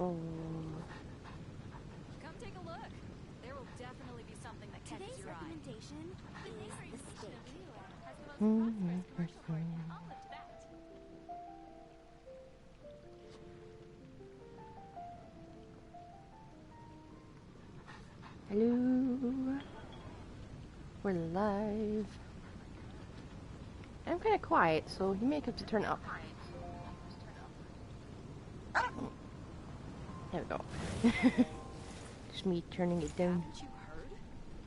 Come take a look. There will definitely be something that catches your eye. Today's recommendation is the steak. Has the most prosperous commercial break. I'll lift that. Hello. We're live. I'm kind of quiet, so you may have to turn it up. There we go. Just me turning it down. Haven't you heard?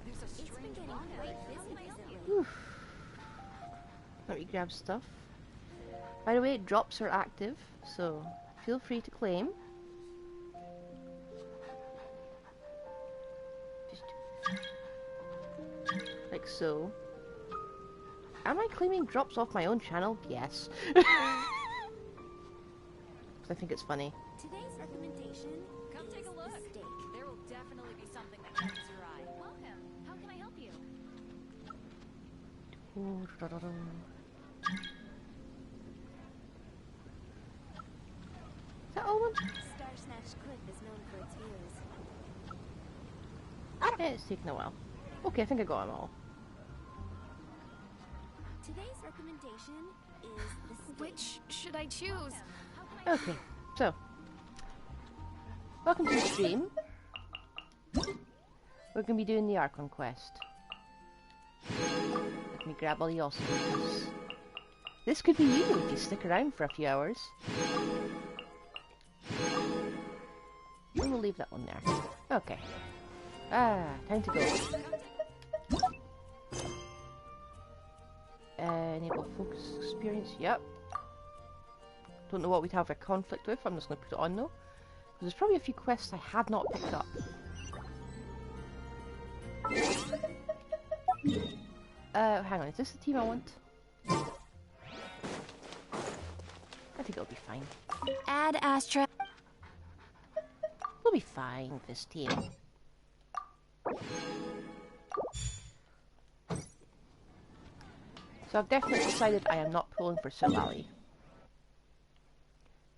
There's a strange Oof. Let me grab stuff. By the way, drops are active, so feel free to claim. Just like so. Am I claiming drops off my own channel? Yes. I think it's funny. Today's recommendation. Come take a look. The steak. There will definitely be something that catches your eye. Welcome. How can I help you? Is that all one? Star Snatch Cliff is known for its views. It's taking a while. Okay, I think I got them all. Today's recommendation is the steak. Which should I choose? Okay, so welcome to the stream. We're going to be doing the Archon quest. Let me grab all the awesomeness. This could be you if you stick around for a few hours. And we'll leave that one there. Okay. Time to go. Enable focus experience. Yep. Don't know what we'd have a conflict with. I'm just going to put it on though. Because there's probably a few quests I had not picked up. Hang on. Is this the team I want? I think it'll be fine. Add Astra. We'll be fine with this team. So I've definitely decided I am not pulling for Sil Valley.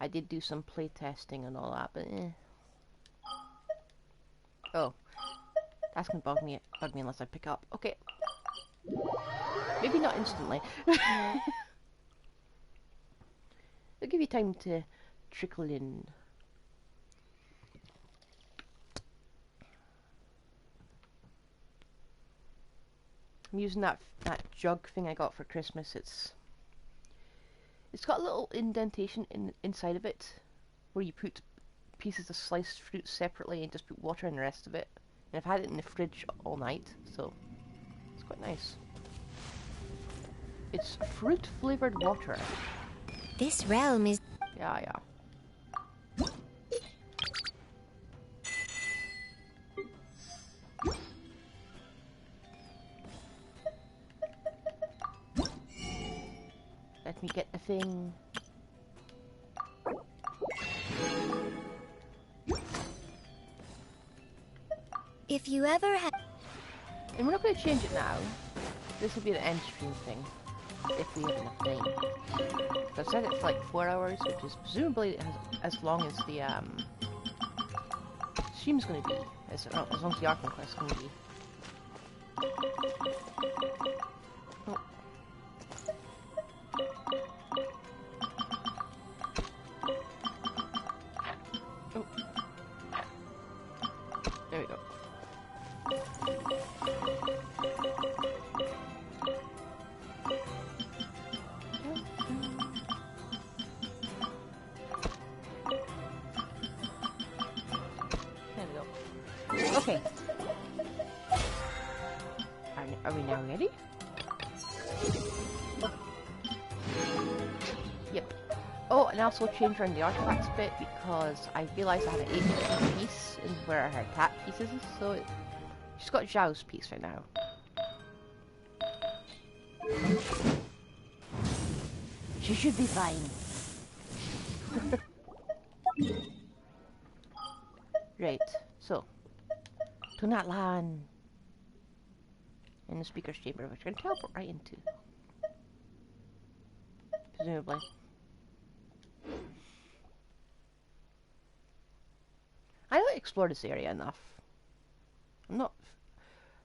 I did do some playtesting and all that, but eh. Oh. That's gonna bug me unless I pick up. Okay. Maybe not instantly. It'll give you time to trickle in. I'm using that jug thing I got for Christmas. It's got a little indentation inside of it where you put pieces of sliced fruit separately and just put water in the rest of it. And I've had it in the fridge all night, so it's quite nice. It's fruit flavored water. This realm is. Yeah. Let me get the thing. If you ever had. And we're not going to change it now. This will be an end stream thing. If we have enough time. So I've set it for like 4 hours, which is presumably as long as the stream's going to be. As long as the Archon quest is going to be. Oh. Oh. There we go. Okay. Are we now ready? Yep. Oh, and I also changed around the artifacts bit because I realised I had an 8 piece in where her cat pieces, so she's got Zhao's piece right now. She should be fine. Right, so to Natlan in the speaker's chamber, which I can teleport right into, presumably. I don't explore this area enough. I'm not...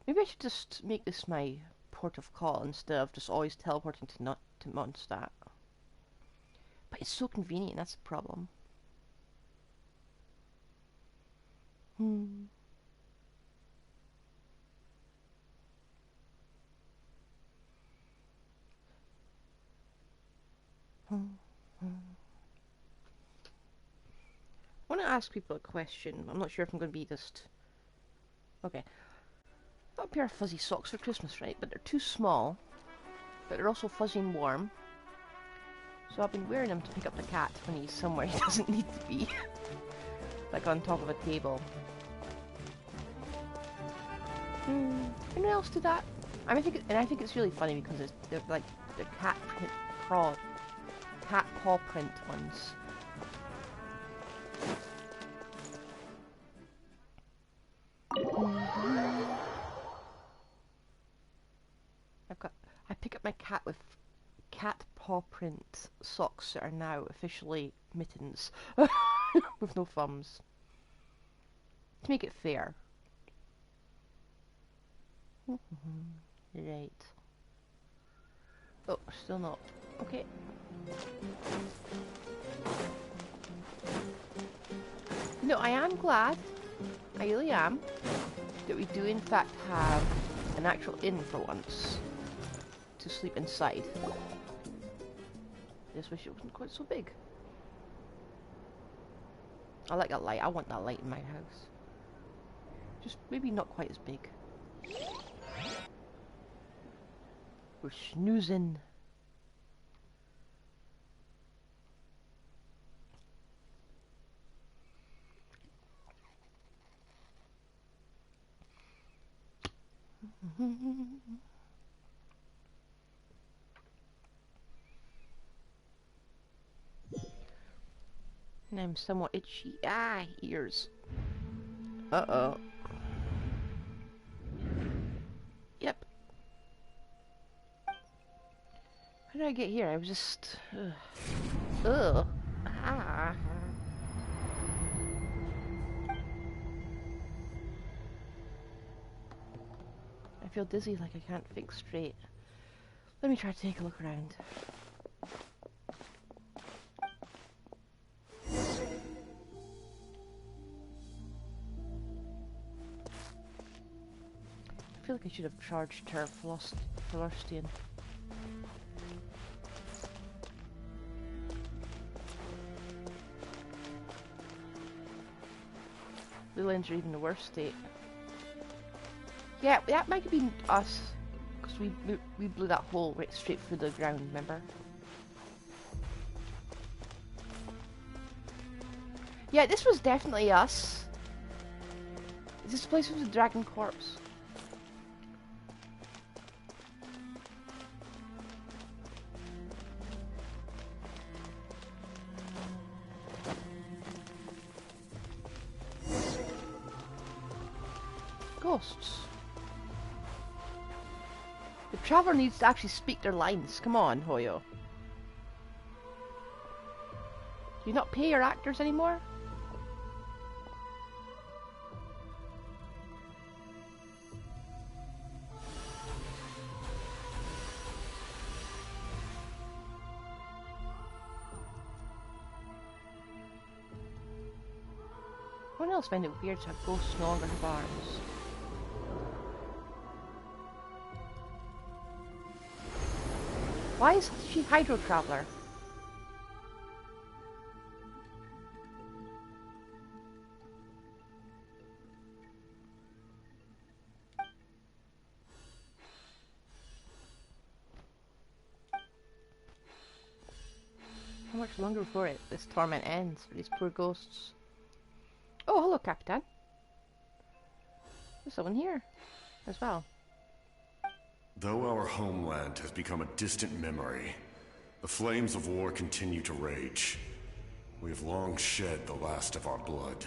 Maybe I should just make this my port of call instead of just always teleporting to Mondstadt. But it's so convenient, that's the problem. I want to ask people a question. I'm not sure if I'm going to be just... Okay. I got a pair of fuzzy socks for Christmas, right? But they're too small. But they're also fuzzy and warm. So I've been wearing them to pick up the cat when he's somewhere he doesn't need to be. Like on top of a table. Anyone else do that? I think it's really funny because they're like the cat paw print ones. I pick up my cat with cat paw print socks that are now officially mittens with no thumbs to make it fair. Right. Oh, still not. Okay. No, I am glad, I really am, that we do in fact have an actual inn for once to sleep inside. I just wish it wasn't quite so big. I like that light. I want that light in my house. Just maybe not quite as big. We're snoozing. And I'm somewhat itchy. Ah, ears. Uh-oh. Yep. How did I get here? I was just... Ugh. Ah. I feel dizzy, like I can't think straight. Let me try to take a look around. I feel like I should have charged her Philosophian. The lens are even the worst state. Yeah, that might have been us, because we blew that hole right straight through the ground, remember? Yeah, this was definitely us. Is this the place with the dragon corpse? Ghosts. The traveler needs to actually speak their lines. Come on, Hoyo. Do you not pay your actors anymore? One else find it weird to have ghosts no longer have arms. Why is she Hydro Traveler? How much longer before this torment ends for these poor ghosts? Oh, hello, Capitan. There's someone here as well. Though our homeland has become a distant memory, the flames of war continue to rage. We have long shed the last of our blood.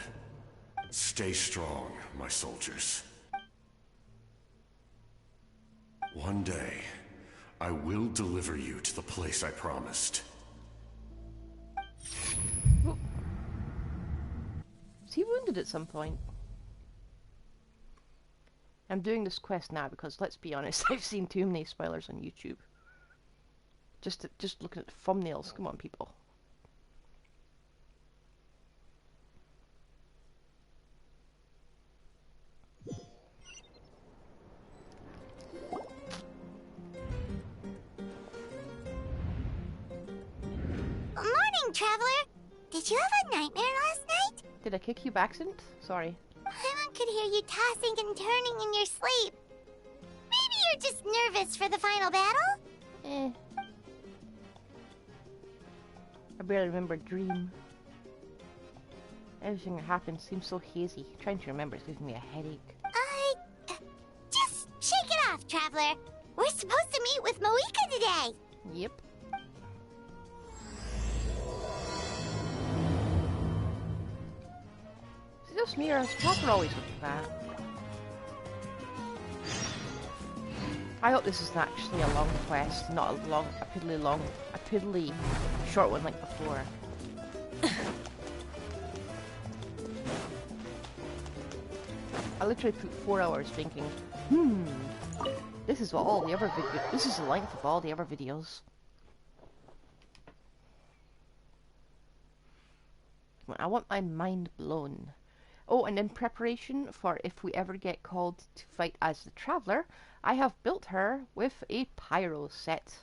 Stay strong, my soldiers. One day, I will deliver you to the place I promised. he wounded at some point? I'm doing this quest now because, let's be honest, I've seen too many spoilers on YouTube. Just looking at the thumbnails. Come on, people. Morning, Traveler. Did you have a nightmare last night? Did I kick you by accident? Sorry. Paimon could hear you tossing and turning in your sleep. Maybe you're just nervous for the final battle? Eh. I barely remember a dream. Everything that happened seems so hazy. Trying to remember is giving me a headache. Just shake it off, Traveler. We're supposed to meet with Moika today. Yep. Is it just me or is Papa always like that? I hope this isn't actually a long quest, not a piddly short one like before. I literally put 4 hours thinking, this is what all the other videos, this is the length of all the other videos. I want my mind blown. Oh, and in preparation for if we ever get called to fight as the Traveler, I have built her with a pyro set.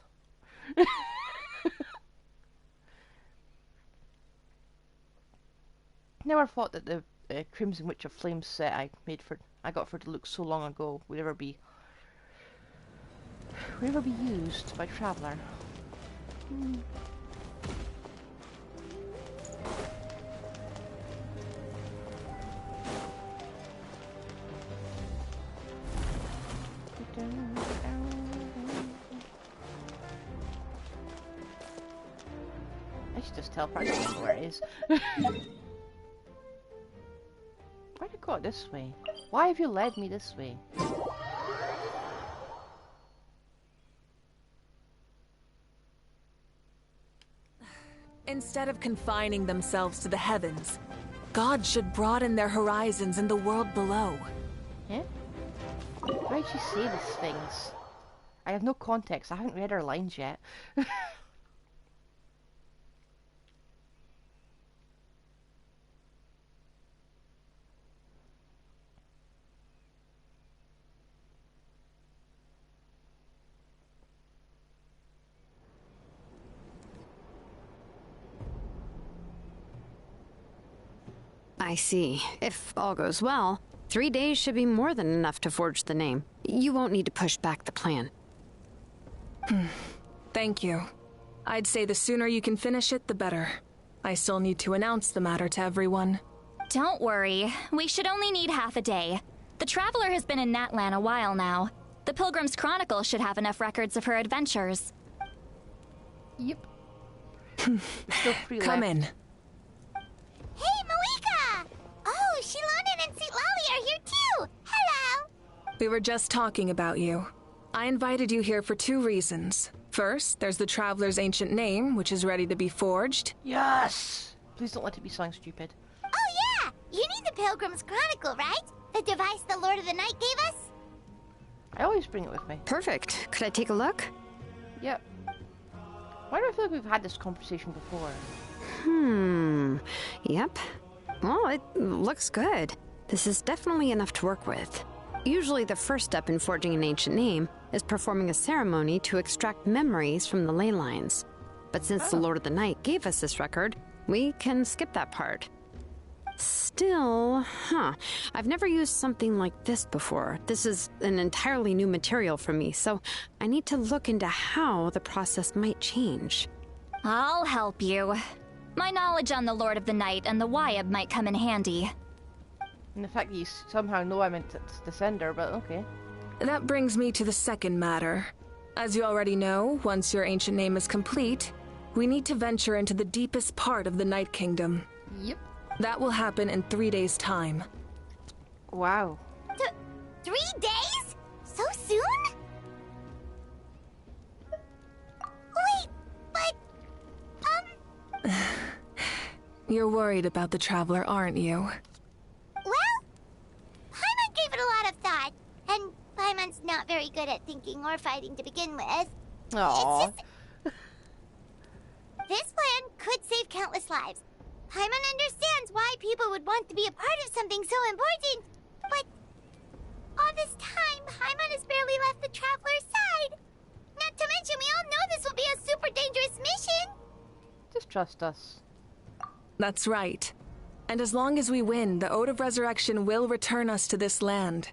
Never thought that the Crimson Witch of Flames set I got for to look so long ago would ever be used by Traveler. I should just teleport to where it is. Why'd I go this way? Why have you led me this way? Instead of confining themselves to the heavens, God should broaden their horizons in the world below. Eh? Why did she say these things? I have no context. I haven't read her lines yet. I see. If all goes well, 3 days should be more than enough to forge the name. You won't need to push back the plan. Thank you. I'd say the sooner you can finish it, the better. I still need to announce the matter to everyone. Don't worry. We should only need half a day. The Traveler has been in Natlan a while now. The Pilgrim's Chronicle should have enough records of her adventures. Yep. Still free Come left. in. Hey, Moika! Oh, Shilonen and St. Lolly are here too! Hello! We were just talking about you. I invited you here for 2 reasons. First, there's the Traveler's ancient name, which is ready to be forged. Yes! Please don't let it be something stupid. Oh yeah! You need the Pilgrim's Chronicle, right? The device the Lord of the Night gave us? I always bring it with me. Perfect. Could I take a look? Yep. Why do I feel like we've had this conversation before? Yep. Well, it looks good. This is definitely enough to work with. Usually the first step in forging an ancient name is performing a ceremony to extract memories from the ley lines. But since the Lord of the Night gave us this record, we can skip that part. Still, I've never used something like this before. This is an entirely new material for me, so I need to look into how the process might change. I'll help you. My knowledge on the Lord of the Night and the Wyab might come in handy. And the fact that you somehow know I'm into Descender, but okay. That brings me to the second matter. As you already know, once your ancient name is complete, we need to venture into the deepest part of the Night Kingdom. Yep. That will happen in 3 days' time. Wow. 3 days? So soon? Wait, but... You're worried about the Traveler, aren't you? good at thinking or fighting to begin with. Aww. It's just... This plan could save countless lives. Paimon understands why people would want to be a part of something so important. But all this time, Paimon has barely left the Traveler's side. Not to mention, we all know this will be a super dangerous mission. Just trust us. That's right. And as long as we win, the Ode of Resurrection will return us to this land.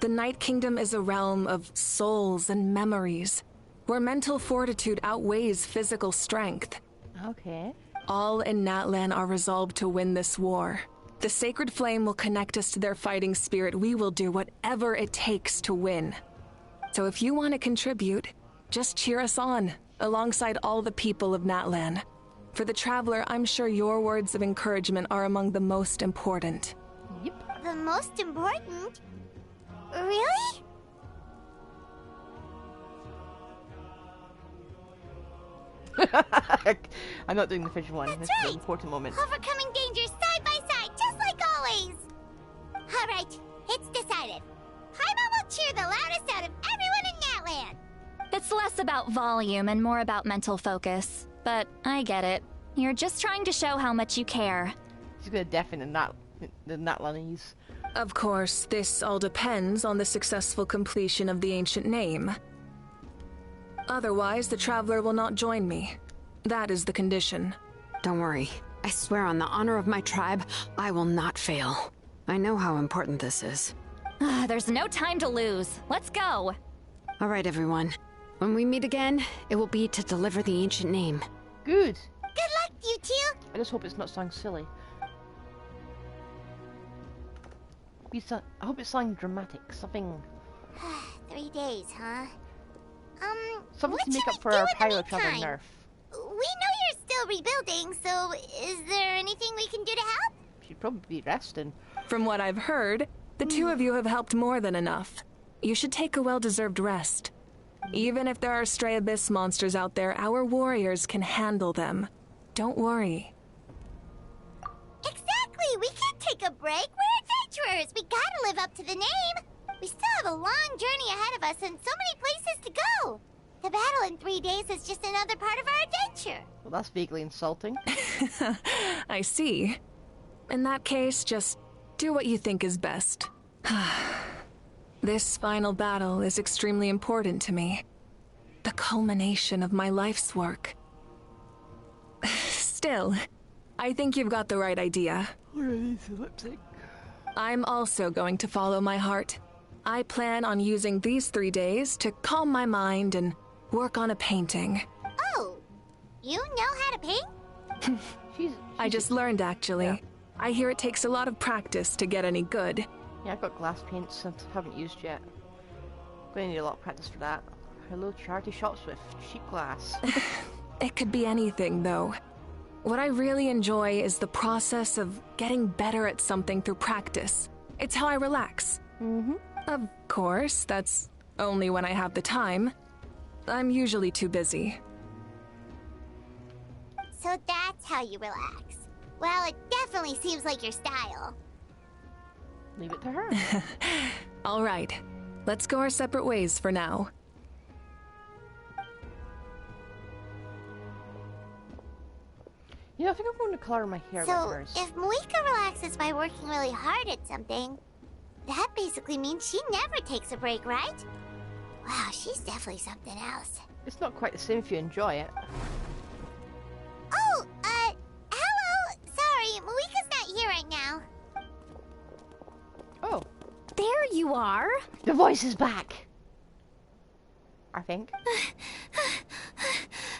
The Night Kingdom is a realm of souls and memories, where mental fortitude outweighs physical strength. Okay. All in Natlan are resolved to win this war. The sacred flame will connect us to their fighting spirit. We will do whatever it takes to win. So if you want to contribute, just cheer us on, alongside all the people of Natlan. For the Traveler, I'm sure your words of encouragement are among the most important. Yep. The most important? Really? I'm not doing the fish one. That's This is right. an important moment. Overcoming dangers side by side, just like always. All right, it's decided. Paimon will cheer the loudest out of everyone in Natlan. It's less about volume and more about mental focus. But I get it. You're just trying to show how much you care. She's gonna deafen the Natlanese. Of course, this all depends on the successful completion of the ancient name. Otherwise, the Traveler will not join me. That is the condition. Don't worry. I swear on the honor of my tribe, I will not fail. I know how important this is. There's no time to lose. Let's go. All right, everyone. When we meet again, it will be to deliver the ancient name. Good. Good luck, you two. I just hope it's not sounding silly. I hope it's something dramatic. Something 3 days, huh? something what to make should up for we do our in the pyro travel meantime? nerf. We know you're still rebuilding, so is there anything we can do to help? Should probably be resting. From what I've heard, the two of you have helped more than enough. You should take a well-deserved rest. Even if there are stray abyss monsters out there, our warriors can handle them. Don't worry. Exactly! We can't take a break! We're adventurers! We gotta live up to the name! We still have a long journey ahead of us and so many places to go! The battle in 3 days is just another part of our adventure! Well, that's vaguely insulting. I see. In that case, just do what you think is best. This final battle is extremely important to me. The culmination of my life's work. Still, I think you've got the right idea. I'm also going to follow my heart. I plan on using these 3 days to calm my mind and work on a painting. Oh! You know how to paint? I just learned, actually. Yeah. I hear it takes a lot of practice to get any good. Yeah, I've got glass paints that I haven't used yet. Going to need a lot of practice for that. Hello, charity shops with cheap glass. It could be anything, though. What I really enjoy is the process of getting better at something through practice. It's how I relax. Of course, that's only when I have the time. I'm usually too busy. So that's how you relax. Well, it definitely seems like your style. Leave it to her. All right, let's go our separate ways for now. You know, I think I'm going to color my hair like So, hers. if Moika relaxes by working really hard at something, that basically means she never takes a break, right? Wow, she's definitely something else. It's not quite the same if you enjoy it. Oh, hello! Sorry, Moika's not here right now. Oh, There you are. the voice is back. I think.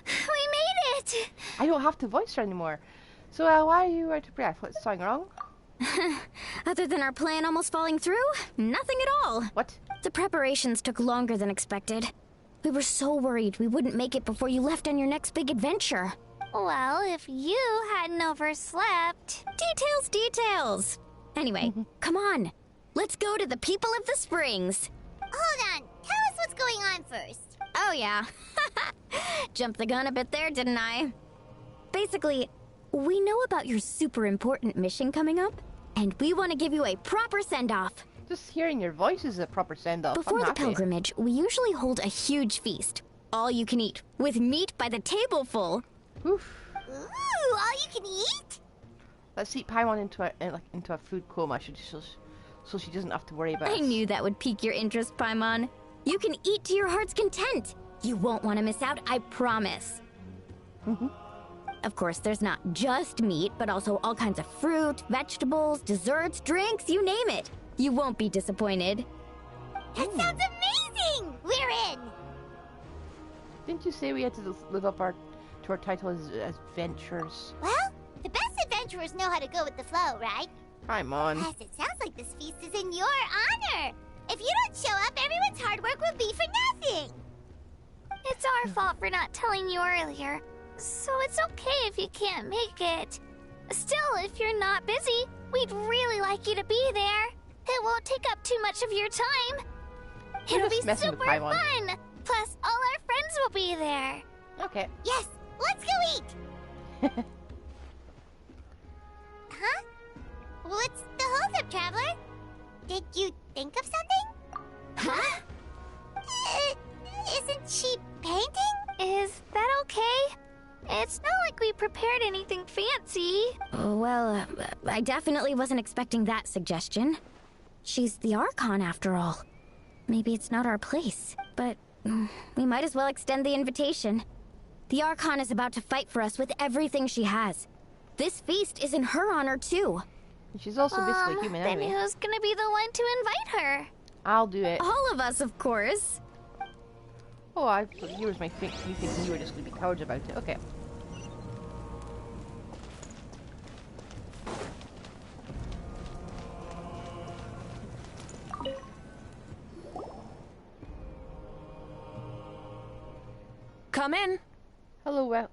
We made it. I don't have to voice her anymore. So, why are you out of breath? What's something wrong? Other than our plan almost falling through, nothing at all. What? The preparations took longer than expected. We were so worried we wouldn't make it before you left on your next big adventure. Well, if you hadn't overslept... Details. Anyway, come on. Let's go to the people of the springs. Hold on, tell us what's going on first. Oh, yeah. Jumped the gun a bit there, didn't I? Basically, we know about your super important mission coming up, and we want to give you a proper send-off. Just hearing your voice is a proper send-off. Before the pilgrimage, we usually hold a huge feast. All you can eat, with meat by the tableful. Oof. Ooh, all you can eat? Let's eat Paimon into a food coma, so she doesn't have to worry about I us. knew that would pique your interest, Paimon. You can eat to your heart's content. You won't want to miss out, I promise. Of course, there's not just meat, but also all kinds of fruit, vegetables, desserts, drinks, you name it. You won't be disappointed. That sounds amazing! We're in! Didn't you say we had to live up to our title as adventurers? Well, the best adventurers know how to go with the flow, right? Paimon. Plus, it sounds like this feast is in your honor. If you don't show up, everyone's hard work will be for nothing. It's our fault for not telling you earlier, so it's okay if you can't make it. Still, if you're not busy, we'd really like you to be there. It won't take up too much of your time. It'll be super fun. Plus, all our friends will be there. Okay. Yes, let's go eat. Huh? What's the hold-up, Traveler? Did you think of something? Huh? Isn't she painting? Is that okay? It's not like we prepared anything fancy. Well, I definitely wasn't expecting that suggestion. She's the Archon, after all. Maybe it's not our place, but we might as well extend the invitation. The Archon is about to fight for us with everything she has. This feast is in her honor, too. She's also basically human then anyway. who's gonna be the one to invite her? I'll do it. All of us, of course. Oh, here's my thing. You thinking you were just gonna be cowards about it? Okay. Come in. Hello,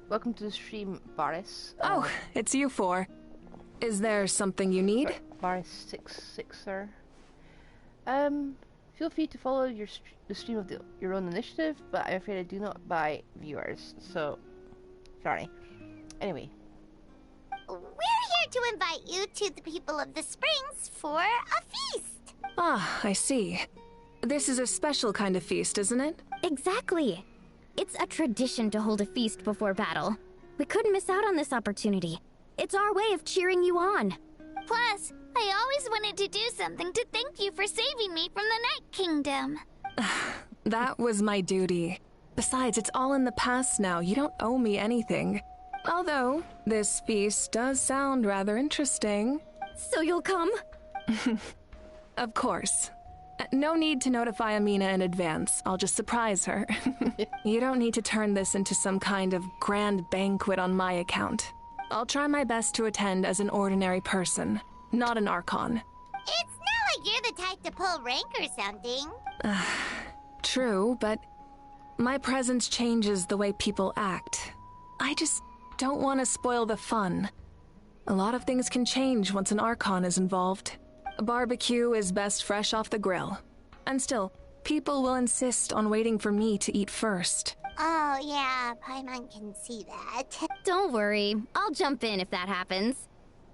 welcome to the stream, Baris. Oh, it's you four. Is there something you need? Baris66, sir. Feel free to follow the stream of your own initiative, but I'm afraid I do not buy viewers, so sorry. Anyway. We're here to invite you to the people of the Springs for a feast. Ah, I see. This is a special kind of feast, isn't it? Exactly. It's a tradition to hold a feast before battle. We couldn't miss out on this opportunity. It's our way of cheering you on. Plus, I always wanted to do something to thank you for saving me from the Night Kingdom. That was my duty. Besides, it's all in the past now. You don't owe me anything. Although, this feast does sound rather interesting. So you'll come? Of course. No need to notify Amina in advance. I'll just surprise her. You don't need to turn this into some kind of grand banquet on my account. I'll try my best to attend as an ordinary person, not an Archon. It's not like you're the type to pull rank or something. True, but my presence changes the way people act. I just don't want to spoil the fun. A lot of things can change once an Archon is involved. A barbecue is best fresh off the grill. And still, people will insist on waiting for me to eat first. Oh, yeah, Paimon can see that. Don't worry. I'll jump in if that happens.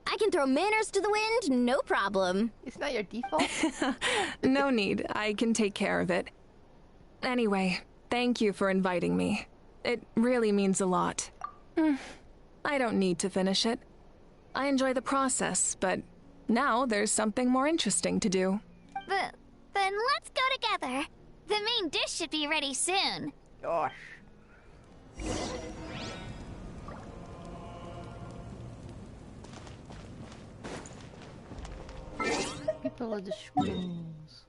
I can throw manners to the wind, no problem. It's not your default. No need. I can take care of it. Anyway, thank you for inviting me. It really means a lot. I don't need to finish it. I enjoy the process, but now there's something more interesting to do. Then let's go together. The main dish should be ready soon. Gosh. People of the Springs.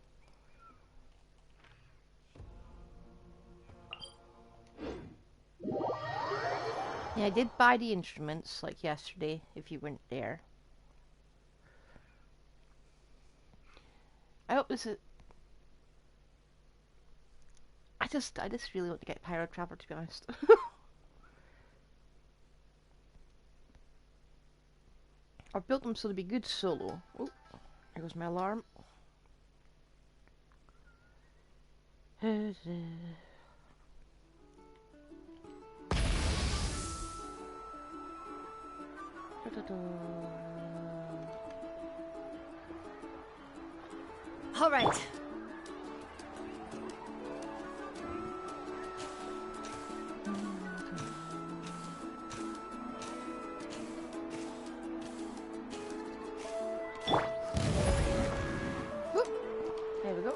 Yeah, I did buy the instruments like yesterday, if you weren't there. I hope this is... I just really want to get Pyro Traveler, to be honest. I've built them so they'll be good solo. Oh, there goes my alarm. All right. There we go.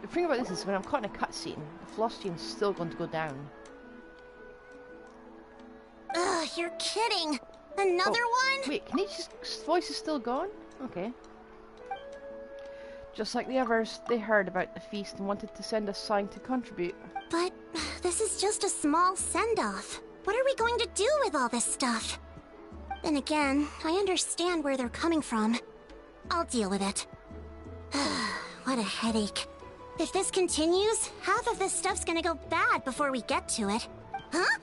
The thing about this is when I'm caught in a cutscene, the velocity is still going to go down. Ugh, you're kidding. Another one? Wait, can his voice is still gone? Okay. Just like the others, they heard about the feast and wanted to send a sign to contribute. But this is just a small send-off. What are we going to do with all this stuff? Then again, I understand where they're coming from. I'll deal with it. What a headache. If this continues, half of this stuff's gonna go bad before we get to it. Huh?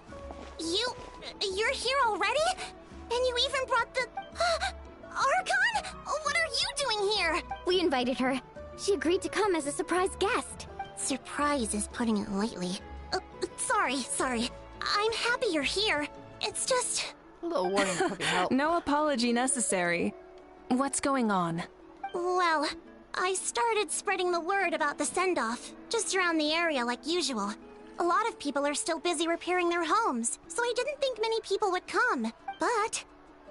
You're here already? And you even brought the... Archon? What are you doing here? We invited her. She agreed to come as a surprise guest. Surprise is putting it lightly. Sorry. I'm happy you're here. It's just... A little warning would probably help. No apology necessary. What's going on? Well, I started spreading the word about the send-off, just around the area like usual. A lot of people are still busy repairing their homes, so I didn't think many people would come. But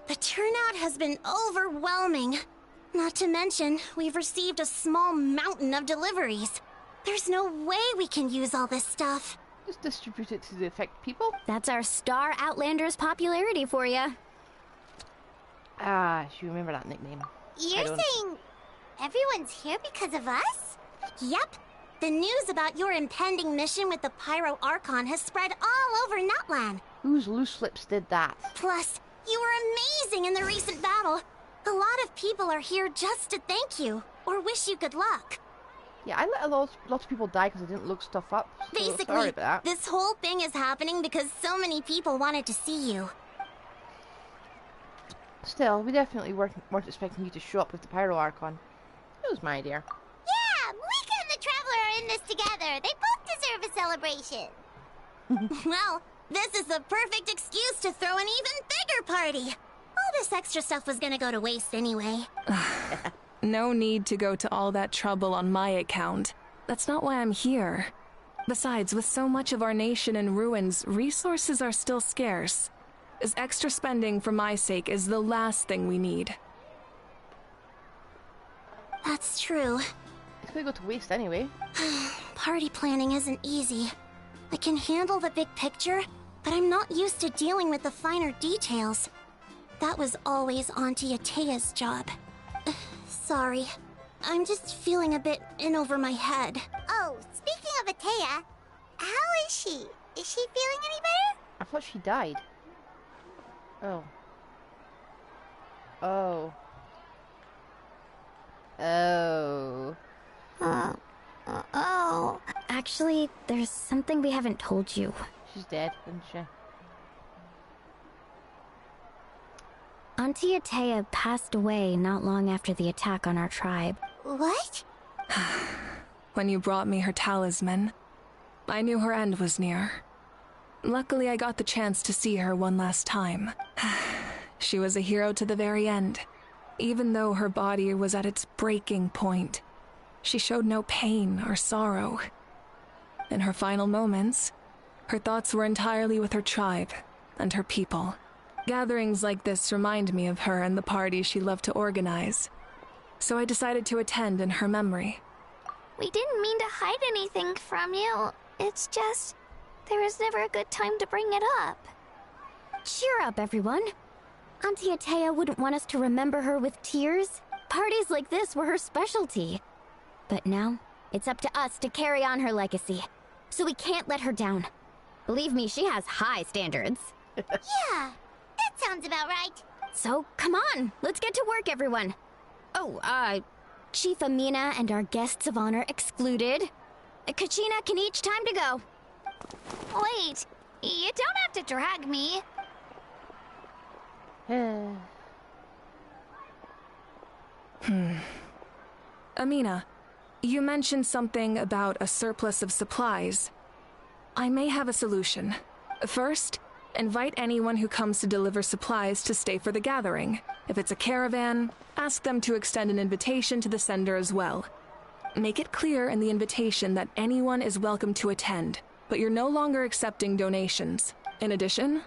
the turnout has been overwhelming. Not to mention, we've received a small mountain of deliveries. There's no way we can use all this stuff. Just distribute it to the affected people. That's our Star Outlander's popularity for you. Ah, you remember that nickname. You're saying everyone's here because of us? Yep. The news about your impending mission with the Pyro Archon has spread all over Natlan. Whose loose lips did that? Plus, you were amazing in the recent battle. A lot of people are here just to thank you, or wish you good luck. Yeah, I let a lot of people die because I didn't look stuff up. So Basically, sorry about that. this whole thing is happening because so many people wanted to see you. Still, we definitely weren't expecting you to show up with the Pyro Archon. It was my idea. Yeah, Moika and the Traveler are in this together. They both deserve a celebration. Well, this is the perfect excuse to throw an even bigger party. All this extra stuff was gonna go to waste anyway. No need to go to all that trouble on my account. That's not why I'm here. Besides, with so much of our nation in ruins, resources are still scarce. This extra spending for my sake is the last thing we need. That's true. It's gonna go to waste anyway. Party planning isn't easy. I can handle the big picture, but I'm not used to dealing with the finer details. That was always Auntie Atea's job. Sorry. I'm just feeling a bit in over my head. Oh, speaking of Atea, how is she? Is she feeling any better? I thought she died. Oh. Oh. Oh. Oh. Actually, there's something we haven't told you. She's dead, isn't she? Auntie Atea passed away not long after the attack on our tribe. What? When you brought me her talisman, I knew her end was near. Luckily, I got the chance to see her one last time. She was a hero to the very end. Even though her body was at its breaking point, she showed no pain or sorrow. In her final moments, her thoughts were entirely with her tribe and her people. Gatherings like this remind me of her and the parties she loved to organize. So I decided to attend in her memory. We didn't mean to hide anything from you. It's just, there was never a good time to bring it up. Cheer up, everyone. Auntie Atea wouldn't want us to remember her with tears. Parties like this were her specialty. But now, it's up to us to carry on her legacy. So we can't let her down. Believe me, she has high standards. Yeah, that sounds about right. So, come on, let's get to work, everyone. Oh, Chief Amina and our guests of honor excluded. Kachina can each time to go. Wait, you don't have to drag me. Amina, you mentioned something about a surplus of supplies. I may have a solution. First, invite anyone who comes to deliver supplies to stay for the gathering. If it's a caravan, ask them to extend an invitation to the sender as well. Make it clear in the invitation that anyone is welcome to attend, but you're no longer accepting donations. In addition,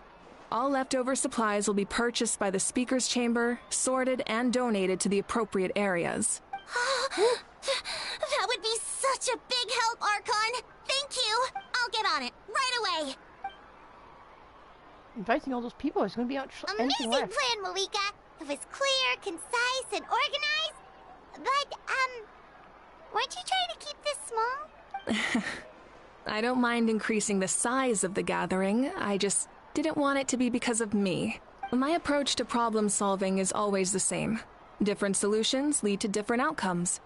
all leftover supplies will be purchased by the speaker's chamber, sorted, and donated to the appropriate areas. That would be such a big help, Archon! Thank you! I'll get on it, right away! Inviting all those people is going to be anything Amazing left. plan, Malika! It was clear, concise, and organized. But, weren't you trying to keep this small? I don't mind increasing the size of the gathering, I just didn't want it to be because of me. My approach to problem solving is always the same. Different solutions lead to different outcomes.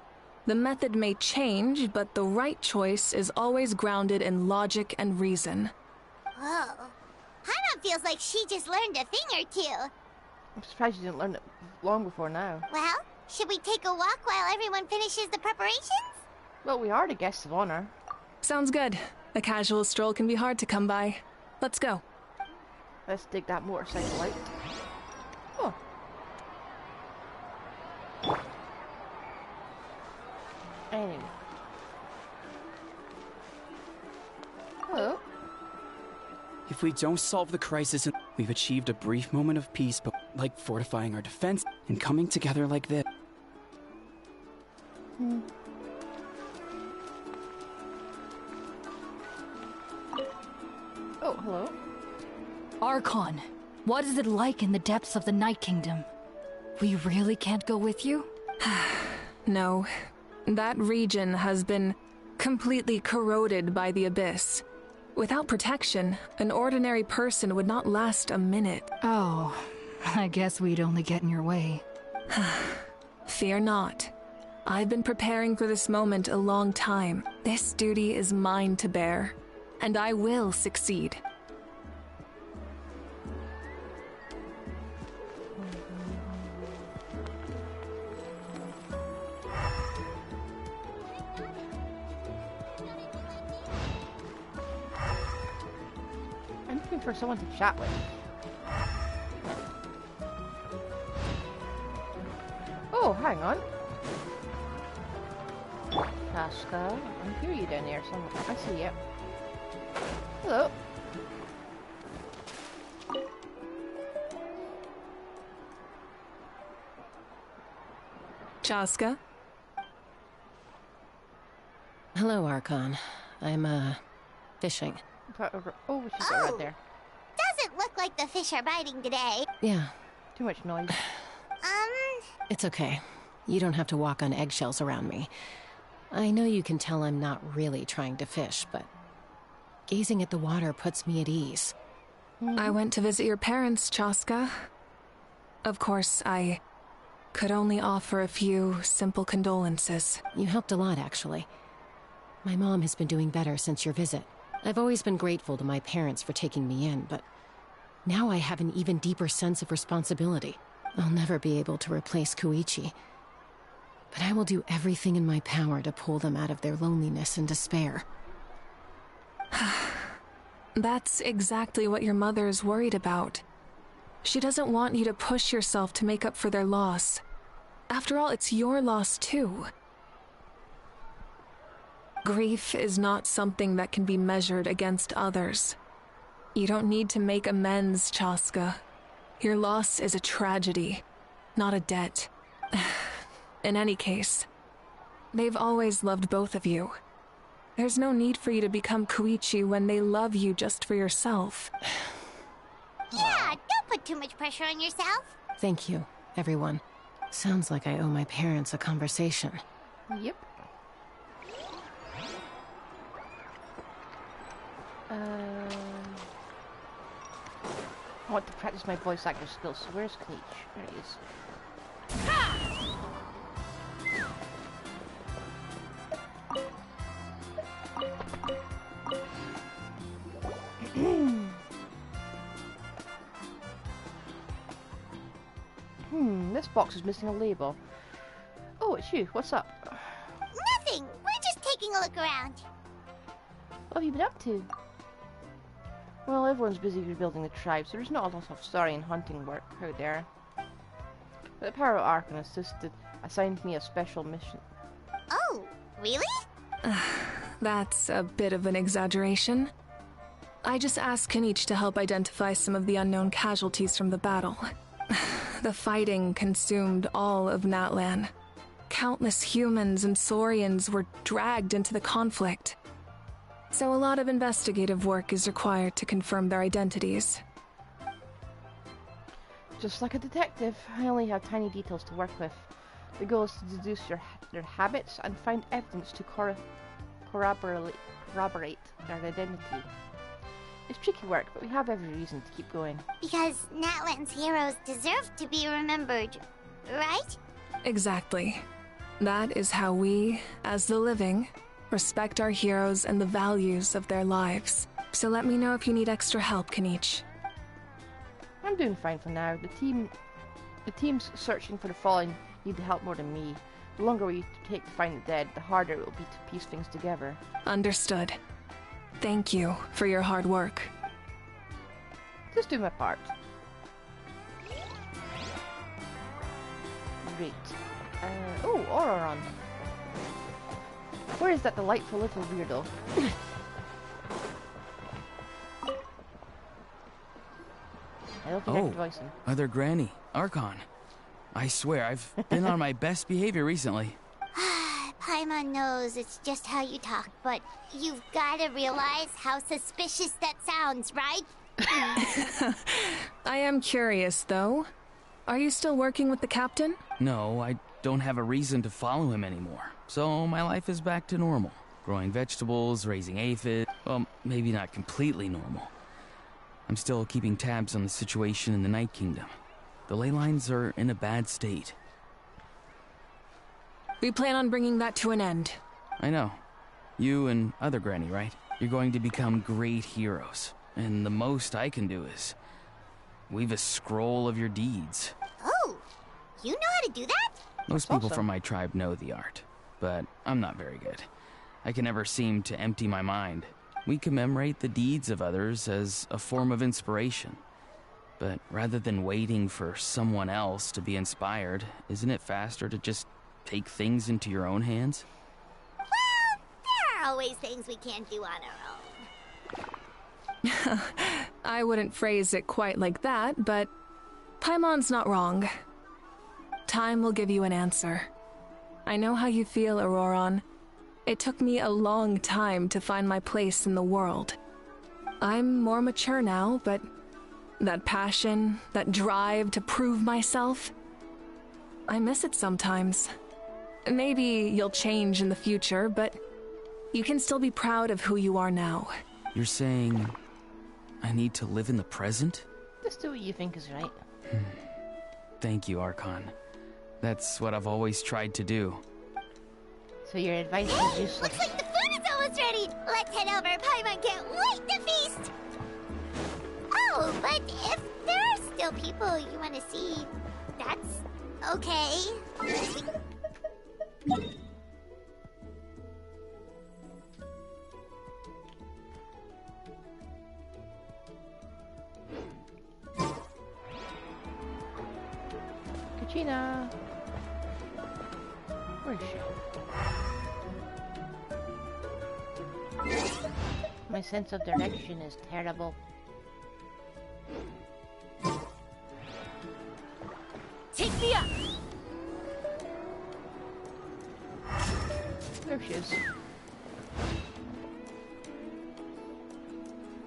The method may change, but the right choice is always grounded in logic and reason. Whoa. Paimon feels like she just learned a thing or two. I'm surprised you didn't learn it long before now. Well, should we take a walk while everyone finishes the preparations? Well, we are the guests of honor. Sounds good. A casual stroll can be hard to come by. Let's go. Let's dig that motorcycle out. Oh. Anyway. Hello. If we don't solve the crisis, we've achieved a brief moment of peace, but like fortifying our defense and coming together like this. Oh, hello. Archon, what is it like in the depths of the Night Kingdom? We really can't go with you? No. That region has been completely corroded by the Abyss. Without protection, an ordinary person would not last a minute. Oh, I guess we'd only get in your way. Fear not. I've been preparing for this moment a long time. This duty is mine to bear, and I will succeed. I'm looking for someone to chat with. Oh, hang on. Casca, I hear you down there somewhere. I see you. Hello. Chaska? Hello, Archon. I'm, fishing. Oh, we should go right there. Doesn't look like the fish are biting today. Yeah, Too much noise. it's okay. You don't have to walk on eggshells around me. I know you can tell I'm not really trying to fish, but gazing at the water puts me at ease. I went to visit your parents, Chaska. Of course, I could only offer a few simple condolences. You helped a lot, actually. My mom has been doing better since your visit. I've always been grateful to my parents for taking me in, but now I have an even deeper sense of responsibility. I'll never be able to replace Koichi, but I will do everything in my power to pull them out of their loneliness and despair. That's exactly what your mother is worried about. She doesn't want you to push yourself to make up for their loss. After all, it's your loss too. Grief is not something that can be measured against others. You don't need to make amends, Chaska. Your loss is a tragedy, not a debt. In any case, they've always loved both of you. There's no need for you to become Koichi when they love you just for yourself. Yeah, don't put too much pressure on yourself. Thank you, everyone. Sounds like I owe my parents a conversation. Yep. I want to practice my voice actor skills, so where's Kniech? There he is. This box is missing a label. Oh, it's you. What's up? Nothing. We're just taking a look around. What have you been up to? Well, everyone's busy rebuilding the tribe, so there's not a lot of story and hunting work out there. But the power of Archon assigned me a special mission. Oh, Really? That's a bit of an exaggeration. I just asked Kanich to help identify some of the unknown casualties from the battle. The fighting consumed all of Natlan. Countless humans and Saurians were dragged into the conflict. So a lot of investigative work is required to confirm their identities. Just like a detective, I only have tiny details to work with. The goal is to deduce their habits and find evidence to corroborate their identity. It's tricky work, but we have every reason to keep going. Because Natlan's heroes deserve to be remembered, right? Exactly. That is how we, as the living, respect our heroes and the values of their lives. So let me know if you need extra help, Kanich. I'm doing fine for now. The teams searching for the fallen need help more than me. The longer we take to find the dead, the harder it will be to piece things together. Understood. Thank you for your hard work. Just do my part. Great. Oh, Auroron. Where is that delightful little weirdo? I don't think I can voice him. Other Granny, Archon. I swear, I've been on my best behavior recently. Paimon knows it's just how you talk, but you've gotta realize how suspicious that sounds, right? I am curious, though. Are you still working with the captain? No, I don't have a reason to follow him anymore. So my life is back to normal. Growing vegetables, raising aphids. Well, maybe not completely normal. I'm still keeping tabs on the situation in the Night Kingdom. The ley lines are in a bad state. We plan on bringing that to an end. I know. You and other Granny, right? You're going to become great heroes. And the most I can do is weave a scroll of your deeds. Oh, you know how to do that? Most people from my tribe know the art, but I'm not very good. I can never seem to empty my mind. We commemorate the deeds of others as a form of inspiration. But rather than waiting for someone else to be inspired, isn't it faster to just take things into your own hands? Well, there are always things we can't do on our own. I wouldn't phrase it quite like that, but Paimon's not wrong. Time will give you an answer. I know how you feel, Auroron. It took me a long time to find my place in the world. I'm more mature now, but that passion, that drive to prove myself, I miss it sometimes. Maybe you'll change in the future, but you can still be proud of who you are now. You're saying I need to live in the present? Just do what you think is right. Thank you, Archon. That's what I've always tried to do. So your advice is useless. Looks like the food is almost ready. Let's head over. Paimon can't wait to feast. Oh, but if there are still people you want to see, that's okay. Kachina! Where is she? My sense of direction is terrible. Take me up! There she is.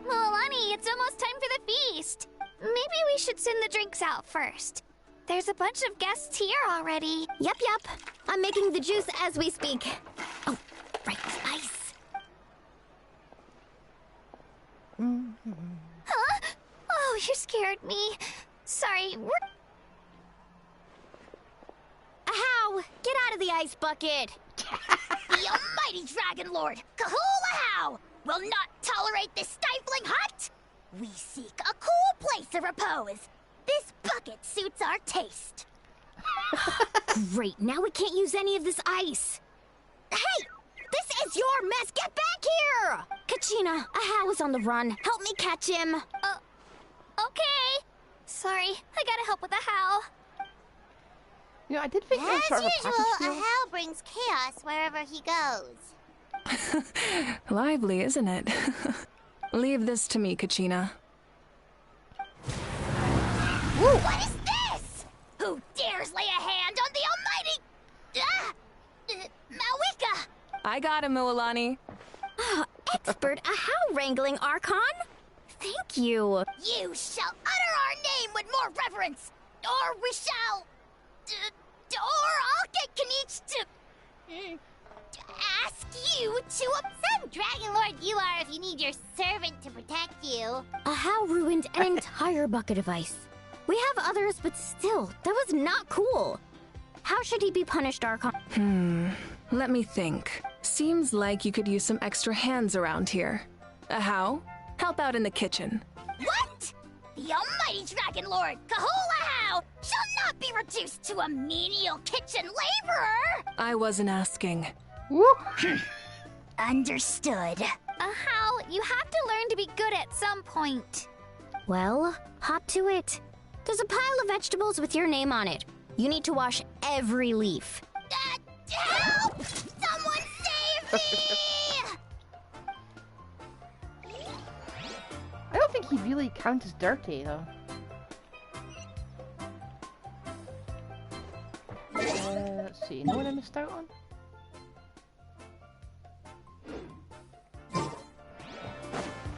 Milani, it's almost time for the feast. Maybe we should send the drinks out first. There's a bunch of guests here already. Yep. I'm making the juice as we speak. Oh, right, ice. Huh? Oh, you scared me. Sorry, Ahow! Get out of the ice bucket! The almighty Dragon Lord, Kahulahow, will not tolerate this stifling hut. We seek a cool place of repose. This bucket suits our taste. Great, now we can't use any of this ice. Hey! This is your mess! Get back here! Kachina, Ahow is on the run. Help me catch him. Okay. Sorry, I gotta help with the how. You know, I did think there was sort of a As package usual, deal. Ahau brings chaos wherever he goes. Lively, isn't it? Leave this to me, Kachina. Ooh, what is this? Who dares lay a hand on the almighty... Mawika! I got him, Mualani. Expert Ahau wrangling, Archon? Thank you. You shall utter our name with more reverence, or we shall... or I'll get Kanich to... ask you to... Some Dragon Lord you are if you need your servant to protect you. Ahau ruined an entire bucket of ice. We have others, but still, that was not cool. How should he be punished, Archon? Let me think. Seems like you could use some extra hands around here. Ahau, help out in the kitchen. What? The almighty Dragon Lord, Kahul shall not be reduced to a menial kitchen laborer! I wasn't asking. Understood. Ahau, you have to learn to be good at some point. Well, hop to it. There's a pile of vegetables with your name on it. You need to wash every leaf. Help! Someone save me! I don't think he really counts as dirty, though. Let's see. No one I missed out on?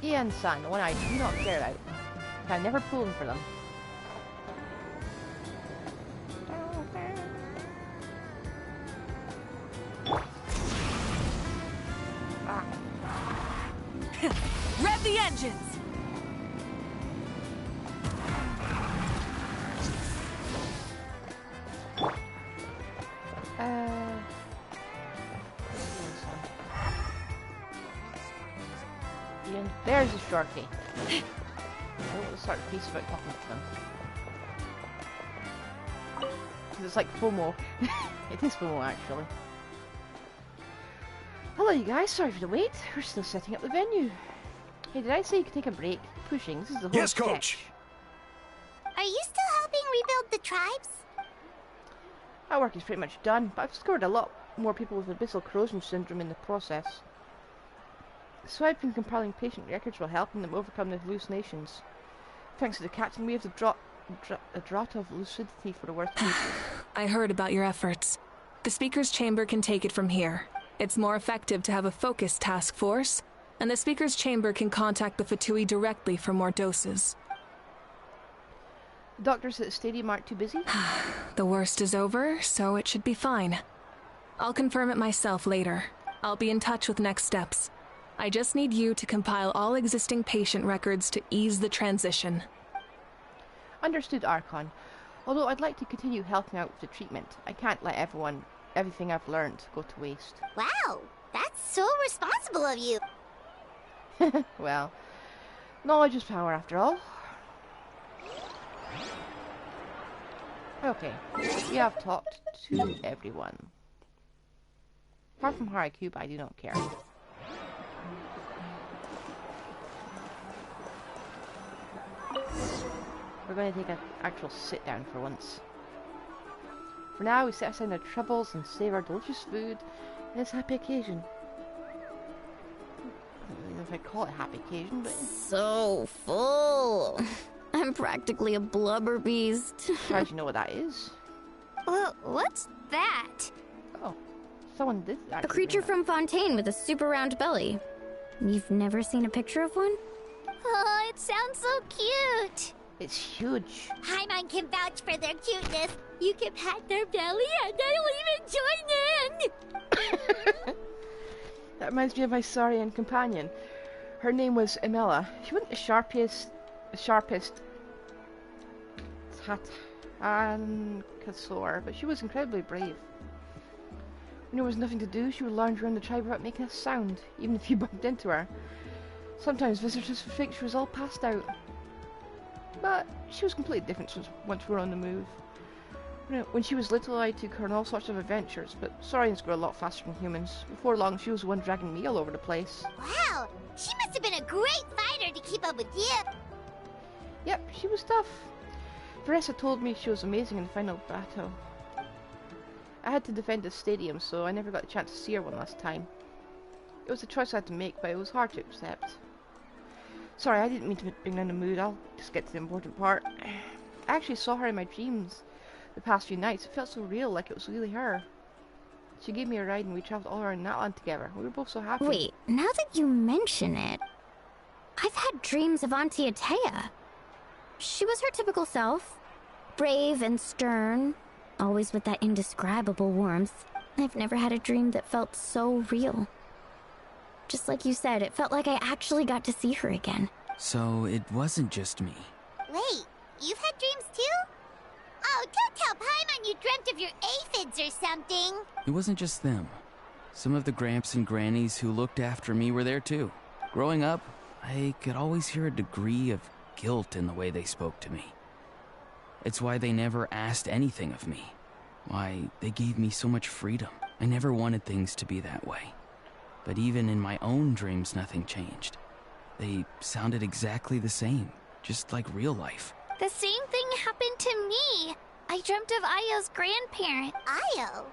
Ian San, the one I do not care about. I'm never pulling for them. Rev the engines! Ian, there's a shorty. I want to start a piece about talking to them. Because it's like FOMO. It is FOMO, actually. Hello, you guys. Sorry for the wait. We're still setting up the venue. Hey, did I say you could take a break? Pushing. This is the whole Yes, Coach. sketch. Are you still helping rebuild the tribes? My work is pretty much done, but I've discovered a lot more people with abyssal corrosion syndrome in the process. So I've been compiling patient records while helping them overcome the hallucinations. Thanks to the captain, we have the draught of lucidity for the worst cases. I heard about your efforts. The Speaker's Chamber can take it from here. It's more effective to have a focused task force, and the Speaker's Chamber can contact the Fatui directly for more doses. The doctors at the stadium aren't too busy? The worst is over, so it should be fine. I'll confirm it myself later. I'll be in touch with next steps. I just need you to compile all existing patient records to ease the transition. Understood, Archon. Although I'd like to continue helping out with the treatment, I can't let everything I've learned go to waste. Wow, that's so responsible of you. Well, knowledge is power after all. Okay, we have talked to everyone. Apart from Haraku, I do not care. We're going to take an actual sit down for once. For now, we set aside our troubles and save our delicious food in this happy occasion. I don't know if I'd call it a happy occasion, but... So full. I'm practically a blubber beast. How do you know what that is? Well, what's that? Oh, someone did A actually creature bring from Fontaine with a super round belly. You've never seen a picture of one? Oh, it sounds so cute. that. It's huge. Paimon can vouch for their cuteness. You can pat their belly and they'll even join in. That reminds me of my Saurian companion. Her name was Emella. She wasn't the sharpest Tatankasaur, but she was incredibly brave. When there was nothing to do, she would lounge around the tribe without making a sound, even if you bumped into her. Sometimes visitors would think she was all passed out. But she was completely different once we were on the move. When she was little, I took her on all sorts of adventures, but Saurians grow a lot faster than humans. Before long, she was the one dragging me all over the place. Wow, she must have been a great fighter to keep up with you. Yep, she was tough. Teresa told me she was amazing in the final battle. I had to defend the stadium, so I never got a chance to see her one last time. It was a choice I had to make, but it was hard to accept. Sorry, I didn't mean to bring down the mood. I'll just get to the important part. I actually saw her in my dreams the past few nights. It felt so real, like it was really her. She gave me a ride and we travelled all around Natlan together. We were both so happy. Wait, now that you mention it, I've had dreams of Auntie Atea. She was her typical self. Brave and stern, always with that indescribable warmth. I've never had a dream that felt so real. Just like you said, it felt like I actually got to see her again. So it wasn't just me. Wait, you've had dreams too? Oh, don't tell Paimon you dreamt of your aphids or something. It wasn't just them. Some of the gramps and grannies who looked after me were there too. Growing up, I could always hear a degree of guilt in the way they spoke to me. It's why they never asked anything of me. Why they gave me so much freedom. I never wanted things to be that way. But even in my own dreams, nothing changed. They sounded exactly the same, just like real life. The same thing happened to me. I dreamt of Io's grandparent. Io?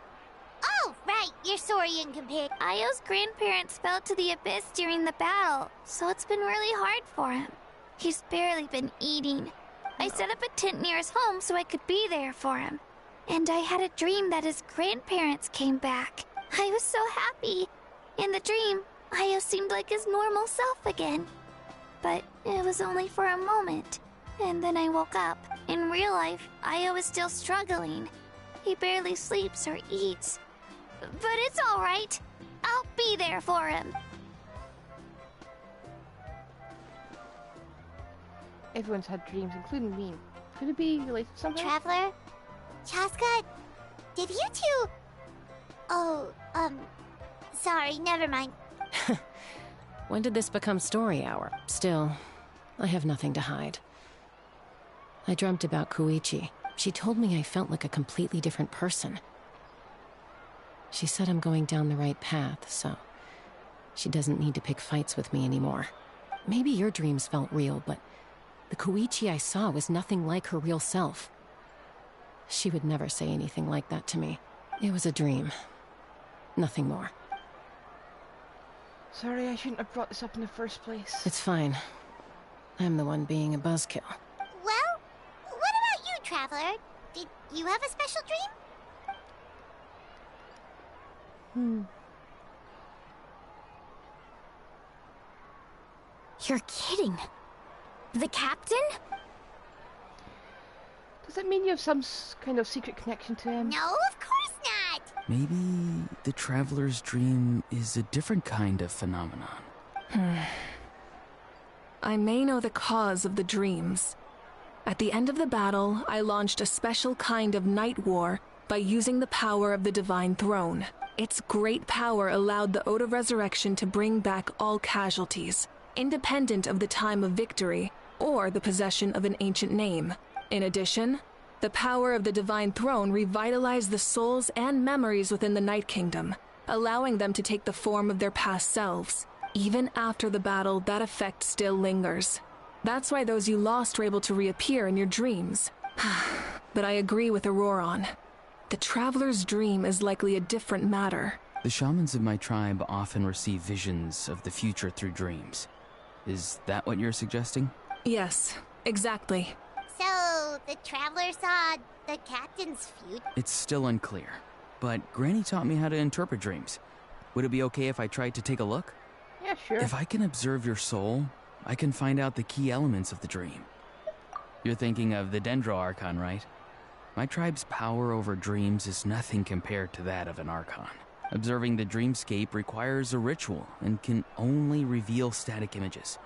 Oh, right, your Saurian companion. Io's grandparents fell to the abyss during the battle, so it's been really hard for him. He's barely been eating. I set up a tent near his home so I could be there for him. And I had a dream that his grandparents came back. I was so happy. In the dream, Io seemed like his normal self again. But it was only for a moment. And then I woke up. In real life, Io is still struggling. He barely sleeps or eats. But it's all right. I'll be there for him. Everyone's had dreams, including me. Could it be related somehow? Traveler? Chaska? Did you two... Oh, sorry, never mind. When did this become story hour? Still, I have nothing to hide. I dreamt about Koichi. She told me I felt like a completely different person. She said I'm going down the right path, so she doesn't need to pick fights with me anymore. Maybe your dreams felt real, but the Koichi I saw was nothing like her real self. She would never say anything like that to me. It was a dream. Nothing more. Sorry, I shouldn't have brought this up in the first place. It's fine. I'm the one being a buzzkill. Well, what about you, Traveler? Did you have a special dream? You're kidding. The captain? Does that mean you have some kind of secret connection to him? No, of course not! Maybe the traveler's dream is a different kind of phenomenon. I may know the cause of the dreams. At the end of the battle, I launched a special kind of night war by using the power of the Divine Throne. Its great power allowed the Ode of Resurrection to bring back all casualties, independent of the time of victory or the possession of an ancient name. In addition, the power of the Divine Throne revitalized the souls and memories within the Night Kingdom, allowing them to take the form of their past selves. Even after the battle, that effect still lingers. That's why those you lost were able to reappear in your dreams. But I agree with Auroron. The Traveler's dream is likely a different matter. The shamans of my tribe often receive visions of the future through dreams. Is that what you're suggesting? Yes, exactly. So, the Traveler saw the captain's future? It's still unclear, but Granny taught me how to interpret dreams. Would it be okay if I tried to take a look? Yeah, sure. If I can observe your soul, I can find out the key elements of the dream. You're thinking of the Dendro Archon, right? My tribe's power over dreams is nothing compared to that of an Archon. Observing the dreamscape requires a ritual and can only reveal static images.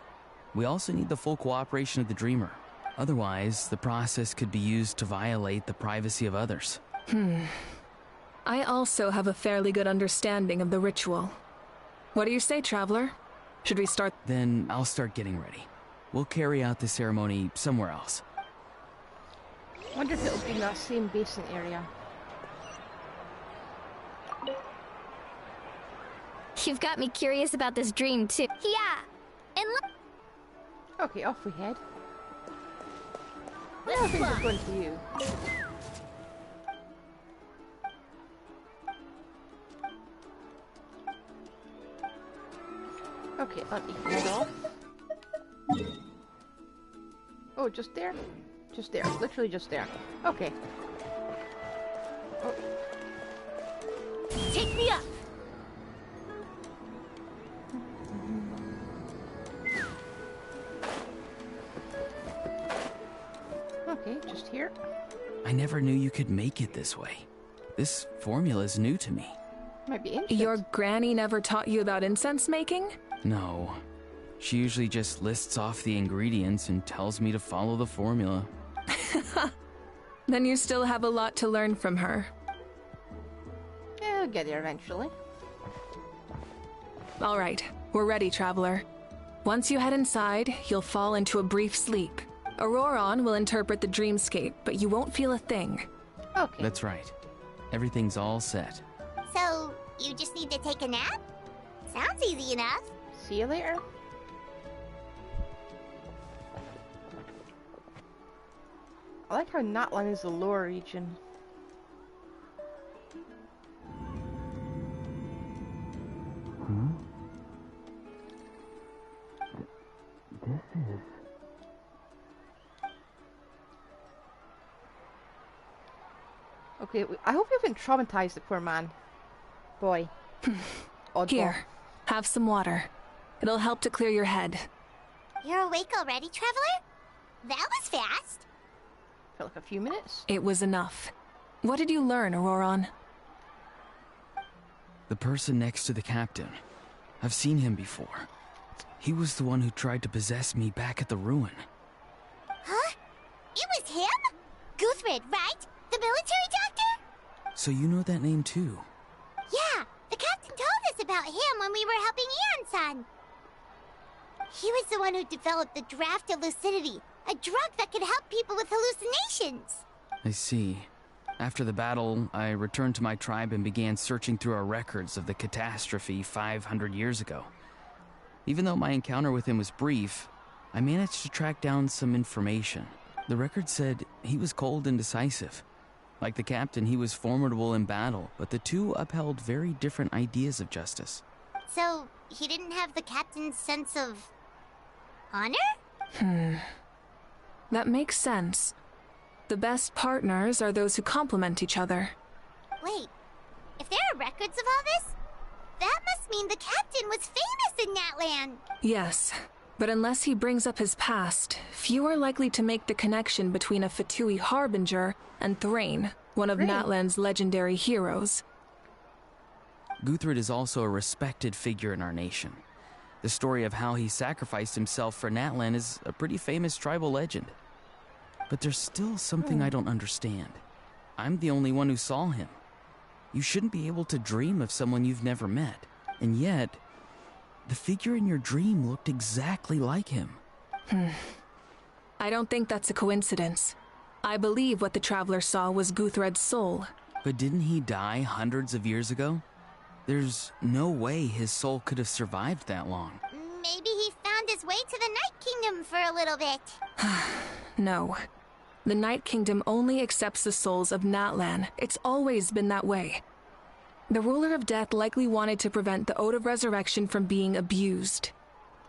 We also need the full cooperation of the dreamer. Otherwise, the process could be used to violate the privacy of others. I also have a fairly good understanding of the ritual. What do you say, Traveler? Should we start? Then I'll start getting ready. We'll carry out the ceremony somewhere else. Wonder if it'll be in that same basin area. You've got me curious about this dream, too. Yeah, and look. Okay, off we head. How things are going for you? Okay, let me head off. Oh, just there? Just there. Literally just there. Okay. Oh. Take me up! Okay, just here. I never knew you could make it this way. This formula is new to me. Might be interesting. Your granny never taught you about incense making? No. She usually just lists off the ingredients and tells me to follow the formula. Then you still have a lot to learn from her. Yeah, I'll get there eventually. All right, we're ready, traveler. Once you head inside, you'll fall into a brief sleep. Auroron will interpret the dreamscape, but you won't feel a thing. Okay. That's right. Everything's all set. So, you just need to take a nap? Sounds easy enough. See you later. I like how Natlan is the lower region. This is... Okay, I hope you haven't traumatized the poor man. Boy. Oddball. Here, have some water. It'll help to clear your head. You're awake already, traveler? That was fast. For like a few minutes. It was enough. What did you learn, Auroron? The person next to the captain. I've seen him before. He was the one who tried to possess me back at the ruin. Huh? It was him? Guthrid, right? The military doctor? So you know that name too? Yeah, the captain told us about him when we were helping Ian-san. He was the one who developed the draft of lucidity, a drug that could help people with hallucinations. I see. After the battle, I returned to my tribe and began searching through our records of the catastrophe 500 years ago. Even though my encounter with him was brief, I managed to track down some information. The record said he was cold and decisive. Like the captain, he was formidable in battle, but the two upheld very different ideas of justice. So, he didn't have the captain's sense of... honor? That makes sense. The best partners are those who complement each other. Wait, if there are records of all this, that must mean the captain was famous in Natlan. Yes, but unless he brings up his past, few are likely to make the connection between a Fatui harbinger and Thrain, one of Natlan's legendary heroes. Guthrid is also a respected figure in our nation. The story of how he sacrificed himself for Natlan is a pretty famous tribal legend. But there's still something I don't understand. I'm the only one who saw him. You shouldn't be able to dream of someone you've never met. And yet, the figure in your dream looked exactly like him. I don't think that's a coincidence. I believe what the traveler saw was Guthred's soul. But didn't he die hundreds of years ago? There's no way his soul could have survived that long. Maybe he found his way to the Night Kingdom for a little bit. No. The Night Kingdom only accepts the souls of Natlan. It's always been that way. The ruler of death likely wanted to prevent the Ode of Resurrection from being abused.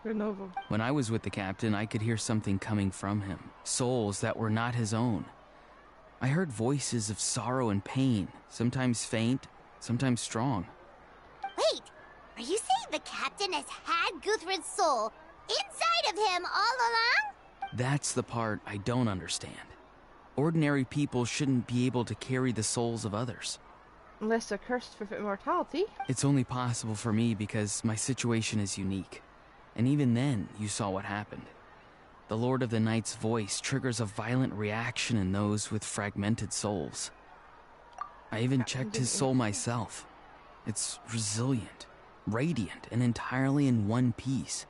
When I was with the captain, I could hear something coming from him. Souls that were not his own. I heard voices of sorrow and pain, sometimes faint, sometimes strong. Wait, are you saying the captain has had Guthrid's soul inside of him all along? That's the part I don't understand. Ordinary people shouldn't be able to carry the souls of others. Unless they're cursed for immortality. It's only possible for me because my situation is unique. And even then, you saw what happened. The Lord of the Night's voice triggers a violent reaction in those with fragmented souls. I even checked his soul myself. It's resilient, radiant, and entirely in one piece.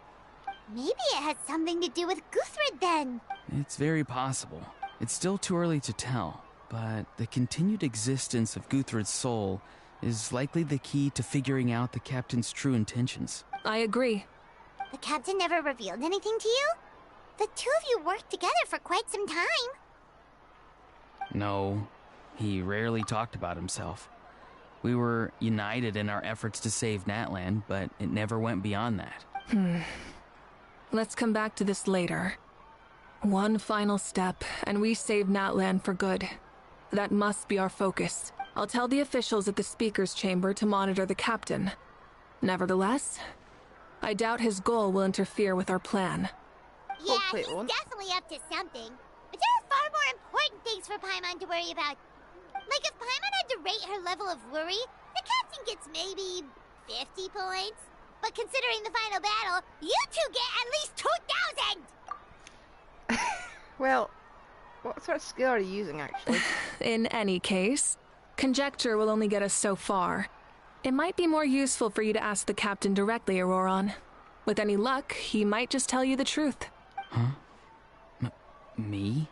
Maybe it has something to do with Guthrid then. It's very possible. It's still too early to tell, but the continued existence of Guthrid's soul is likely the key to figuring out the captain's true intentions. I agree. The captain never revealed anything to you? The two of you worked together for quite some time. No, he rarely talked about himself. We were united in our efforts to save Natlan, but it never went beyond that. Let's come back to this later. One final step, and we save Natlan for good. That must be our focus. I'll tell the officials at the speaker's chamber to monitor the captain. Nevertheless, I doubt his goal will interfere with our plan. Yeah, he's definitely up to something. But there are far more important things for Paimon to worry about. Like if Paimon had to rate her level of worry, the captain gets maybe 50 points. But considering the final battle, you two get at least 2,000! Well, what sort of skill are you using, actually? In any case, conjecture will only get us so far. It might be more useful for you to ask the captain directly, Auroron. With any luck, he might just tell you the truth. Huh? Me?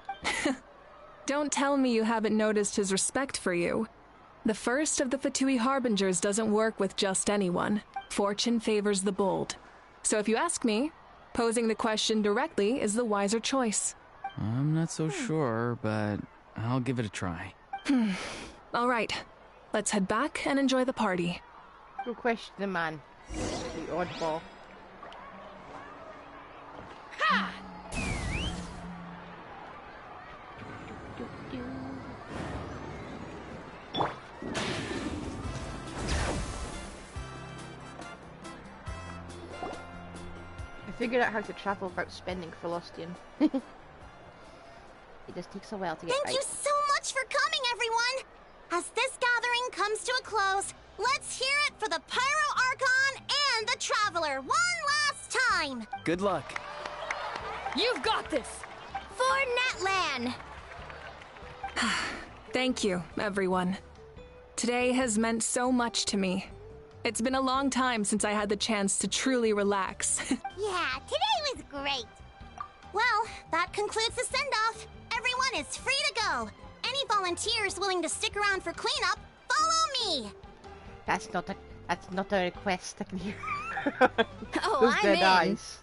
Don't tell me you haven't noticed his respect for you. The first of the Fatui Harbingers doesn't work with just anyone. Fortune favors the bold. So if you ask me, posing the question directly is the wiser choice. I'm not so sure, but I'll give it a try. All right. Let's head back and enjoy the party. Go question the man. The oddball. Ha! I figured out how to travel without spending Philosophian. It just takes a while to get right. Thank you so much for coming, everyone! As this gathering comes to a close, let's hear it for the Pyro Archon and the Traveler one last time! Good luck. You've got this! For Natlan! Thank you, everyone. Today has meant so much to me. It's been a long time since I had the chance to truly relax. Yeah, today was great! Well, that concludes the send-off. Everyone is free to go. Any volunteers willing to stick around for cleanup, follow me! That's not a request. I can hear. Oh, Those I'm dead in. eyes.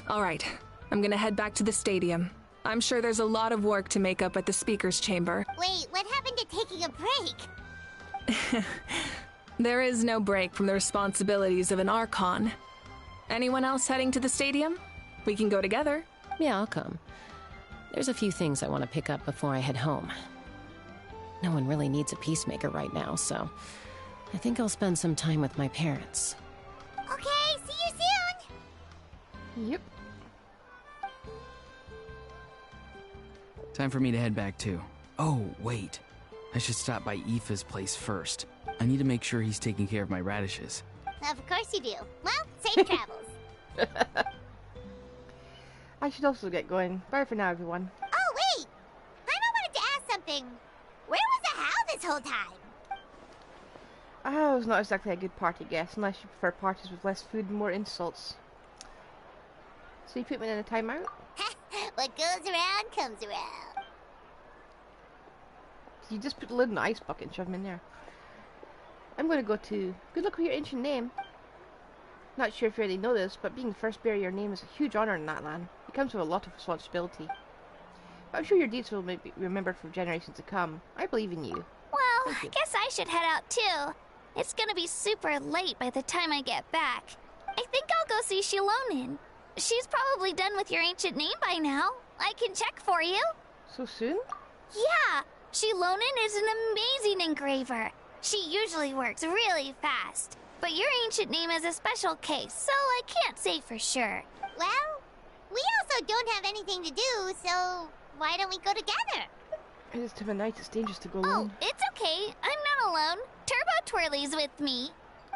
All right, I'm gonna head back to the stadium. I'm sure there's a lot of work to make up at the speaker's chamber. Wait, what happened to taking a break? There is no break from the responsibilities of an Archon. Anyone else heading to the stadium? We can go together. Yeah, I'll come. There's a few things I want to pick up before I head home. No one really needs a peacemaker right now, so I think I'll spend some time with my parents. Okay, see you soon! Yep. Time for me to head back too. Oh, wait. I should stop by Aoife's place first. I need to make sure he's taking care of my radishes. Of course you do. Well, safe travels. I should also get going. Bye for now, everyone. Oh, wait! Paimon wanted to ask something. Where was the How this whole time? I was not exactly a good party guest, unless you prefer parties with less food and more insults. So you put me in a timeout? What goes around comes around. You just put the lid in the ice bucket and shove them in there. I'm going to go to... Good luck with your ancient name. Not sure if you already know this, but being the first bearer of your name is a huge honor in Natlan. It comes with a lot of responsibility. But I'm sure your deeds will be remembered for generations to come. I believe in you. Well, I guess I should head out too. It's gonna be super late by the time I get back. I think I'll go see Kseudonym. She's probably done with your ancient name by now. I can check for you. So soon? Yeah, Kseudonym is an amazing engraver. She usually works really fast. But your ancient name is a special case, so I can't say for sure. Well, we also don't have anything to do, so why don't we go together? It is time of night. It's dangerous to go Oh, alone. it's okay. I'm not alone. Turbo Twirly's with me.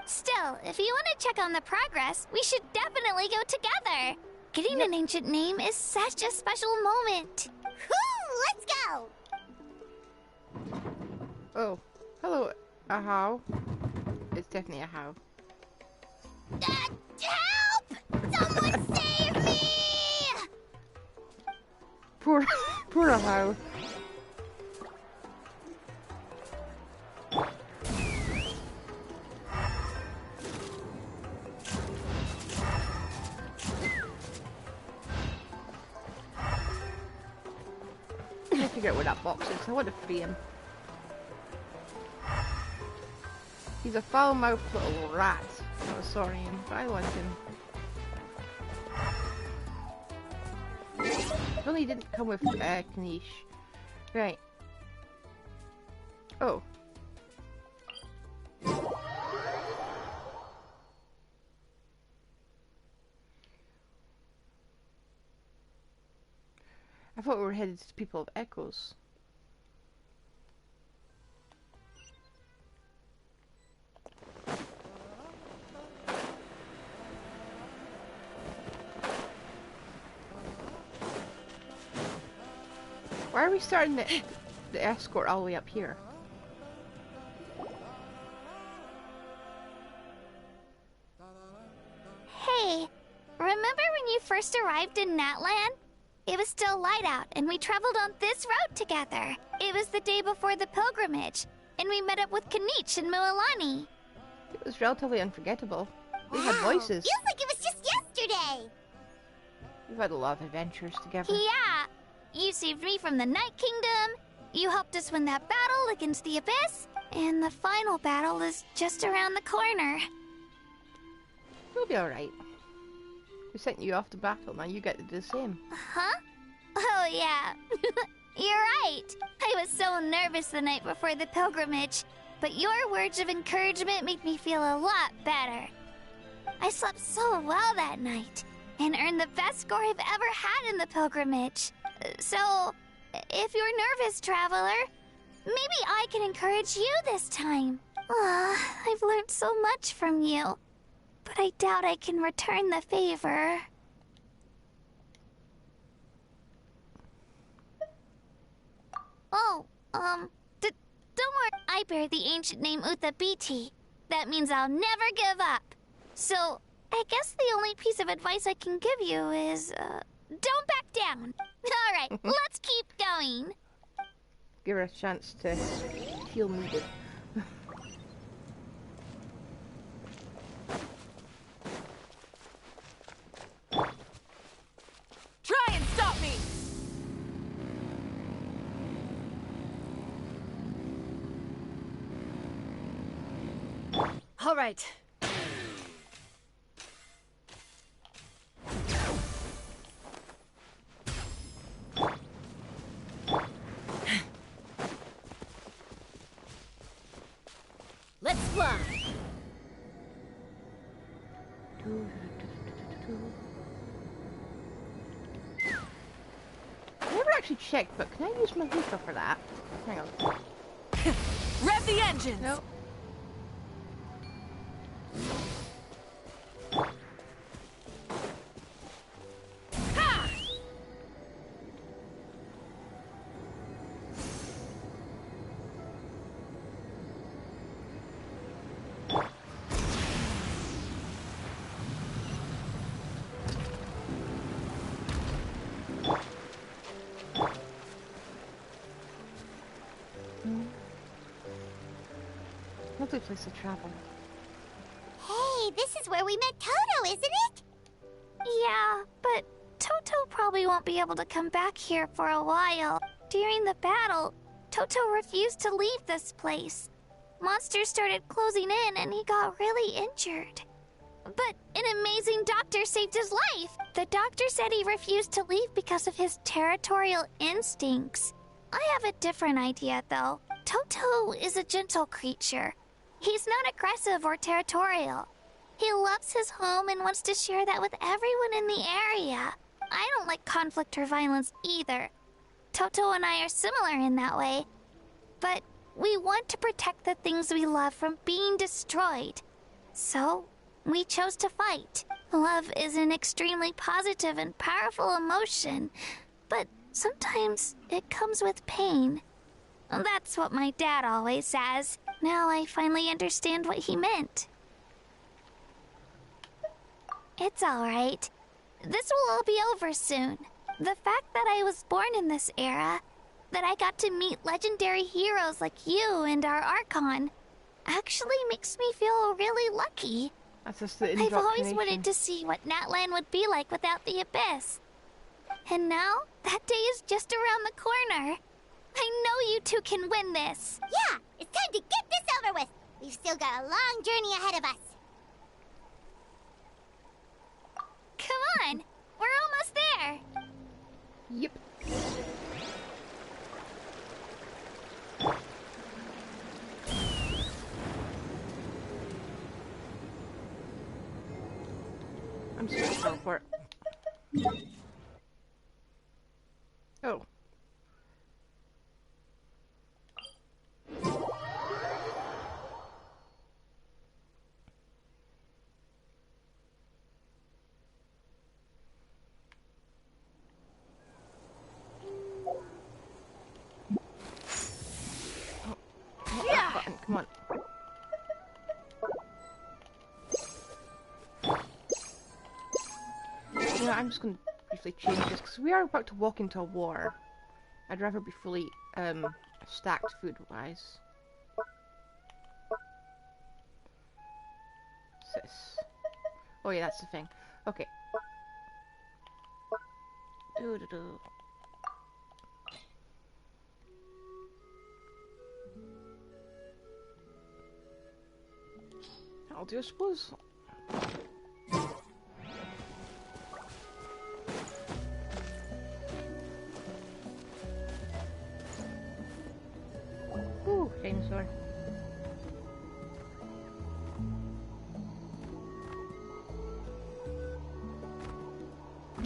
Still, if you want to check on the progress, we should definitely go together. Getting an ancient name is such a special moment. Whoo, let's go! Oh, hello, a how? It's definitely a how. Help! Someone save me! Poor a how. I figure out where that box is. I want to free him. He's a foul-mouthed little rat. Not a saurian, but I like him. If only he didn't come with Kanish. Right. Oh. I thought we were headed to the people of Echoes. Why are we starting the escort all the way up here? Hey, remember when you first arrived in Natlan? It was still light out, and we traveled on this road together. It was the day before the pilgrimage, and we met up with Kanich and Mualani. It was relatively unforgettable. We had voices. Feels like it was just yesterday. We've had a lot of adventures together. Yeah, you saved me from the Night Kingdom. You helped us win that battle against the Abyss, and the final battle is just around the corner. We'll be alright. We sent you off to battle, now you get to do the same. Huh? Oh, yeah. You're right. I was so nervous the night before the pilgrimage, but your words of encouragement made me feel a lot better. I slept so well that night, and earned the best score I've ever had in the pilgrimage. So, if you're nervous, traveler, maybe I can encourage you this time. I've learned so much from you, but I doubt I can return the favor. Oh, don't worry. I bear the ancient name Uthabiti. That means I'll never give up. So, I guess the only piece of advice I can give you is, don't back down. All right, let's keep going. Give her a chance to feel needed. Try and stop me! All right. Let's fly. I never actually checked, but can I use my hookah for that? Hang on. Rev the engines! No. Lovely place to travel. Hey, this is where we met Toto, isn't it? Yeah, but Toto probably won't be able to come back here for a while. During the battle, Toto refused to leave this place. Monsters started closing in and he got really injured. But an amazing doctor saved his life. The doctor said he refused to leave because of his territorial instincts. I have a different idea, though. Toto is a gentle creature. He's not aggressive or territorial. He loves his home and wants to share that with everyone in the area. I don't like conflict or violence either. Toto and I are similar in that way. But we want to protect the things we love from being destroyed. So, we chose to fight. Love is an extremely positive and powerful emotion, but sometimes it comes with pain. That's what my dad always says. Now I finally understand what he meant. It's alright. This will all be over soon. The fact that I was born in this era, that I got to meet legendary heroes like you and our Archon, actually makes me feel really lucky. That's just the I've always wanted to see what Natlan would be like without the Abyss. And now, that day is just around the corner. I know you two can win this. Yeah, it's time to get this over with. We've still got a long journey ahead of us. Come on, we're almost there. Yep. I'm just gonna teleport. Oh. Button, come on. You know, I'm just gonna briefly change this because we are about to walk into a war. I'd rather be fully stacked food-wise. What's this? Oh yeah, that's the thing. Okay. Do-do-do. I'll do, I suppose. Ooh, dinosaur.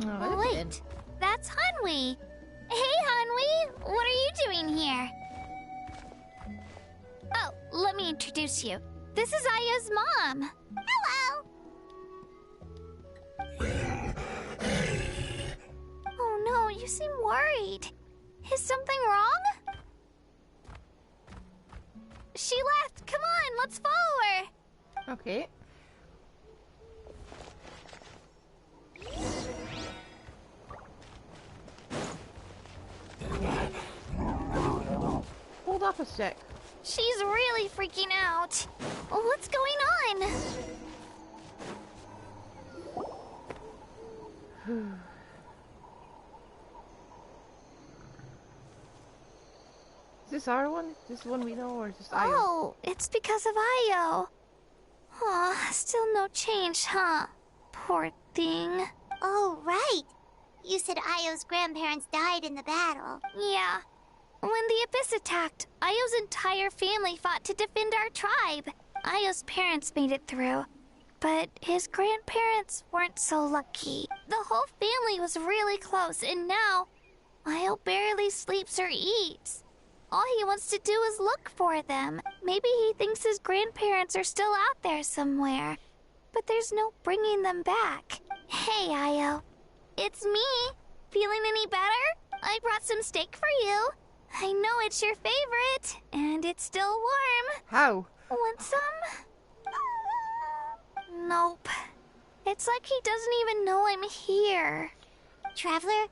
Oh, wait, that's Hanwi. Hey, Hanwi, what are you doing here? Oh, let me introduce you. This is Aya's mom. Hello! Oh no, you seem worried. Is something wrong? She left. Come on, let's follow her. Okay. Hold up a sec. She's really freaking out. What's going on? Is this our one? Is this the one we know, or is this Io? Oh, it's because of Io. Aw, still no change, huh? Poor thing. Oh, right. You said Io's grandparents died in the battle. Yeah. When the Abyss attacked, Io's entire family fought to defend our tribe. Io's parents made it through, but his grandparents weren't so lucky. The whole family was really close, and now Io barely sleeps or eats. All he wants to do is look for them. Maybe he thinks his grandparents are still out there somewhere, but there's no bringing them back. Hey, Io. It's me. Feeling any better? I brought some steak for you. I know it's your favorite, and it's still warm. How? Want some? Nope. It's like he doesn't even know I'm here. Traveler,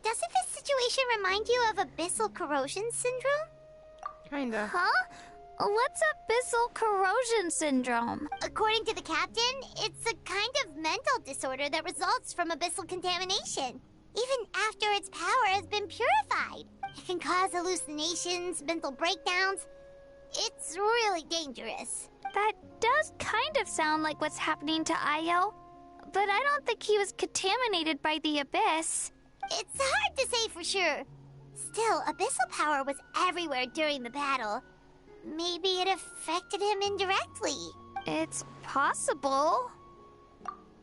doesn't this situation remind you of abyssal corrosion syndrome? Kinda. Huh? What's abyssal corrosion syndrome? According to the captain, it's a kind of mental disorder that results from abyssal contamination. Even after its power has been purified, it can cause hallucinations, mental breakdowns. It's really dangerous. That does kind of sound like what's happening to Io, but I don't think he was contaminated by the Abyss. It's hard to say for sure. Still, abyssal power was everywhere during the battle. Maybe it affected him indirectly. It's possible.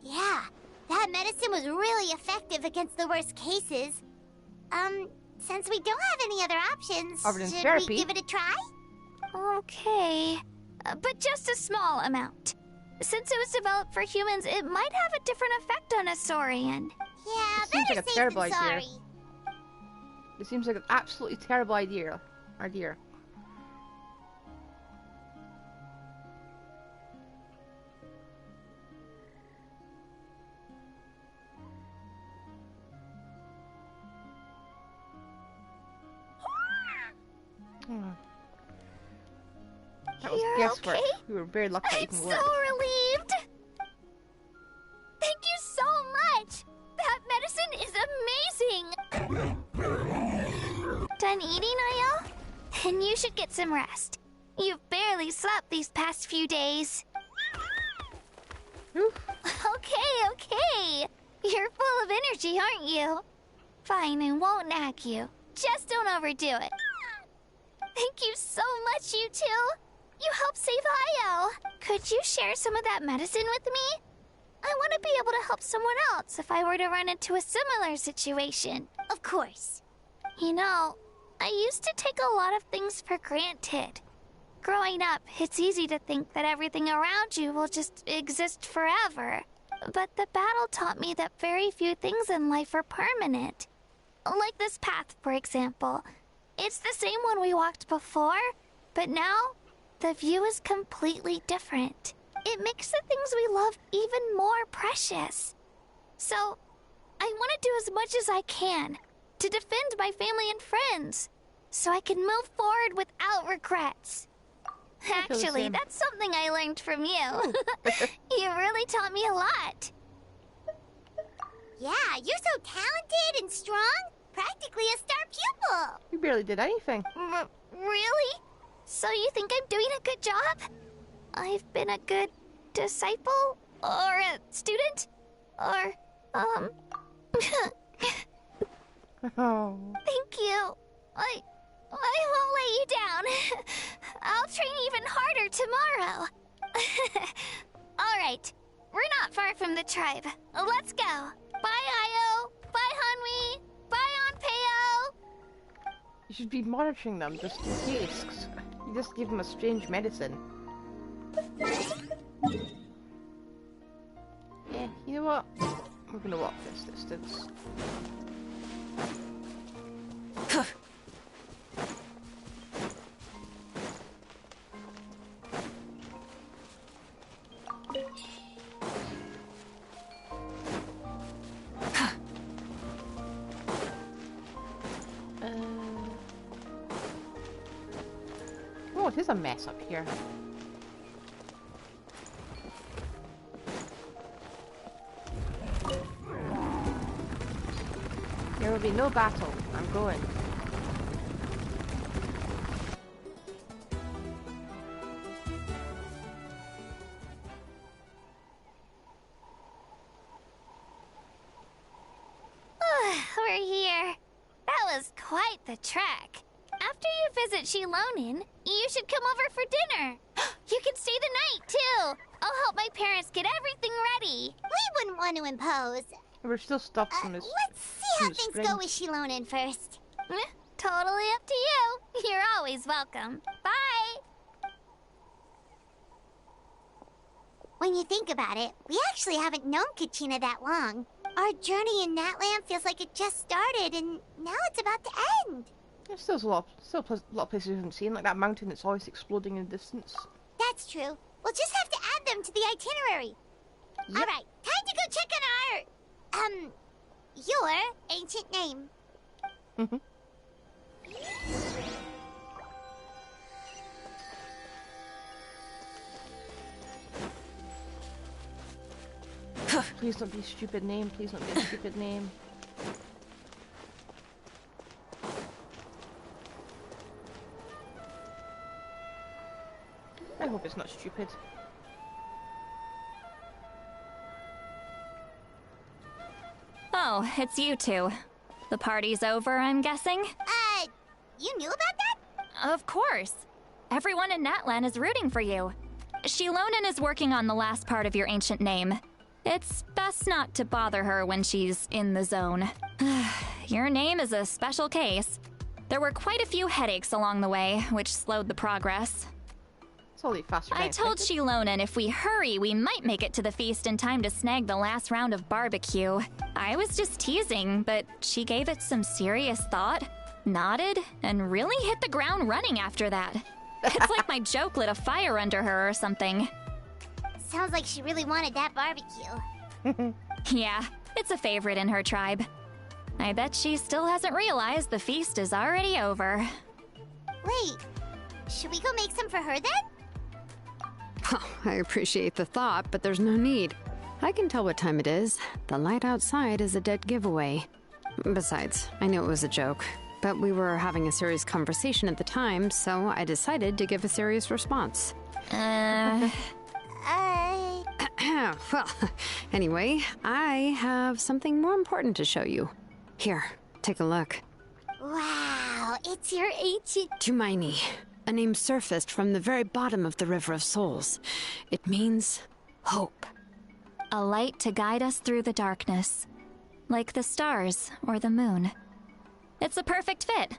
Yeah, that medicine was really effective against the worst cases. Since we don't have any other options, should therapy. we give it a try? Okay, but just a small amount. Since it was developed for humans, it might have a different effect on a Saurian. Yeah, It seems better like a safe terrible than idea. sorry. It seems like an absolutely terrible idea. That was You're guesswork. okay? We were very lucky that I'm even so worked. relieved! Thank you so much! That medicine is amazing! Done eating, Io? Then you should get some rest. You've barely slept these past few days. Okay. You're full of energy, aren't you? Fine, I won't nag you. Just don't overdo it. Thank you so much, you two. You helped save Io. Could you share some of that medicine with me? I want to be able to help someone else if I were to run into a similar situation. Of course. You know, I used to take a lot of things for granted. Growing up, it's easy to think that everything around you will just exist forever. But the battle taught me that very few things in life are permanent. Like this path, for example. It's the same one we walked before, but now the view is completely different. It makes the things we love even more precious. So, I want to do as much as I can to defend my family and friends, so I can move forward without regrets. Actually, that's something I learned from you. You really taught me a lot. Yeah, you're so talented and strong. Practically a star pupil. You barely did anything. Really? So you think I'm doing a good job? I've been a good disciple? Or a student? Or, Oh. Thank you. I won't let you down. I'll train even harder tomorrow. Alright, we're not far from the tribe. Let's go. Bye, Io. Bye, Hanwi. Bye, Anpeo. You should be monitoring them just in case. 'Cause you just give them a strange medicine. Yeah, you know what? We're gonna walk this distance. Oh, it is a mess up here. There will be no battle. I'm going. We're here. That was quite the trek. After you visit Kseudonym, you should come over for dinner. You can stay the night, too. I'll help my parents get everything ready. We wouldn't want to impose. We're still stuck from this. Let's see how things go with Kseudonym first. Totally up to you. You're always welcome. Bye. When you think about it, we actually haven't known Kachina that long. Our journey in Natlan feels like it just started, and now it's about to end. There's still a lot of places we haven't seen, like that mountain that's always exploding in the distance. That's true. We'll just have to add them to the itinerary. Yep. All right, time to go check on your ancient name. Please don't be a stupid name. Please don't be a stupid name. I hope it's not stupid. Oh, it's you two. The party's over, I'm guessing? You knew about that? Of course. Everyone in Natlan is rooting for you. Kseudonym is working on the last part of your ancient name. It's best not to bother her when she's in the zone. Your name is a special case. There were quite a few headaches along the way, which slowed the progress. It's only faster than I told Kseudonym if we hurry, we might make it to the feast in time to snag the last round of barbecue. I was just teasing, but she gave it some serious thought, nodded, and really hit the ground running after that. It's like my joke lit a fire under her or something. Sounds like she really wanted that barbecue. Yeah, it's a favorite in her tribe. I bet she still hasn't realized the feast is already over. Wait, should we go make some for her then? Oh, I appreciate the thought, but there's no need. I can tell what time it is. The light outside is a dead giveaway. Besides, I know it was a joke, but we were having a serious conversation at the time, so I decided to give a serious response. Well, anyway, I have something more important to show you. Here, take a look. Wow, it's your ancient... Tumaini, a name surfaced from the very bottom of the River of Souls. It means hope. A light to guide us through the darkness, like the stars or the moon. It's a perfect fit.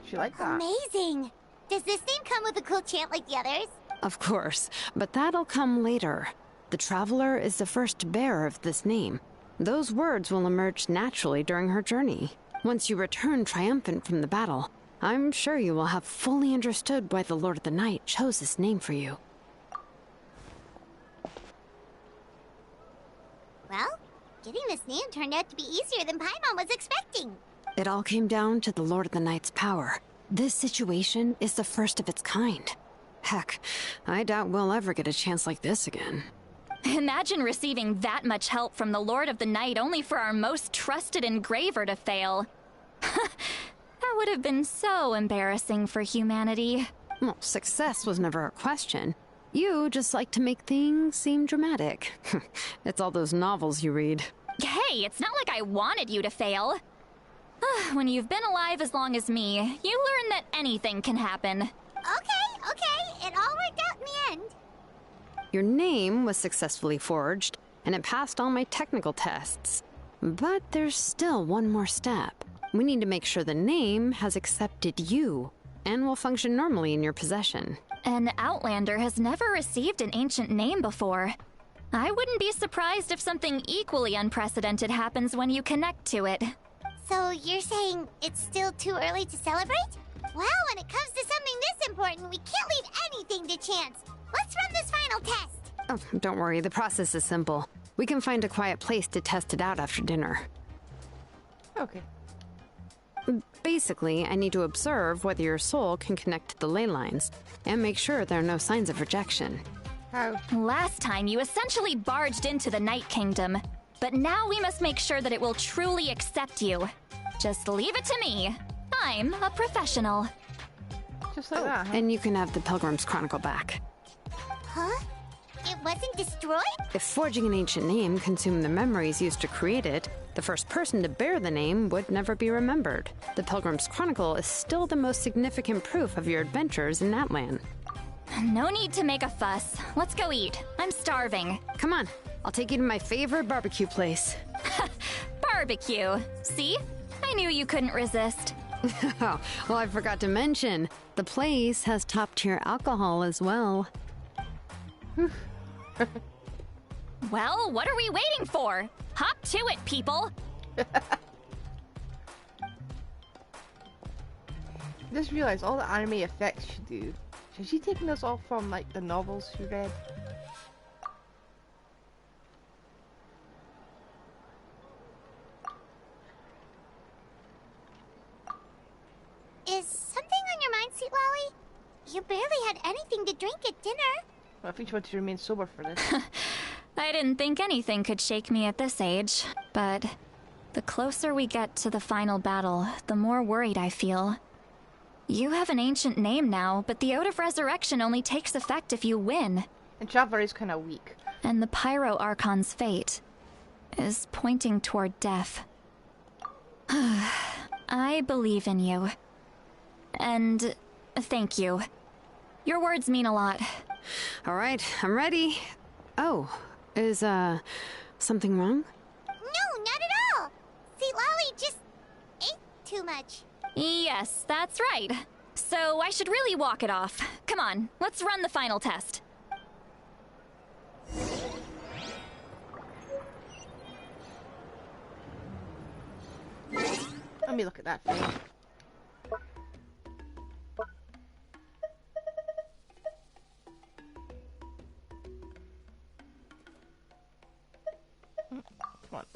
She like that. Amazing! Does this name come with a cool chant like the others? Of course, but that'll come later. The Traveler is the first bearer of this name. Those words will emerge naturally during her journey. Once you return triumphant from the battle, I'm sure you will have fully understood why the Lord of the Night chose this name for you. Well, getting this name turned out to be easier than Paimon was expecting. It all came down to the Lord of the Night's power. This situation is the first of its kind. Heck, I doubt we'll ever get a chance like this again. Imagine receiving that much help from the Lord of the Night only for our most trusted engraver to fail. That would have been so embarrassing for humanity. Well, success was never a question. You just like to make things seem dramatic. It's all those novels you read. Hey, it's not like I wanted you to fail. When you've been alive as long as me, you learn that anything can happen. Okay, it all worked out in the end. Your name was successfully forged, and it passed all my technical tests. But there's still one more step. We need to make sure the name has accepted you, and will function normally in your possession. An Outlander has never received an ancient name before. I wouldn't be surprised if something equally unprecedented happens when you connect to it. So you're saying it's still too early to celebrate? Well, when it comes to something this important, we can't leave anything to chance. Let's run this final test. Oh, don't worry, the process is simple. We can find a quiet place to test it out after dinner. Okay. Basically, I need to observe whether your soul can connect to the ley lines, and make sure there are no signs of rejection. How? Last time, you essentially barged into the Night Kingdom, but now we must make sure that it will truly accept you. Just leave it to me. I'm a professional. Just like that, huh? And you can have the Pilgrim's Chronicle back. Huh? It wasn't destroyed? If forging an ancient name consumed the memories used to create it, the first person to bear the name would never be remembered. The Pilgrim's Chronicle is still the most significant proof of your adventures in Natlan. No need to make a fuss. Let's go eat. I'm starving. Come on, I'll take you to my favorite barbecue place. Barbecue. See? I knew you couldn't resist. Oh, well, I forgot to mention, the place has top-tier alcohol as well. Well, what are we waiting for? Hop to it, people! Just realized all the anime effects she do. Is she taking this all from like the novels she read? Is something on your mind, Sweet Lolly? You barely had anything to drink at dinner. Well, I think she wanted to remain sober for this. I didn't think anything could shake me at this age, but the closer we get to the final battle, the more worried I feel. You have an ancient name now, but the Oath of Resurrection only takes effect if you win. And Traveler is kind of weak. And the Pyro Archon's fate is pointing toward death. I believe in you. And thank you. Your words mean a lot. All right, I'm ready. Oh, is, something wrong? No, not at all. Sweet Lolly just ate too much. Yes, that's right. So I should really walk it off. Come on, let's run the final test. Let me look at that thing. Come on.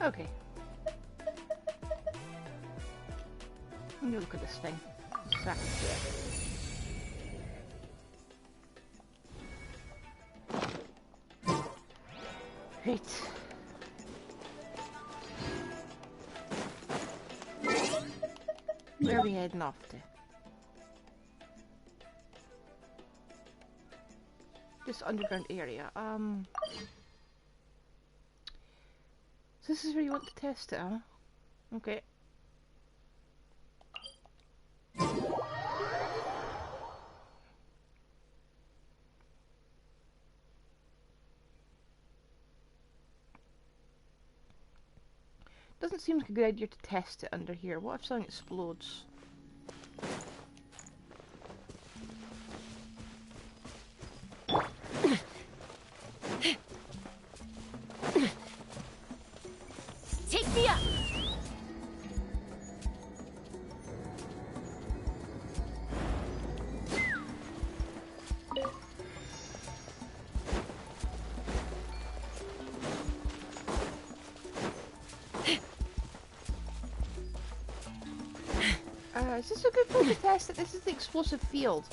Okay. Let me look at this thing. Sack of shit. Great. Where are we heading off to? This underground area. So this is where you want to test it, huh? Okay. Doesn't seem like a good idea to test it under here. What if something explodes? Take me up! Is this a good place to test it? This is the explosive field.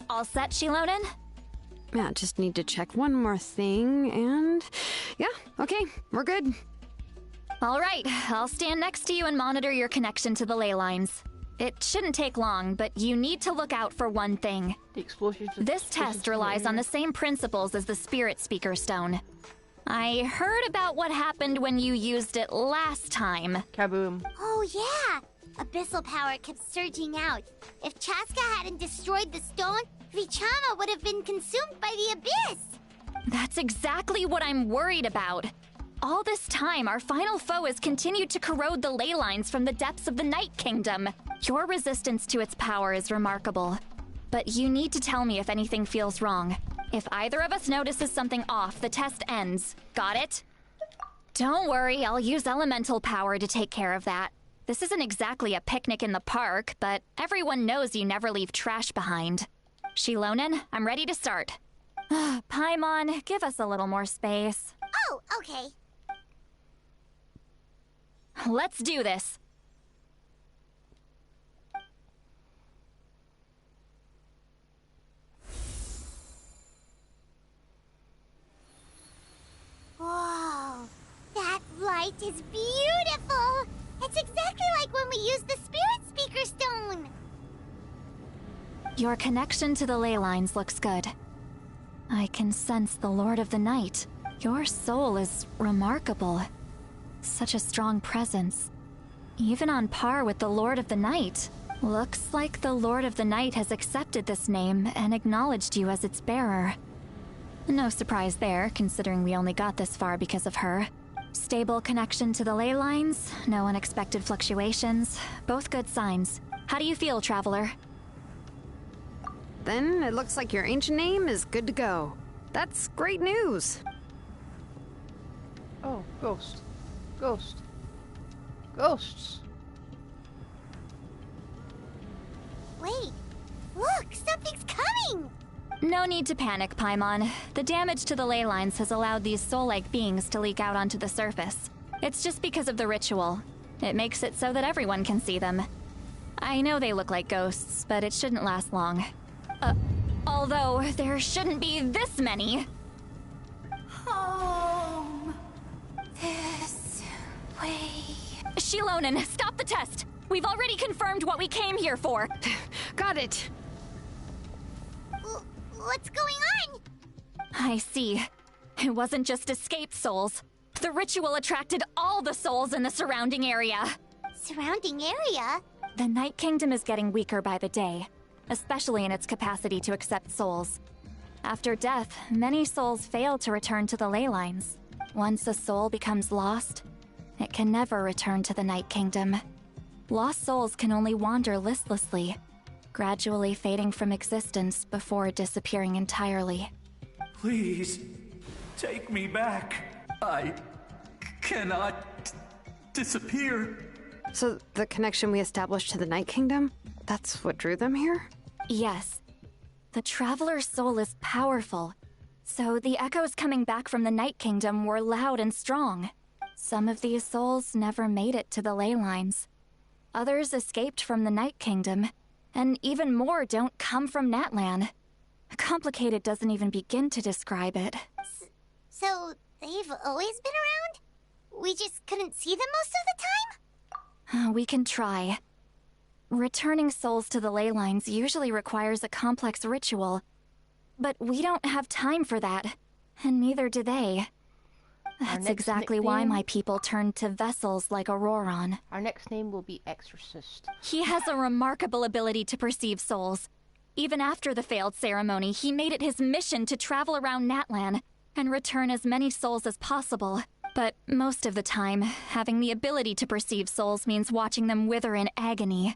All set, Kseudonym? Yeah, just need to check one more thing, and... yeah, okay, we're good. All right, I'll stand next to you and monitor your connection to the ley lines. It shouldn't take long, but you need to look out for one thing. The explosions. This test relies on the same principles as the Spirit Speaker Stone. I heard about what happened when you used it last time. Kaboom. Oh yeah! Abyssal power kept surging out. If Chaska hadn't destroyed the stone, Vichama would have been consumed by the abyss! That's exactly what I'm worried about. All this time, our final foe has continued to corrode the ley lines from the depths of the Night Kingdom. Your resistance to its power is remarkable. But you need to tell me if anything feels wrong. If either of us notices something off, the test ends. Got it? Don't worry, I'll use elemental power to take care of that. This isn't exactly a picnic in the park, but everyone knows you never leave trash behind. Kseudonym, I'm ready to start. Paimon, give us a little more space. Oh, okay. Let's do this. Whoa, that light is beautiful! It's exactly like when we used the Spirit Speaker Stone! Your connection to the ley lines looks good. I can sense the Lord of the Night. Your soul is remarkable. Such a strong presence. Even on par with the Lord of the Night. Looks like the Lord of the Night has accepted this name and acknowledged you as its bearer. No surprise there, considering we only got this far because of her. Stable connection to the ley lines, no unexpected fluctuations, both good signs. How do you feel, Traveler? Then it looks like your ancient name is good to go. That's great news. Oh, ghost. Ghost. Ghosts. Wait, look, something's coming! No need to panic, Paimon. The damage to the ley lines has allowed these soul-like beings to leak out onto the surface. It's just because of the ritual. It makes it so that everyone can see them. I know they look like ghosts, but it shouldn't last long. Although there shouldn't be this many. Home. This way. Kseudonym, stop the test! We've already confirmed what we came here for. Got it. What's going on? I see. It wasn't just escaped souls. The ritual attracted all the souls in the surrounding area. Surrounding area? The Night Kingdom is getting weaker by the day, especially in its capacity to accept souls. After death, many souls fail to return to the ley lines. Once a soul becomes lost, it can never return to the Night Kingdom. Lost souls can only wander listlessly, gradually fading from existence before disappearing entirely. Please, take me back. I cannot disappear. So the connection we established to the Night Kingdom, that's what drew them here? Yes. The Traveler's soul is powerful, So the echoes coming back from the Night Kingdom were loud and strong. Some of these souls never made it to the ley lines. Others escaped from the Night Kingdom, and even more don't come from Natlan. Complicated doesn't even begin to describe it. So they've always been around? We just couldn't see them most of the time? We can try. Returning souls to the ley lines usually requires a complex ritual, but we don't have time for that, and neither do they. That's exactly why my people turned to vessels like Auroron. Our next name will be Exorcist. He has a remarkable ability to perceive souls. Even after the failed ceremony, he made it his mission to travel around Natlan and return as many souls as possible. But most of the time, having the ability to perceive souls means watching them wither in agony.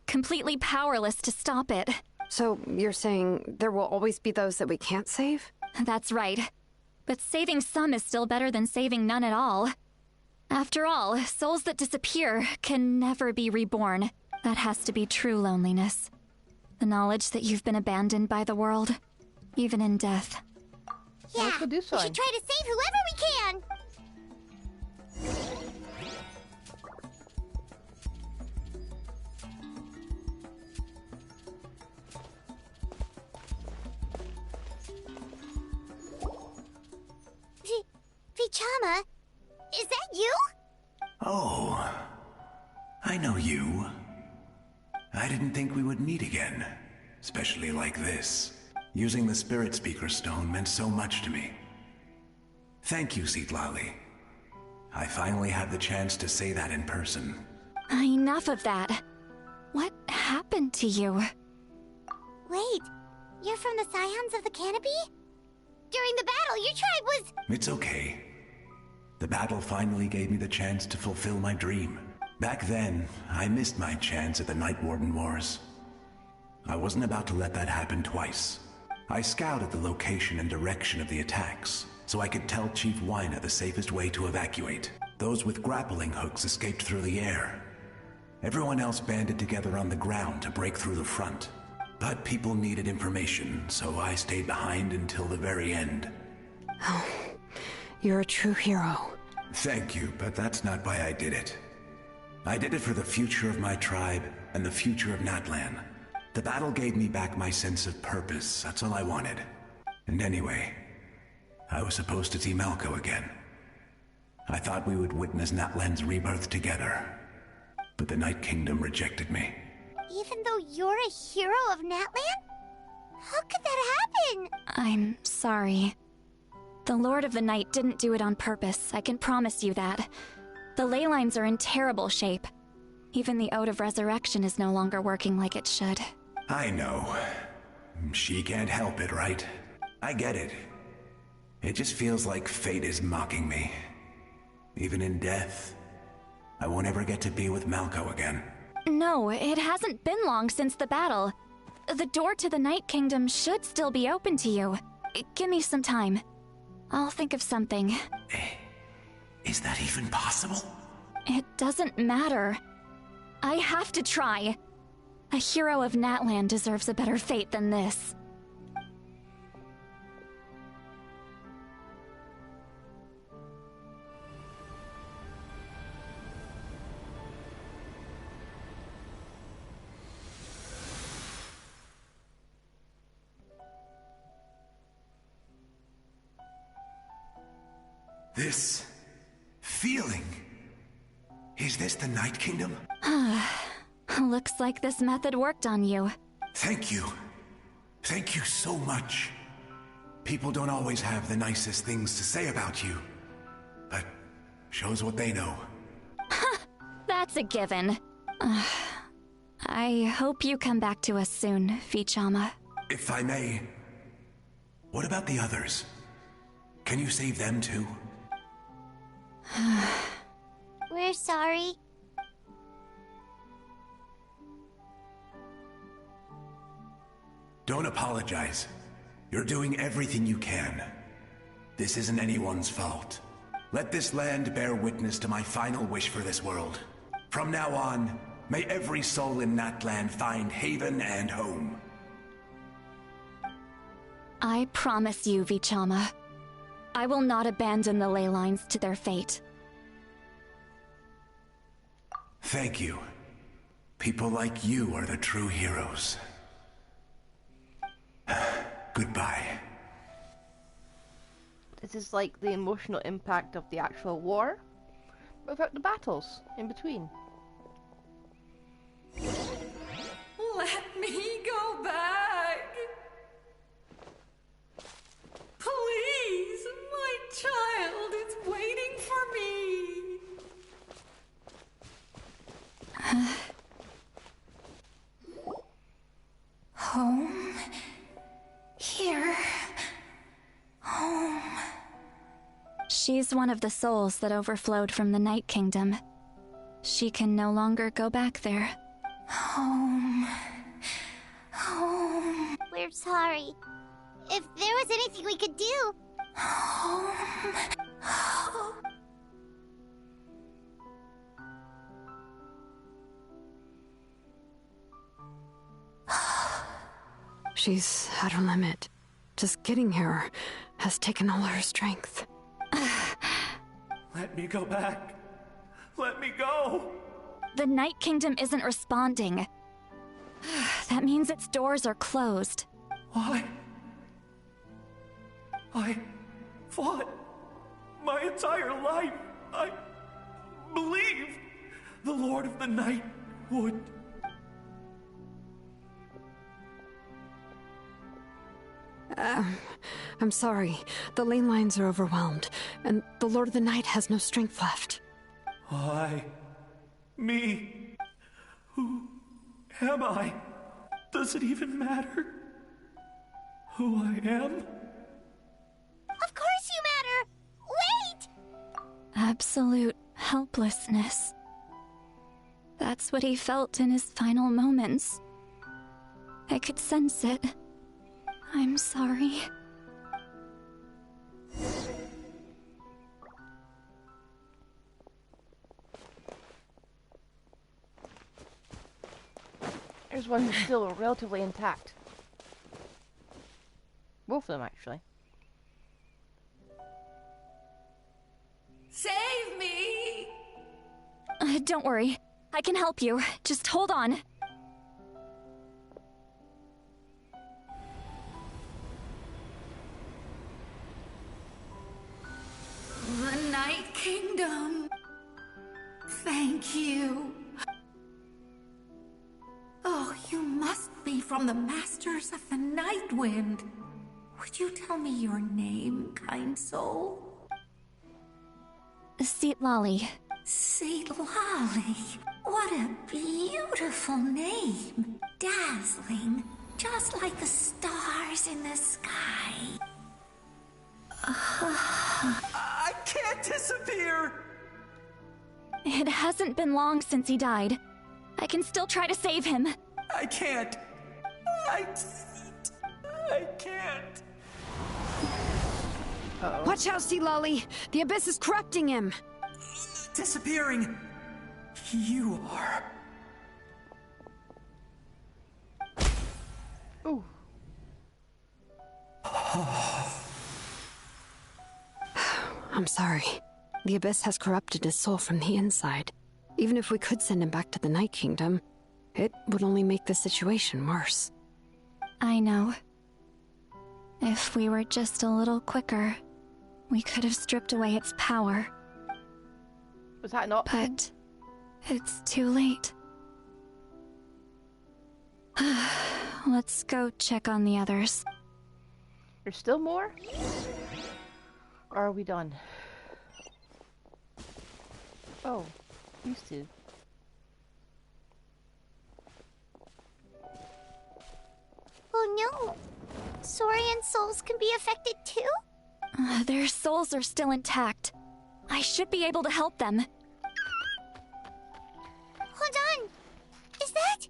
Completely powerless to stop it. So you're saying there will always be those that we can't save? That's right. But saving some is still better than saving none at all. After all, souls that disappear can never be reborn. That has to be true loneliness. The knowledge that you've been abandoned by the world, even in death. Yeah, we should try to save whoever we can! Vichama, is that you? Oh, I know you. I didn't think we would meet again, especially like this. Using the Spirit Speaker Stone meant so much to me. Thank you, Citlali. I finally had the chance to say that in person. Enough of that. What happened to you? Wait, you're from the Scions of the Canopy? During the battle, your tribe was... It's okay. The battle finally gave me the chance to fulfill my dream. Back then, I missed my chance at the Night Warden Wars. I wasn't about to let that happen twice. I scouted the location and direction of the attacks, so I could tell Chief Wyna the safest way to evacuate. Those with grappling hooks escaped through the air. Everyone else banded together on the ground to break through the front. But people needed information, so I stayed behind until the very end. Oh, you're a true hero. Thank you, but that's not why I did it. I did it for the future of my tribe and the future of Natlan. The battle gave me back my sense of purpose, that's all I wanted. And anyway, I was supposed to see Malco again. I thought we would witness Natlan's rebirth together. But the Night Kingdom rejected me. Even though you're a hero of Natlan? How could that happen? I'm sorry. The Lord of the Night didn't do it on purpose, I can promise you that. The ley lines are in terrible shape. Even the Ode of Resurrection is no longer working like it should. I know. She can't help it, right? I get it. It just feels like fate is mocking me. Even in death, I won't ever get to be with Malco again. No, it hasn't been long since the battle. The door to the Night Kingdom should still be open to you. Give me some time. I'll think of something. Is that even possible? It doesn't matter. I have to try. A hero of Natlan deserves a better fate than this. This feeling. Is this the Night Kingdom? Looks like this method worked on you. Thank you. Thank you so much. People don't always have the nicest things to say about you, but shows what they know. That's a given. I hope you come back to us soon, Vichama. If I may, what about the others? Can you save them too? We're sorry. Don't apologize. You're doing everything you can. This isn't anyone's fault. Let this land bear witness to my final wish for this world. From now on, may every soul in Natlan find haven and home. I promise you, Vichama, I will not abandon the ley lines to their fate. Thank you. People like you are the true heroes. Goodbye. This is like the emotional impact of the actual war, without the battles in between. Let me go back. Please, my child is waiting for me. Home. Here. Home. She's one of the souls that overflowed from the Night Kingdom. She can no longer go back there. Home. Home. We're sorry. If there was anything we could do... Home. She's at her limit. Just getting here has taken all her strength. Let me go back. Let me go. The Night Kingdom isn't responding. That means its doors are closed. Why? I fought my entire life. I believed the Lord of the Night would. I'm sorry. The ley lines are overwhelmed, and the Lord of the Night has no strength left. Why? Me? Who am I? Does it even matter who I am? Of course you matter! Wait! Absolute helplessness. That's what he felt in his final moments. I could sense it. I'm sorry. There's one who's still relatively intact. Both of them, actually. Save me! Don't worry. I can help you. Just hold on. The Night Kingdom. Thank you. Oh, you must be from the Masters of the Night Wind. Would you tell me your name, kind soul? Seatlali. Seatlali. What a beautiful name. Dazzling. Just like the stars in the sky. I can't disappear! It hasn't been long since he died. I can still try to save him. I can't. I can't. Uh-oh. Watch out, Seatlali! The Abyss is corrupting him! Disappearing. You are. Ooh. I'm sorry. The Abyss has corrupted his soul from the inside. Even if we could send him back to the Night Kingdom, it would only make the situation worse. I know. If we were just a little quicker, we could have stripped away its power. Was that not? But it's too late. Let's go check on the others. There's still more? Or are we done? Oh, used to. Oh no! Saurian souls can be affected too? Their souls are still intact. I should be able to help them. Hold on! Is that...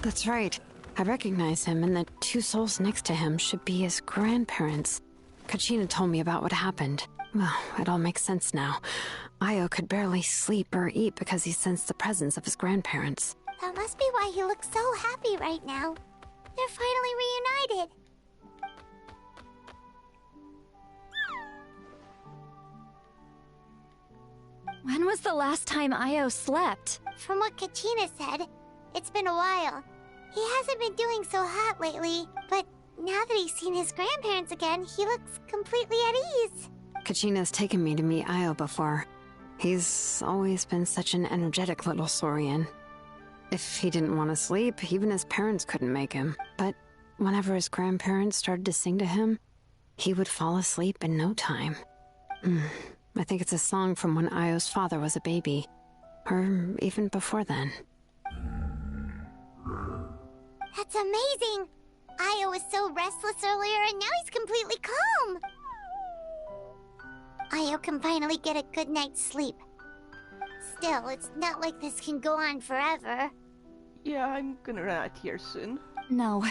That's right. I recognize him, and the two souls next to him should be his grandparents. Kachina told me about what happened. Well, it all makes sense now. Io could barely sleep or eat because he sensed the presence of his grandparents. That must be why he looks so happy right now. They're finally reunited. When was the last time Io slept? From what Kachina said, it's been a while. He hasn't been doing so hot lately, but now that he's seen his grandparents again, he looks completely at ease. Kachina's taken me to meet Io before. He's always been such an energetic little saurian. If he didn't want to sleep, even his parents couldn't make him. But whenever his grandparents started to sing to him, he would fall asleep in no time. I think it's a song from when Io's father was a baby. Or even before then. That's amazing! Io was so restless earlier and now he's completely calm! Io can finally get a good night's sleep. Still, it's not like this can go on forever. Yeah, I'm gonna run out of tears soon. No,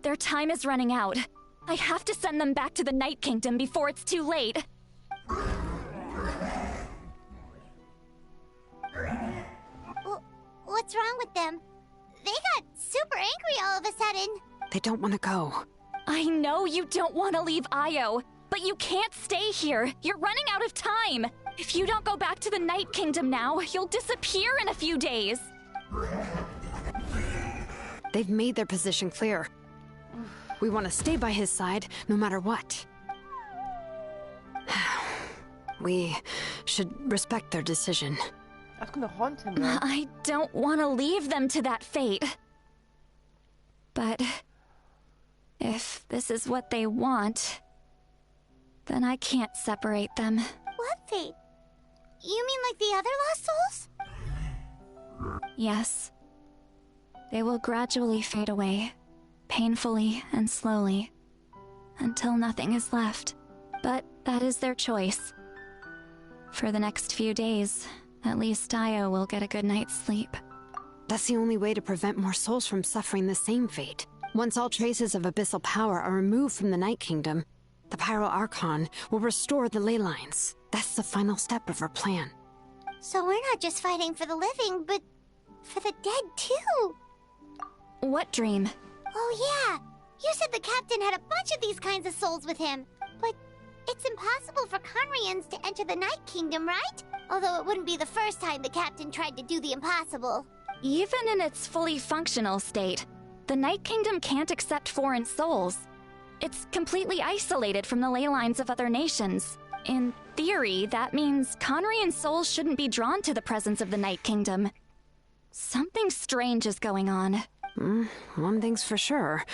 their time is running out. I have to send them back to the Night Kingdom before it's too late. What's wrong with them? They got super angry all of a sudden. They don't want to go. I know you don't want to leave Io, but you can't stay here. You're running out of time. If you don't go back to the Night Kingdom now, you'll disappear in a few days. They've made their position clear. We want to stay by his side, no matter what. We should respect their decision. That's gonna haunt him, though. I don't want to leave them to that fate. But if this is what they want, then I can't separate them. What fate? You mean like the other lost souls? Yes. They will gradually fade away, painfully and slowly, until nothing is left. But that is their choice. For the next few days, at least Io will get a good night's sleep. That's the only way to prevent more souls from suffering the same fate. Once all traces of abyssal power are removed from the Night Kingdom, the Pyro Archon will restore the ley lines. That's the final step of our plan. So we're not just fighting for the living, but for the dead too. What dream? Oh yeah, you said the captain had a bunch of these kinds of souls with him. But it's impossible for Conrians to enter the Night Kingdom, right? Although it wouldn't be the first time the captain tried to do the impossible. Even in its fully functional state, the Night Kingdom can't accept foreign souls. It's completely isolated from the ley lines of other nations. In theory, that means Conrian souls shouldn't be drawn to the presence of the Night Kingdom. Something strange is going on. One thing's for sure.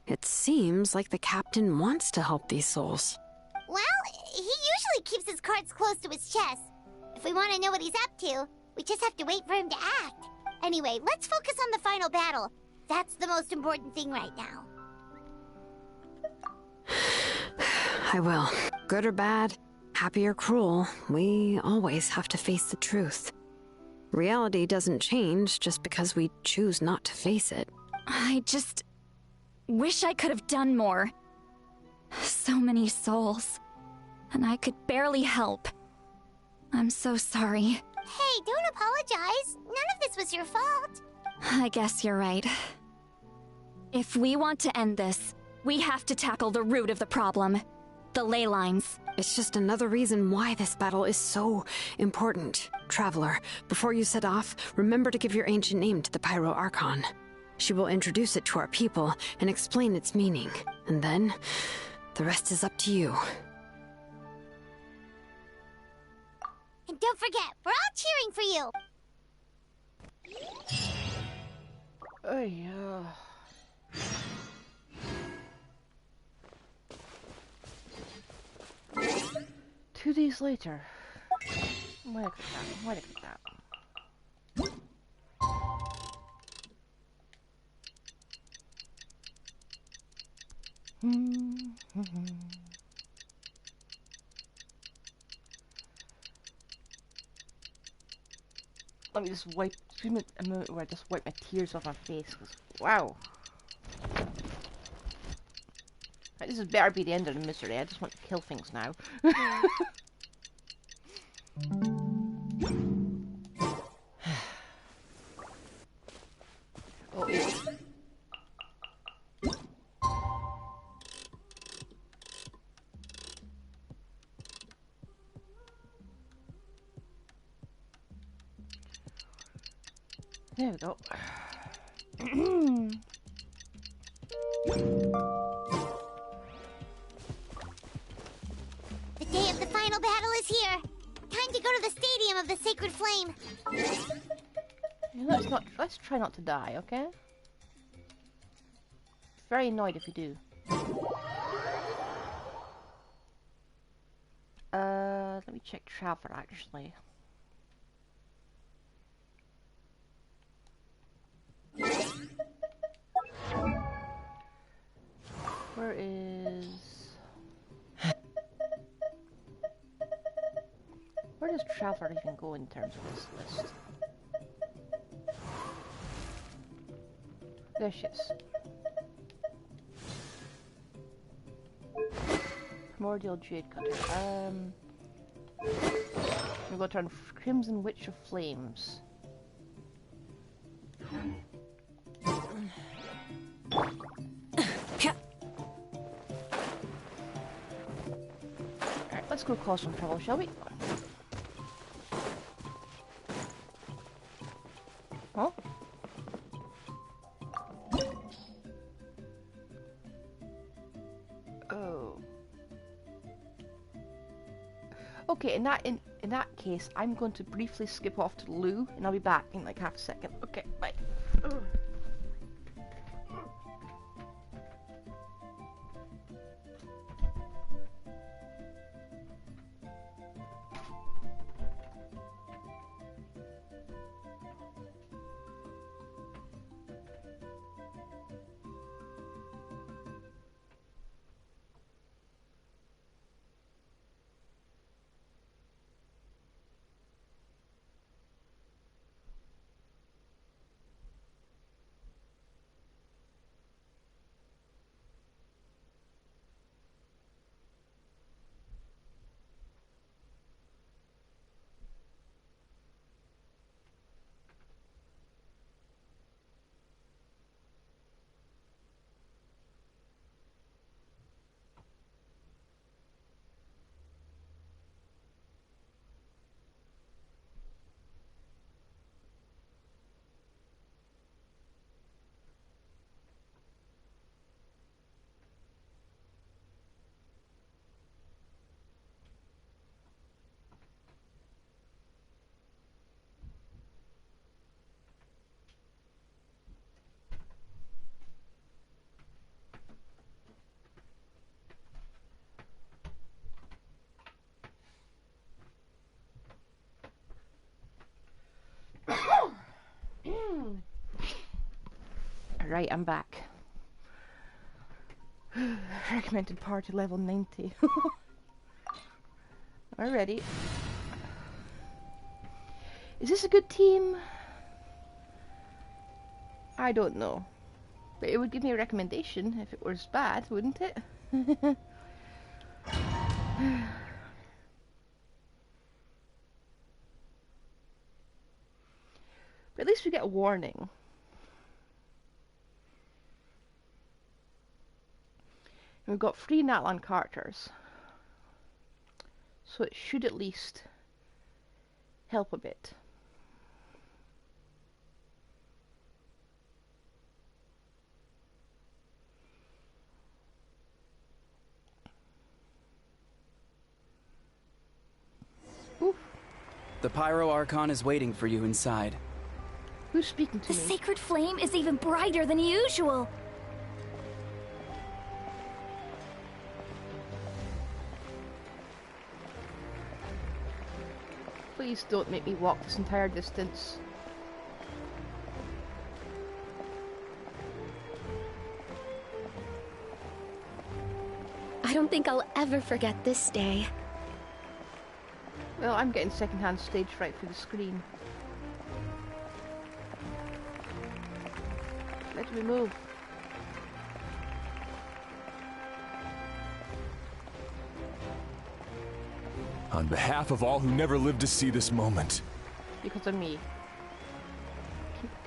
It seems like the captain wants to help these souls. Well, he usually keeps his cards close to his chest. If we want to know what he's up to, we just have to wait for him to act. Anyway, let's focus on the final battle. That's the most important thing right now. I will. Good or bad, happy or cruel, we always have to face the truth. Reality doesn't change just because we choose not to face it. I just wish I could have done more. So many souls, and I could barely help. I'm so sorry. Hey, don't apologize. None of this was your fault. I guess you're right. If we want to end this, we have to tackle the root of the problem. The ley lines. It's just another reason why this battle is so important. Traveler, before you set off, remember to give your ancient name to the Pyro Archon. She will introduce it to our people and explain its meaning. And then, the rest is up to you. And don't forget, we're all cheering for you! Oh yeah. 2 days later. Why did I click that? Why did I click that? Let me just wipe. Excuse me a moment where I just wipe my tears off my face. Cause wow. Right, this is better be the end of the misery. I just want to kill things now. Oh, yeah. There we go. The day of the final battle is here. Time to go to the stadium of the Sacred Flame. Yeah, let's try not to die, okay? Very annoyed if you do. Let me check Traveler actually. Where is... Where does Traveler even go in terms of this list? There she is. Primordial Jade Cutter. We'll go turn Crimson Witch of Flames. Alright, let's go cause some trouble, shall we? Huh? Oh. Okay, in that case, I'm going to briefly skip off to the loo, and I'll be back in like half a second. Okay, bye. Ugh. Right, I'm back. Recommended party level 90. Alrighty. Is this a good team? I don't know. But it would give me a recommendation if it was bad, wouldn't it? But at least we get a warning. And we've got 3 Natlan characters. So it should at least help a bit. Oof. The Pyro Archon is waiting for you inside. Who's speaking to me? The sacred flame is even brighter than usual. Please don't make me walk this entire distance. I don't think I'll ever forget this day. Well, I'm getting secondhand stage fright through the screen. Let me move. On behalf of all who never lived to see this moment. Because of me.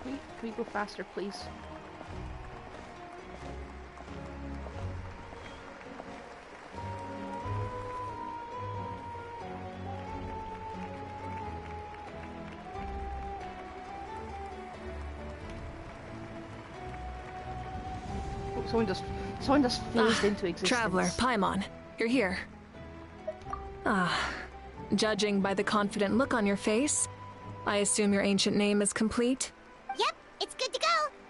Can we go faster, please? Someone just phased into existence. Traveler, Paimon, you're here. Judging by the confident look on your face, I assume your ancient name is complete? Yep, it's good to go.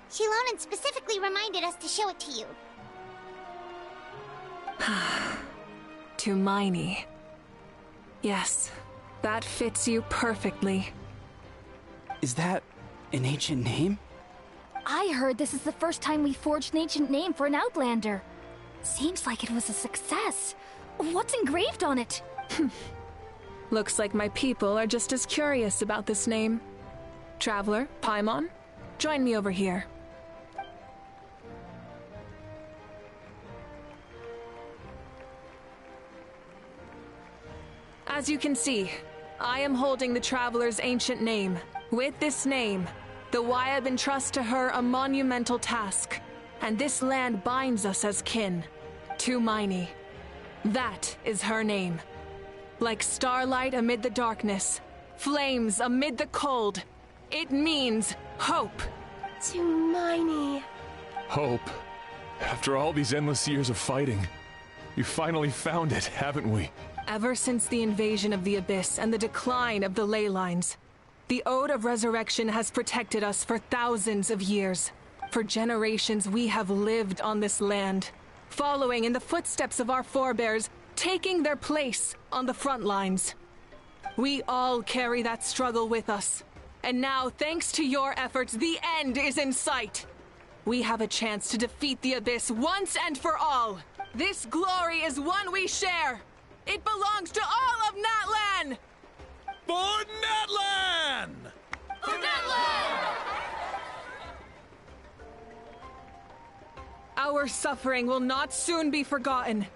Kseudonym specifically reminded us to show it to you. Tumaini. Yes, that fits you perfectly. Is that an ancient name? I heard this is the first time we forged an ancient name for an Outlander. Seems like it was a success. What's engraved on it? Looks like my people are just as curious about this name. Traveler, Paimon, join me over here. As you can see, I am holding the Traveler's ancient name. With this name, the Wayab entrust to her a monumental task, and this land binds us as kin. Tumaini. That is her name. Like starlight amid the darkness, flames amid the cold, it means hope. Tumaini. Hope. After all these endless years of fighting, we finally found it, haven't we? Ever since the invasion of the Abyss and the decline of the ley lines, the Ode of Resurrection has protected us for thousands of years. For generations we have lived on this land, following in the footsteps of our forebears, taking their place on the front lines. We all carry that struggle with us. And now, thanks to your efforts, the end is in sight. We have a chance to defeat the Abyss once and for all. This glory is one we share. It belongs to all of Natlan! For Natlan! For Natlan! Our suffering will not soon be forgotten.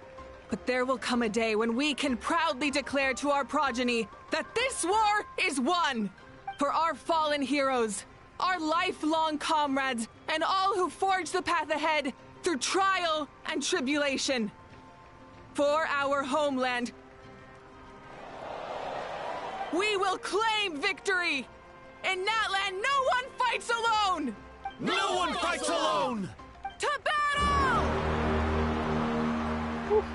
But there will come a day when we can proudly declare to our progeny that this war is won! For our fallen heroes, our lifelong comrades, and all who forge the path ahead through trial and tribulation. For our homeland, we will claim victory! In Natlan, no one fights alone! No one fights alone! To battle! Oof.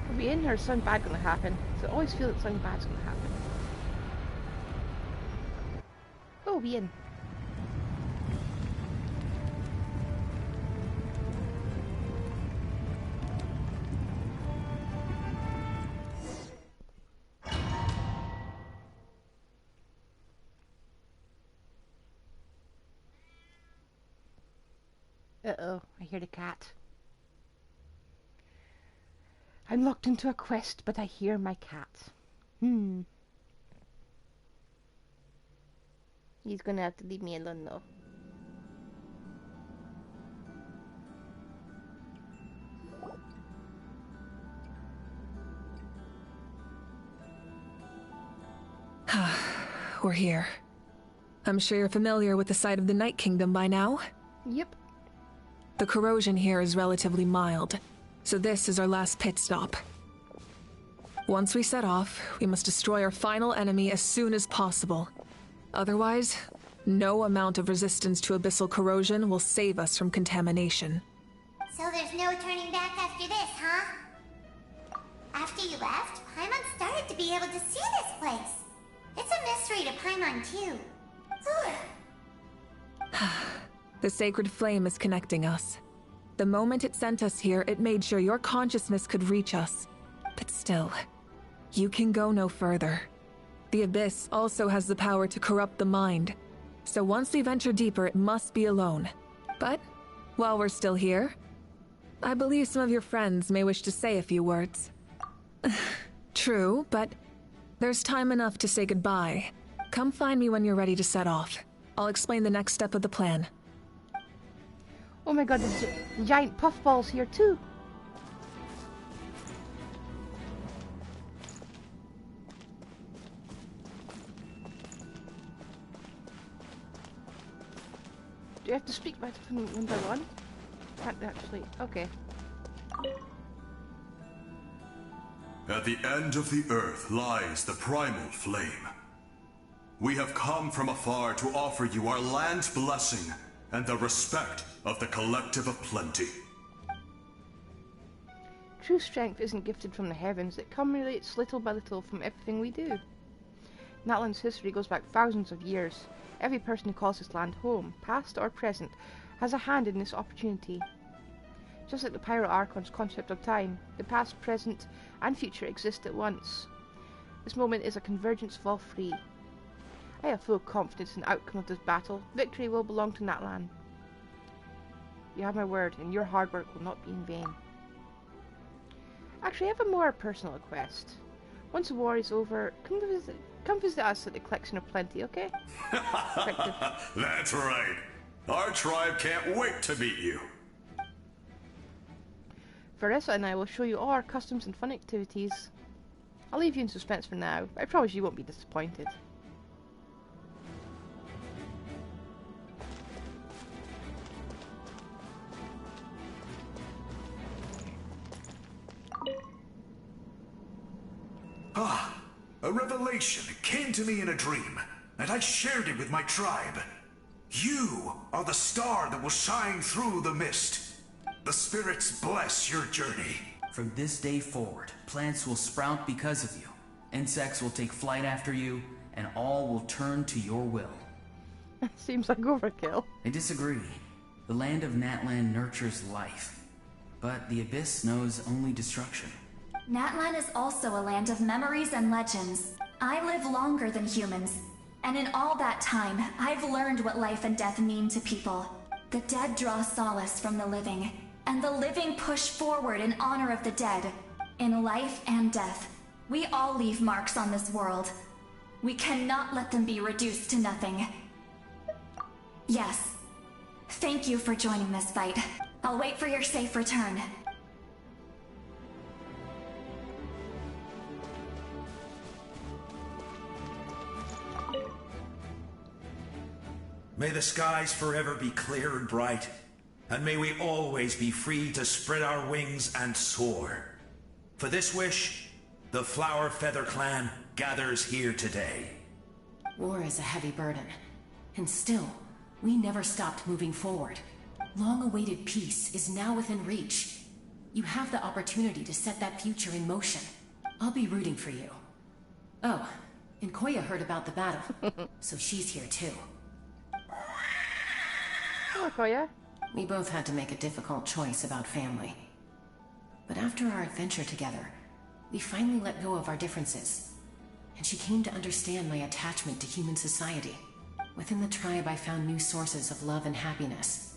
Are we in or is something bad gonna happen? So I always feel that something bad's gonna happen. Oh, we in. Uh-oh, I hear the cat. I'm locked into a quest, but I hear my cat. He's gonna have to leave me alone though. We're here. I'm sure you're familiar with the site of the Night Kingdom by now. Yep. The corrosion here is relatively mild, so this is our last pit stop. Once we set off, we must destroy our final enemy as soon as possible. Otherwise, no amount of resistance to abyssal corrosion will save us from contamination. So there's no turning back after this, huh? After you left, Paimon started to be able to see this place. It's a mystery to Paimon, too. The sacred flame is connecting us. The moment it sent us here, it made sure your consciousness could reach us. But still, you can go no further. The Abyss also has the power to corrupt the mind. So once we venture deeper, it must be alone. But, while we're still here, I believe some of your friends may wish to say a few words. True, but There's time enough to say goodbye. Come find me when you're ready to set off. I'll explain the next step of the plan. Oh my god, there's giant puffballs here too. Do you have to speak by one by one? Can't actually. Okay. At the end of the earth lies the primal flame. We have come from afar to offer you our land's blessing and the respect of the collective of plenty. True strength isn't gifted from the heavens, it accumulates little by little from everything we do. Natlan's history goes back thousands of years. Every person who calls this land home, past or present, has a hand in this opportunity. Just like the Pyro Archon's concept of time, the past, present, and future exist at once. This moment is a convergence of all three. I have full confidence in the outcome of this battle. Victory will belong to Natlan. You have my word, and your hard work will not be in vain. Actually, I have a more personal request. Once the war is over, come visit us at the Collection of Plenty, okay? That's right. Our tribe can't wait to meet you. Veressa and I will show you all our customs and fun activities. I'll leave you in suspense for now, but I promise you won't be disappointed. A revelation came to me in a dream, and I shared it with my tribe. You are the star that will shine through the mist. The spirits bless your journey. From this day forward, plants will sprout because of you. Insects will take flight after you, and all will turn to your will. Seems like overkill. I disagree. The land of Natlan nurtures life, but the Abyss knows only destruction. Natlan is also a land of memories and legends. I live longer than humans, and in all that time, I've learned what life and death mean to people. The dead draw solace from the living, and the living push forward in honor of the dead. In life and death, we all leave marks on this world. We cannot let them be reduced to nothing. Yes. Thank you for joining this fight. I'll wait for your safe return. May the skies forever be clear and bright, and may we always be free to spread our wings and soar. For this wish, the Flower Feather Clan gathers here today. War is a heavy burden, and still, we never stopped moving forward. Long-awaited peace is now within reach. You have the opportunity to set that future in motion. I'll be rooting for you. Oh, and Koya heard about the battle, so she's here too. Hello, Koya. We both had to make a difficult choice about family. But after our adventure together, we finally let go of our differences. And she came to understand my attachment to human society. Within the tribe, I found new sources of love and happiness.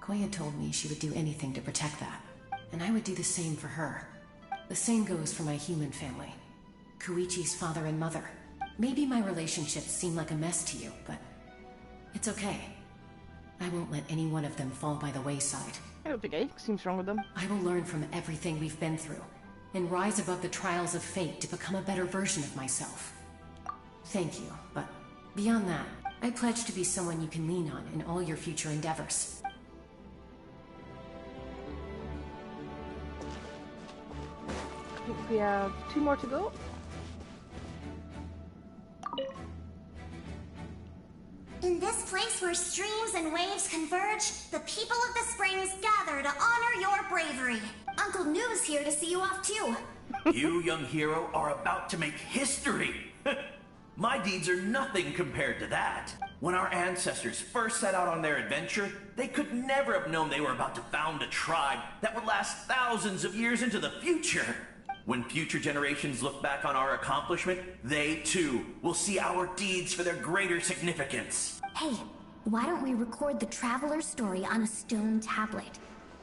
Koya told me she would do anything to protect that, and I would do the same for her. The same goes for my human family. Koichi's father and mother. Maybe my relationships seem like a mess to you, but it's okay. I won't let any one of them fall by the wayside. I don't think anything seems wrong with them. I will learn from everything we've been through, and rise above the trials of fate to become a better version of myself. Thank you, but beyond that, I pledge to be someone you can lean on in all your future endeavors. I think we have 2 more to go. In this place where streams and waves converge, the people of the springs gather to honor your bravery. Uncle Noo's here to see you off too. You, young hero, are about to make history. My deeds are nothing compared to that. When our ancestors first set out on their adventure, they could never have known they were about to found a tribe that would last thousands of years into the future. When future generations look back on our accomplishment, they too will see our deeds for their greater significance. Hey, why don't we record the traveler's story on a stone tablet?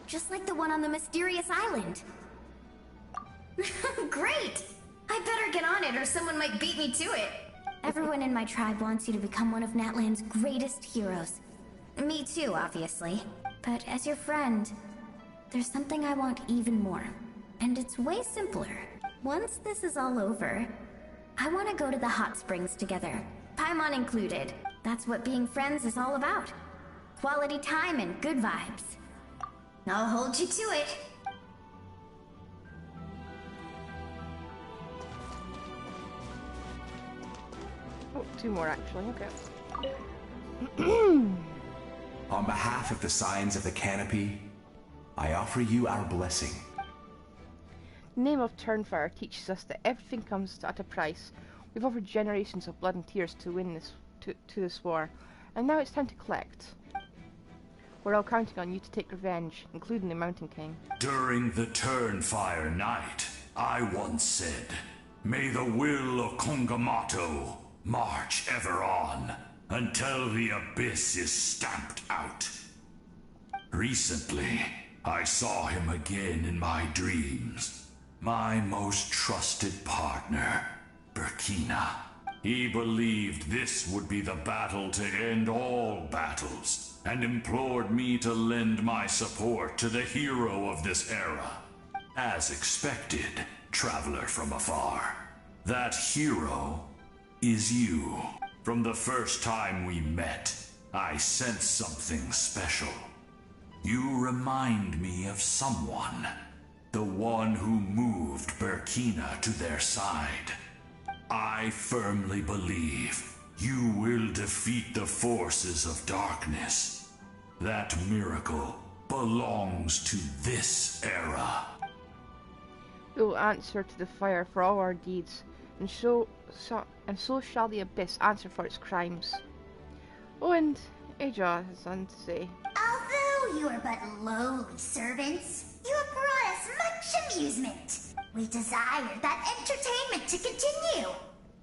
Just like the one on the mysterious island. Great! I better get on it or someone might beat me to it. Everyone in my tribe wants you to become one of Natlan's greatest heroes. Me too, obviously. But as your friend, there's something I want even more. And it's way simpler. Once this is all over, I want to go to the hot springs together. Paimon included. That's what being friends is all about. Quality time and good vibes. I'll hold you to it. Oh, 2 more actually, okay. On behalf of the Signs of the Canopy, I offer you our blessing. The name of Turnfire teaches us that everything comes at a price. We've offered generations of blood and tears to win this to this war, and now it's time to collect. We're all counting on you to take revenge, including the Mountain King. During the Turnfire night, I once said, "May the will of Kongamato march ever on, until the abyss is stamped out." Recently, I saw him again in my dreams. My most trusted partner, Burkina. He believed this would be the battle to end all battles, and implored me to lend my support to the hero of this era. As expected, traveler from afar. That hero is you. From the first time we met, I sensed something special. You remind me of someone. The one who moved Burkina to their side. I firmly believe you will defeat the forces of darkness. That miracle belongs to this era. We will answer to the fire for all our deeds, and so shall the abyss answer for its crimes. Oh, and Aja has something to say. Although you are but lowly servants, you have brought us much amusement. We desire that entertainment to continue.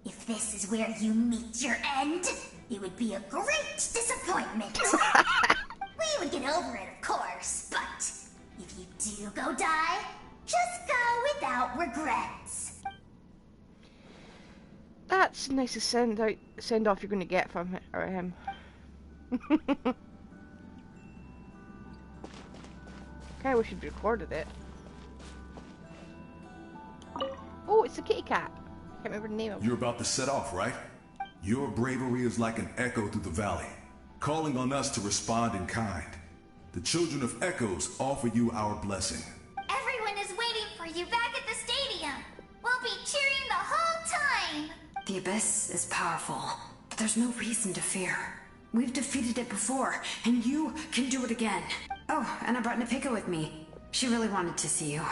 If this is where you meet your end, it would be a great disappointment. We would get over it, of course, but if you do go die, just go without regrets. That's the nicest send off you're going to get from him. I wish you'd recorded it. Oh, it's a kitty cat. Can't remember the name of it. You're about to set off, right? Your bravery is like an echo through the valley, calling on us to respond in kind. The children of Echoes offer you our blessing. Everyone is waiting for you back at the stadium. We'll be cheering the whole time. The Abyss is powerful, but there's no reason to fear. We've defeated it before, and you can do it again. Oh, and I brought Nepika with me. She really wanted to see you.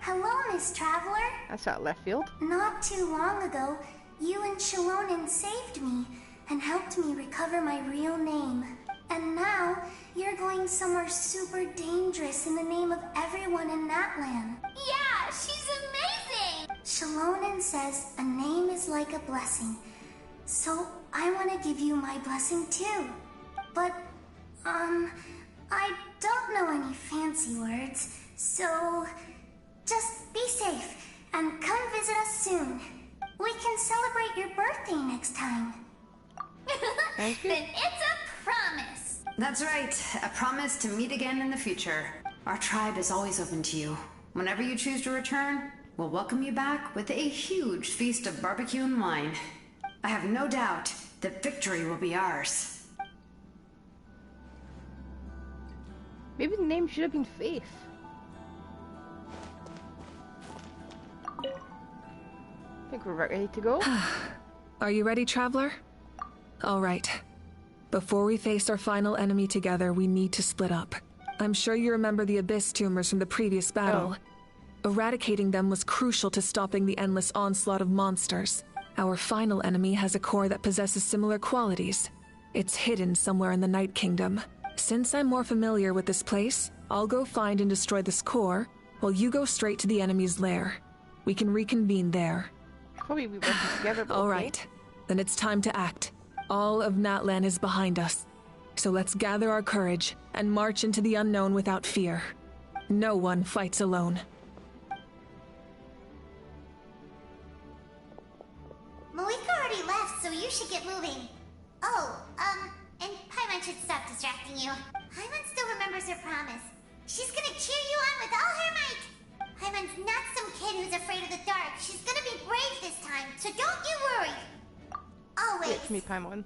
Hello, Miss Traveler. That's out left field. Not too long ago, you and Kseudonym saved me and helped me recover my real name. And now, you're going somewhere super dangerous in the name of everyone in Natlan. Yeah, she's amazing! Kseudonym says a name is like a blessing. So, I want to give you my blessing too. But, I don't know any fancy words, so just be safe and come visit us soon. We can celebrate your birthday next time. Then it's a promise. That's right, a promise to meet again in the future. Our tribe is always open to you. Whenever you choose to return, we'll welcome you back with a huge feast of barbecue and wine. I have no doubt that victory will be ours. Maybe the name should have been Faith. I think we're ready to go. Are you ready, Traveler? All right. Before we face our final enemy together, we need to split up. I'm sure you remember the Abyss tumors from the previous battle. Eradicating them was crucial to stopping the endless onslaught of monsters. Our final enemy has a core that possesses similar qualities. It's hidden somewhere in the Night Kingdom. Since I'm more familiar with this place, I'll go find and destroy this core, while you go straight to the enemy's lair. We can reconvene there. Probably be working together. All right, then it's time to act. All of Natlan is behind us. So let's gather our courage and march into the unknown without fear. No one fights alone. should get moving. Oh, and Paimon should stop distracting you. Paimon still remembers her promise. She's gonna cheer you on with all her might. Paimon's not some kid who's afraid of the dark. She's gonna be brave this time, so don't you worry. Always. It's me, Paimon.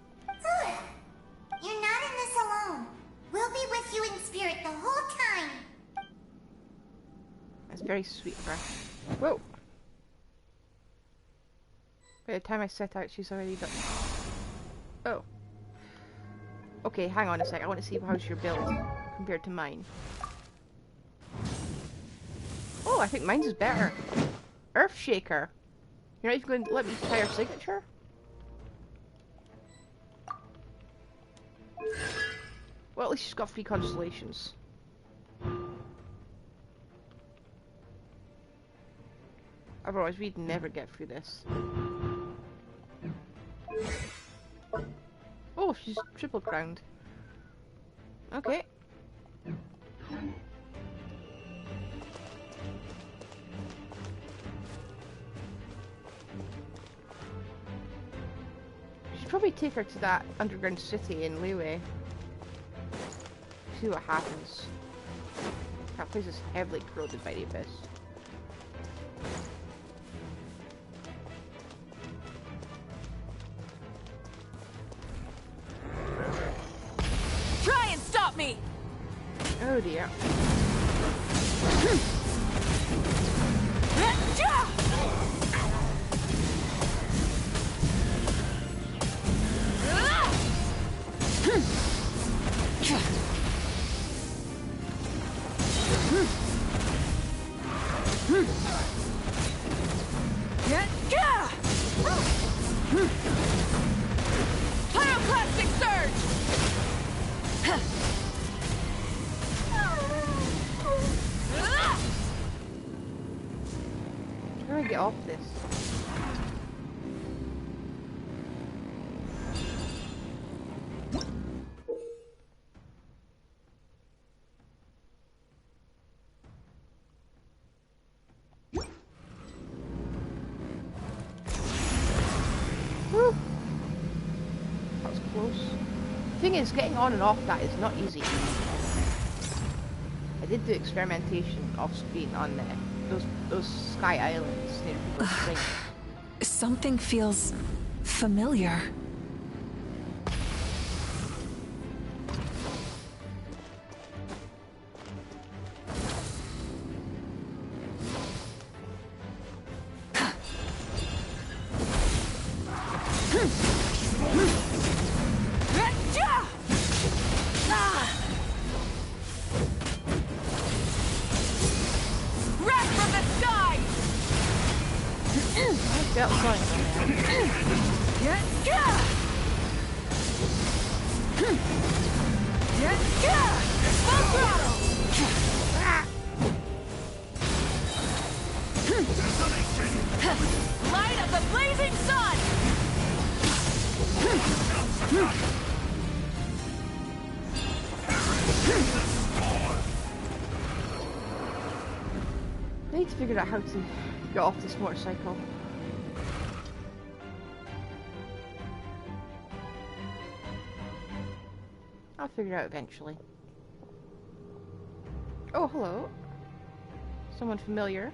You're not in this alone. We'll be with you in spirit the whole time. That's very sweet of her. Whoa! By the time I set out, she's already done. Oh. Okay, hang on a sec. I want to see how's your build compared to mine. Oh, I think mine's is better. Earthshaker. You're not even going to let me try your signature? Well, at least she's got 3 constellations. Otherwise, we'd never get through this. Oh, she's triple crowned. Okay. Should probably take her to that underground city in Liyue. See what happens. That place is heavily corroded by the abyss. Try and stop me! Oh dear. Pyroclastic surge! How do I get off this? Whew. That was close. The thing is, getting on and off that is not easy. I did do experimentation off screen on those sky islands near people's springs. Something feels familiar. Light of the blazing sun! I need to figure out how to get off this motorcycle. I'll figure it out eventually. Oh, hello. Someone familiar.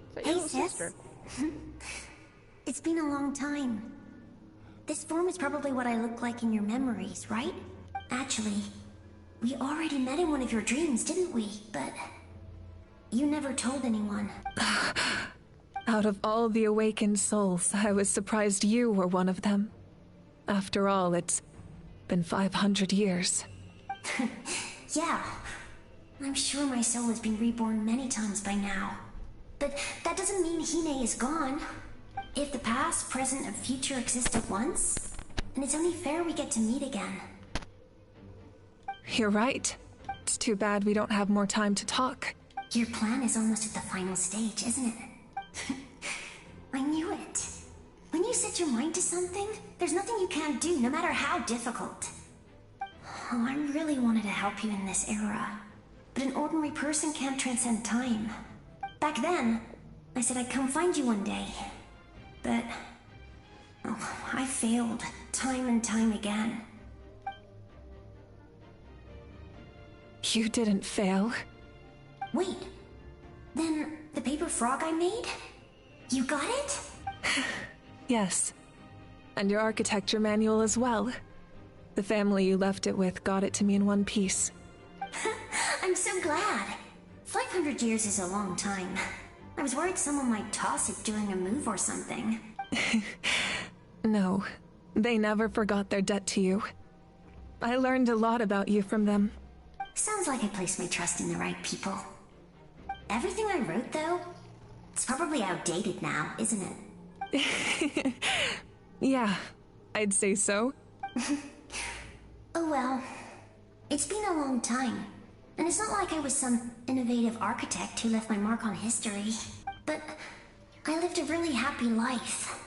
Is that your little sister? It's been a long time. This form is probably what I look like in your memories, right? Actually, we already met in one of your dreams, didn't we? But you never told anyone. Out of all the awakened souls, I was surprised you were one of them. After all, it's been 500 years. Yeah. I'm sure my soul has been reborn many times by now. But that doesn't mean Hine is gone. If the past, present, and future exist at once, then it's only fair we get to meet again. You're right. It's too bad we don't have more time to talk. Your plan is almost at the final stage, isn't it? I knew it. When you set your mind to something, there's nothing you can't do, no matter how difficult. Oh, I really wanted to help you in this era. But an ordinary person can't transcend time. Back then, I said I'd come find you one day. but I failed time and time again. You didn't fail. Wait, then the paper frog I made? You got it? Yes. And your architecture manual as well. The family you left it with got it to me in one piece. I'm so glad. 500 years is a long time. I was worried someone might toss it during a move or something. No, they never forgot their debt to you. I learned a lot about you from them. Sounds like I placed my trust in the right people. Everything I wrote, though, it's probably outdated now, isn't it? Yeah, I'd say so. Oh well. It's been a long time. And it's not like I was some innovative architect who left my mark on history. But I lived a really happy life.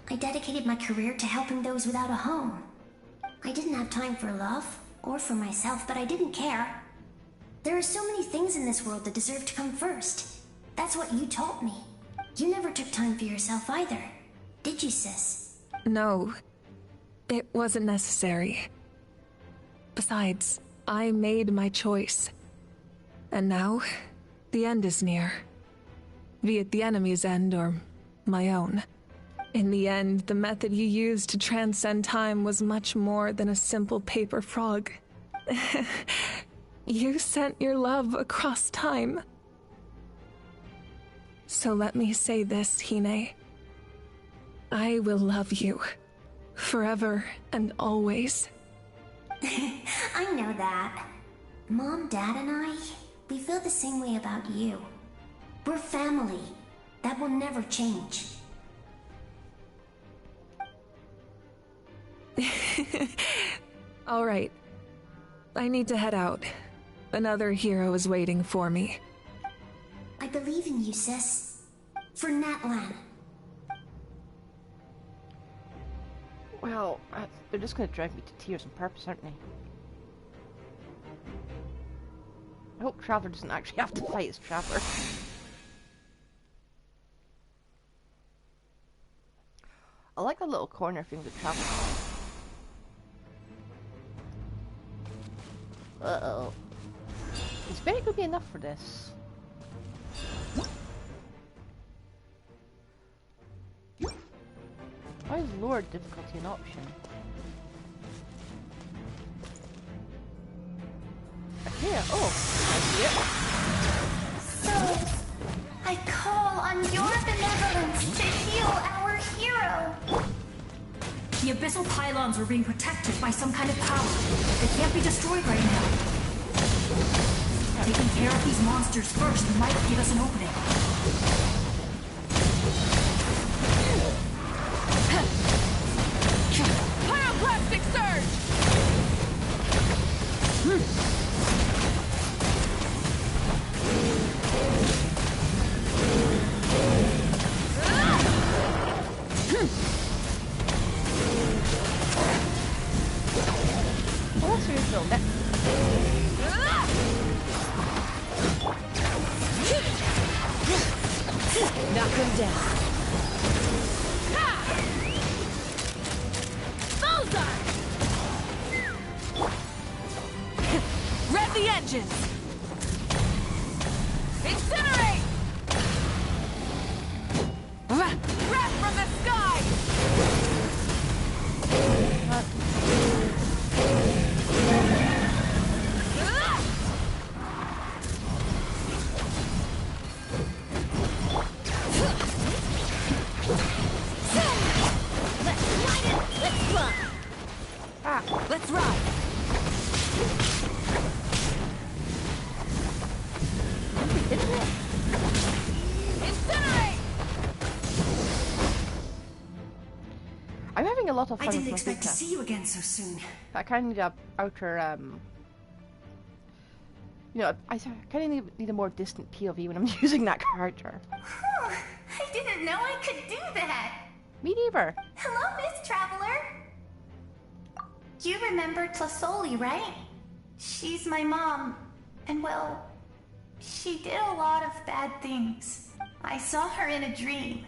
I dedicated my career to helping those without a home. I didn't have time for love, or for myself, but I didn't care. There are so many things in this world that deserve to come first. That's what you taught me. You never took time for yourself either, did you, sis? No, it wasn't necessary. Besides, I made my choice. And now, the end is near. Be it the enemy's end or my own. In the end, the method you used to transcend time was much more than a simple paper frog. You sent your love across time. So let me say this, Hine. I will love you. Forever and always. I know that. Mom, Dad, and I, we feel the same way about you. We're family. That will never change. All right. I need to head out. Another hero is waiting for me. I believe in you, sis. For Natlan. Well, they're just gonna drive me to tears on purpose, aren't they? I hope Traveler doesn't actually have to fight as Traveler. I like the little corner thing that Traveler has. Uh-oh. Is very gonna be enough for this? Why is lower difficulty an option? Here, oh, I see it. So, I call on your benevolence to heal our hero. The abyssal pylons were being protected by some kind of power. They can't be destroyed right now. Taking care of these monsters first might give us an opening. Pyroclastic surge! What's your usual next? Knock him down. Bullseye! Rev the engines! Incinerate! Breath from the sky! Let's ride! Incinerate! I'm having a lot of fun I didn't with expect to Mafuka. see you again so soon. I kind of need a outer, you know, I kind of need a more distant POV when I'm using that character. Whew, I didn't know I could do that. Me neither. Hello, Miss Traveler. You remember Tlasoli, right? She's my mom. And well, she did a lot of bad things. I saw her in a dream.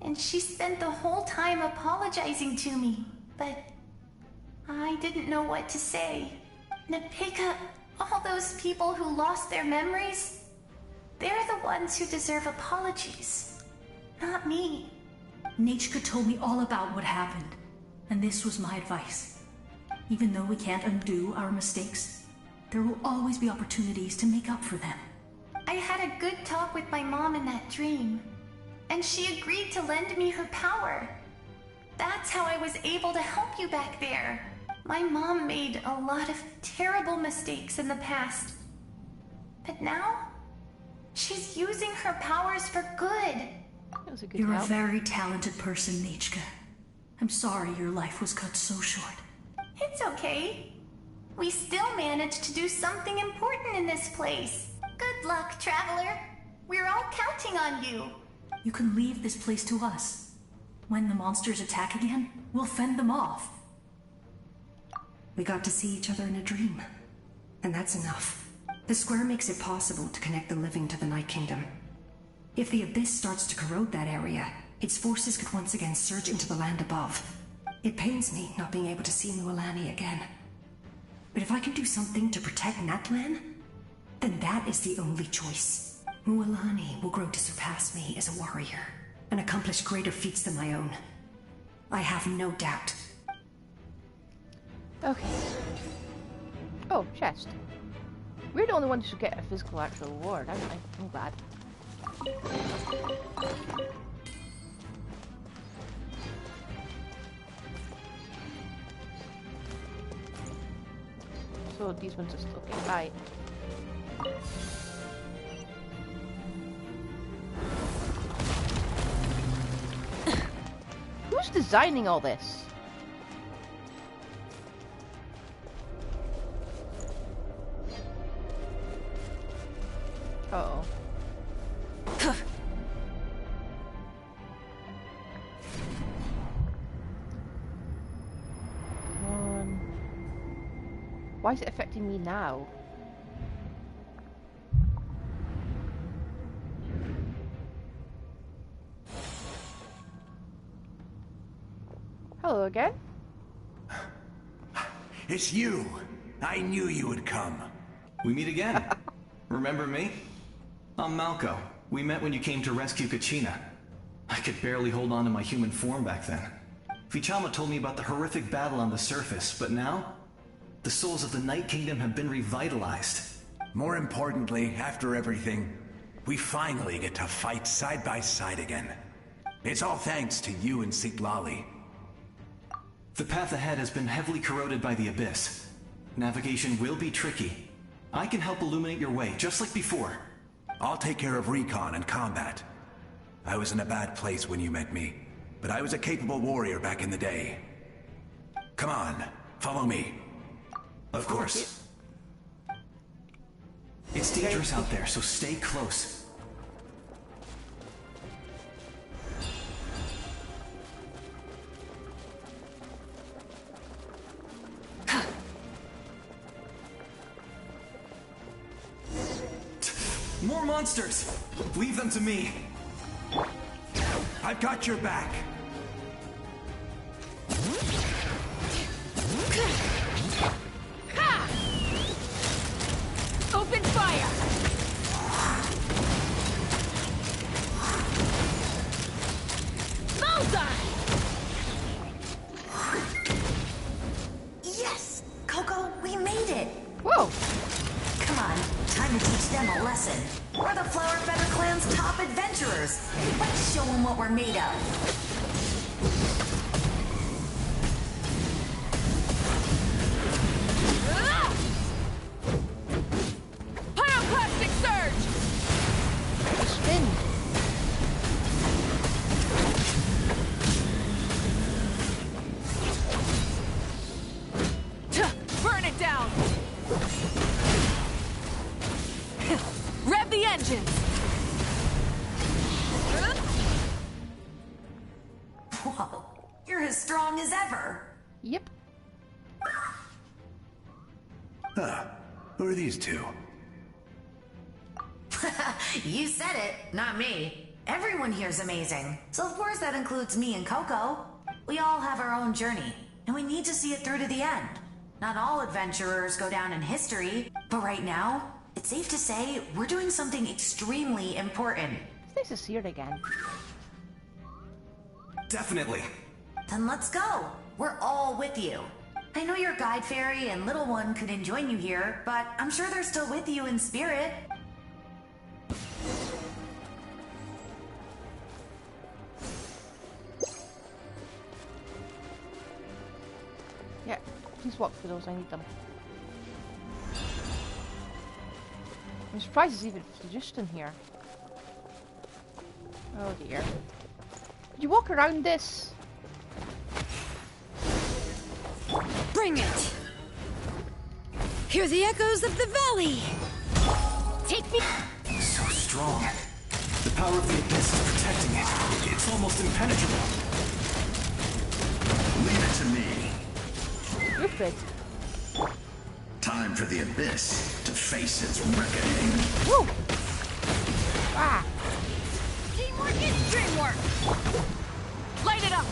And she spent the whole time apologizing to me, but I didn't know what to say. Napika, all those people who lost their memories, they're the ones who deserve apologies, not me. Nachka told me all about what happened, and this was my advice. Even though we can't undo our mistakes, there will always be opportunities to make up for them. I had a good talk with my mom in that dream, and she agreed to lend me her power. That's how I was able to help you back there. My mom made a lot of terrible mistakes in the past, but now she's using her powers for good. You're a very talented person, Nachka. I'm sorry your life was cut so short. It's okay. We still managed to do something important in this place. Good luck, Traveler. We're all counting on you. You can leave this place to us. When the monsters attack again, we'll fend them off. We got to see each other in a dream, and that's enough. The square makes it possible to connect the living to the Night Kingdom. If the Abyss starts to corrode that area, its forces could once again surge into the land above. It pains me not being able to see Mualani again. But if I can do something to protect Natlan, then that is the only choice. Mualani will grow to surpass me as a warrior, and accomplish greater feats than my own. I have no doubt. Okay. Oh, chest. We're the only ones who get a physical actual reward, aren't we? I'm glad. So these ones are still okay. Bye. Who's designing all this? Uh-oh. Why is it affecting me now? Hello again. It's you! I knew you would come. We meet again. Remember me? I'm Malco. We met when you came to rescue Kachina. I could barely hold on to my human form back then. Vichama told me about the horrific battle on the surface, but now, the souls of the Night Kingdom have been revitalized. More importantly, after everything, we finally get to fight side by side again. It's all thanks to you and Sitlali. The path ahead has been heavily corroded by the Abyss. Navigation will be tricky. I can help illuminate your way, just like before. I'll take care of recon and combat. I was in a bad place when you met me, but I was a capable warrior back in the day. Come on, follow me. Of course. It's dangerous out there, so stay close. More monsters! Leave them to me. I've got your back. Open fire! Bullseye! Yes! Coco, we made it! Whoa! Come on, time to teach them a lesson. We're the Flower Feather Clan's top adventurers. Let's show them what we're made of. Pyroclastic surge! Spin! Burn it down! Rev the engines! Whoa, you're as strong as ever. Yep. Huh. Who are these two? You said it, not me. Everyone here's amazing. So of course that includes me and Coco. We all have our own journey, and we need to see it through to the end. Not all adventurers go down in history, but right now, it's safe to say we're doing something extremely important. It's nice to see her again. Definitely. Then let's go. We're all with you. I know your guide fairy and little one couldn't join you here, but I'm sure they're still with you in spirit. Yeah, please walk for those, I need them. I'm surprised it's even just in here. Oh dear. Could you walk around this? Bring it! Hear the echoes of the valley! Take me! So strong. The power of the abyss is protecting it. It's almost impenetrable. Leave it to me. Stupid. Time for the abyss to face its reckoning. Woo! Ah! Teamwork is dreamwork! Light it up!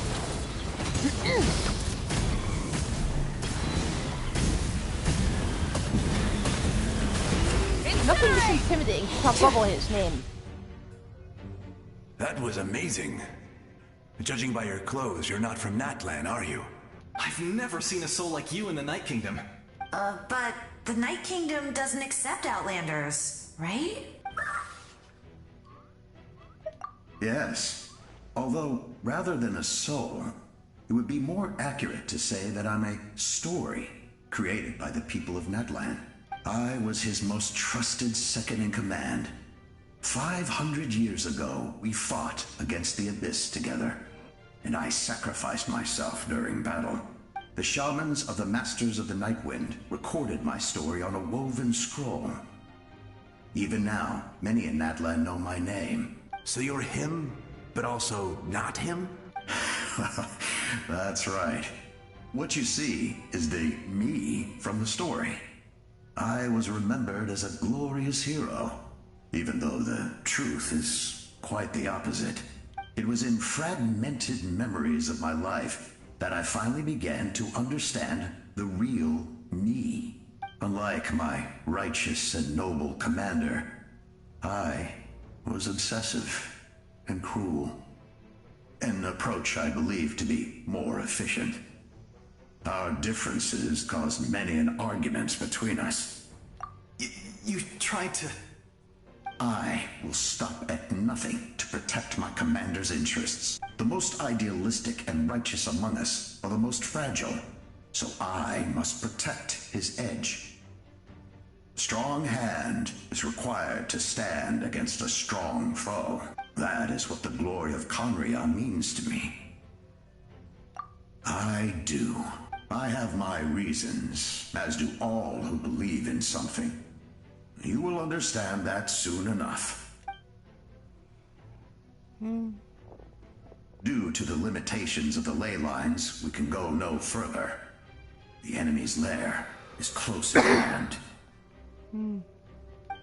Nothing is intimidating to have bubble in its name. That was amazing. Judging by your clothes, you're not from Natlan, are you? I've never seen a soul like you in the Night Kingdom. But the Night Kingdom doesn't accept Outlanders, right? Yes. Although, rather than a soul, it would be more accurate to say that I'm a story created by the people of Natlan. I was his most trusted second-in-command. 500 years ago, we fought against the Abyss together, and I sacrificed myself during battle. The shamans of the Masters of the Nightwind recorded my story on a woven scroll. Even now, many in Natlan know my name. So you're him, but also not him? That's right. What you see is the me from the story. I was remembered as a glorious hero, even though the truth is quite the opposite. It was in fragmented memories of my life that I finally began to understand the real me. Unlike my righteous and noble commander, I was obsessive and cruel. An approach I believe to be more efficient. Our differences caused many an arguments between us. You tried to... I will stop at nothing to protect my commander's interests. The most idealistic and righteous among us are the most fragile, so I must protect his edge. Strong hand is required to stand against a strong foe. That is what the glory of Conria means to me. I do. I have my reasons, as do all who believe in something. You will understand that soon enough. Due to the limitations of the ley lines, we can go no further. The enemy's lair is close at hand.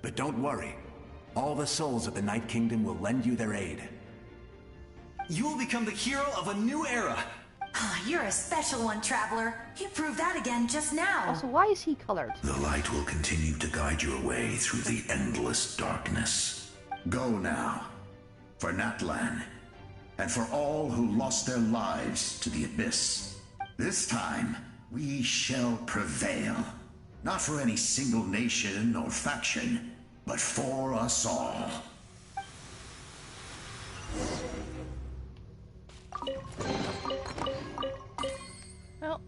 But don't worry. All the souls of the Night Kingdom will lend you their aid. You will become the hero of a new era. You're a special one, Traveler. You proved that again just now. Also, why is he colored? The light will continue to guide your way through the endless darkness. Go now, for Natlan, and for all who lost their lives to the Abyss. This time, we shall prevail. Not for any single nation or faction, but for us all. Well,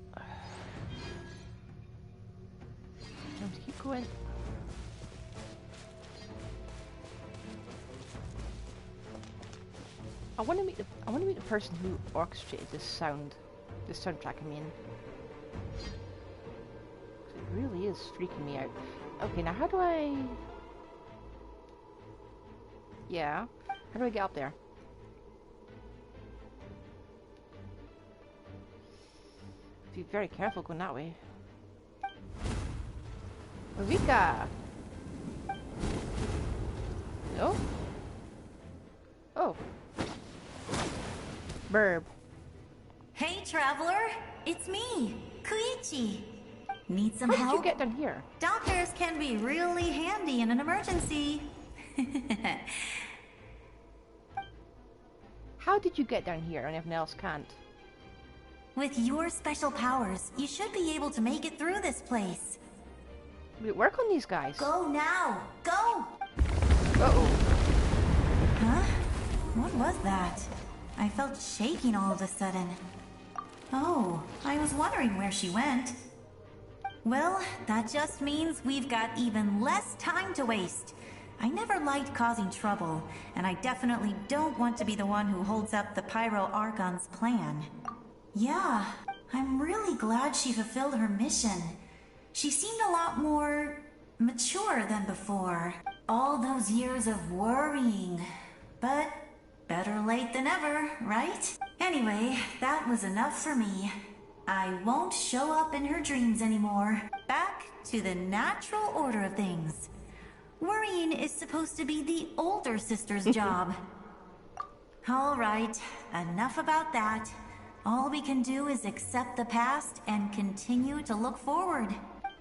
let's keep going. I want to meet the person who orchestrated this soundtrack. I mean, it really is freaking me out. Okay, now how do I? Yeah, how do I get up there? Be very careful going that way. Eureka! No? Oh. Burb. Hey, traveler! It's me, Koichi. Need some How help? did you get down here? Doctors can be really handy in an emergency. How did you get down here and everyone else can't? With your special powers, you should be able to make it through this place. We work on these guys. Go now! Go! Uh-oh. Huh? What was that? I felt shaking all of a sudden. Oh, I was wondering where she went. Well, that just means we've got even less time to waste. I never liked causing trouble, and I definitely don't want to be the one who holds up the Pyro Archon's plan. Yeah, I'm really glad she fulfilled her mission. She seemed a lot more mature than before. All those years of worrying. But better late than ever, right? Anyway, that was enough for me. I won't show up in her dreams anymore. Back to the natural order of things. Worrying is supposed to be the older sister's job. All right, enough about that. All we can do is accept the past and continue to look forward.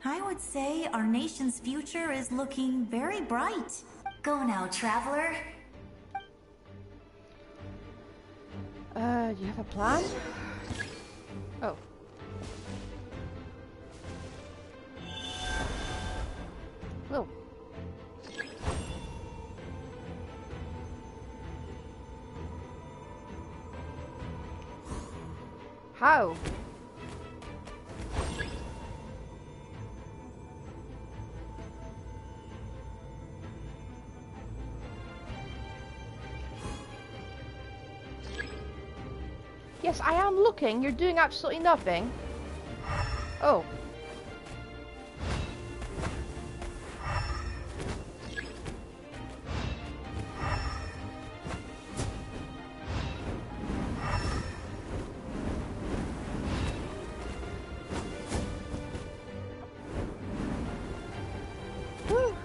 I would say our nation's future is looking very bright. Go now, traveler. Do you have a plan? Oh. Whoa. How? Yes, I am looking. You're doing absolutely nothing. Oh. Whew.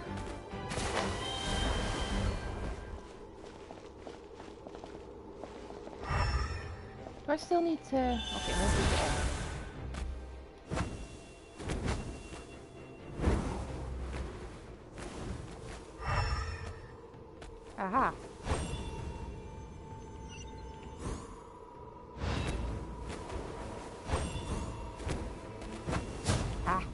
Do I still need to... Okay, let's leave it on. Aha. Ah.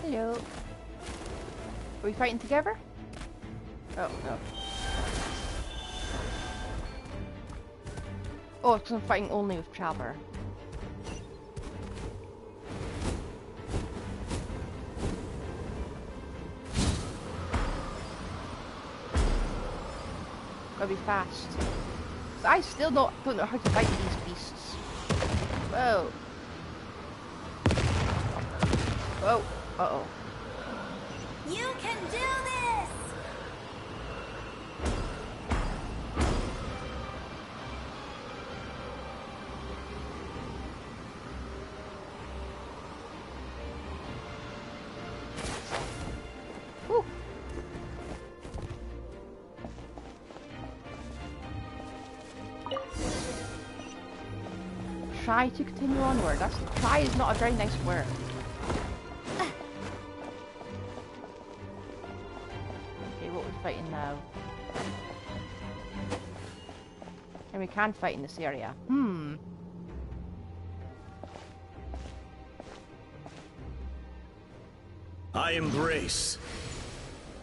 Hello. Are we fighting together? Oh, no. Oh, because I'm fighting only with Traveler. Gotta be fast. 'Cause I still don't know how to fight these beasts. Whoa. Whoa. Uh-oh. You can do this! Whew. Try to continue onward. That's try is not a very nice word. Okay, what we're fighting now? And we can fight in this area. I embrace.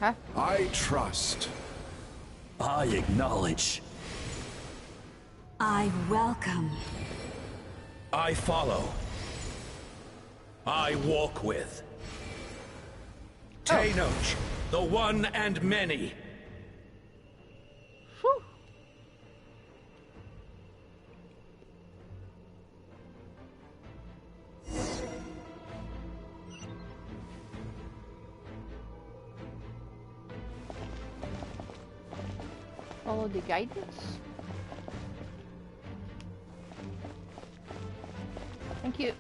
Huh? I trust. I acknowledge. I welcome. I follow. I walk with. Tenoch, the one and many. Whew. Follow the guidance. I Thank you.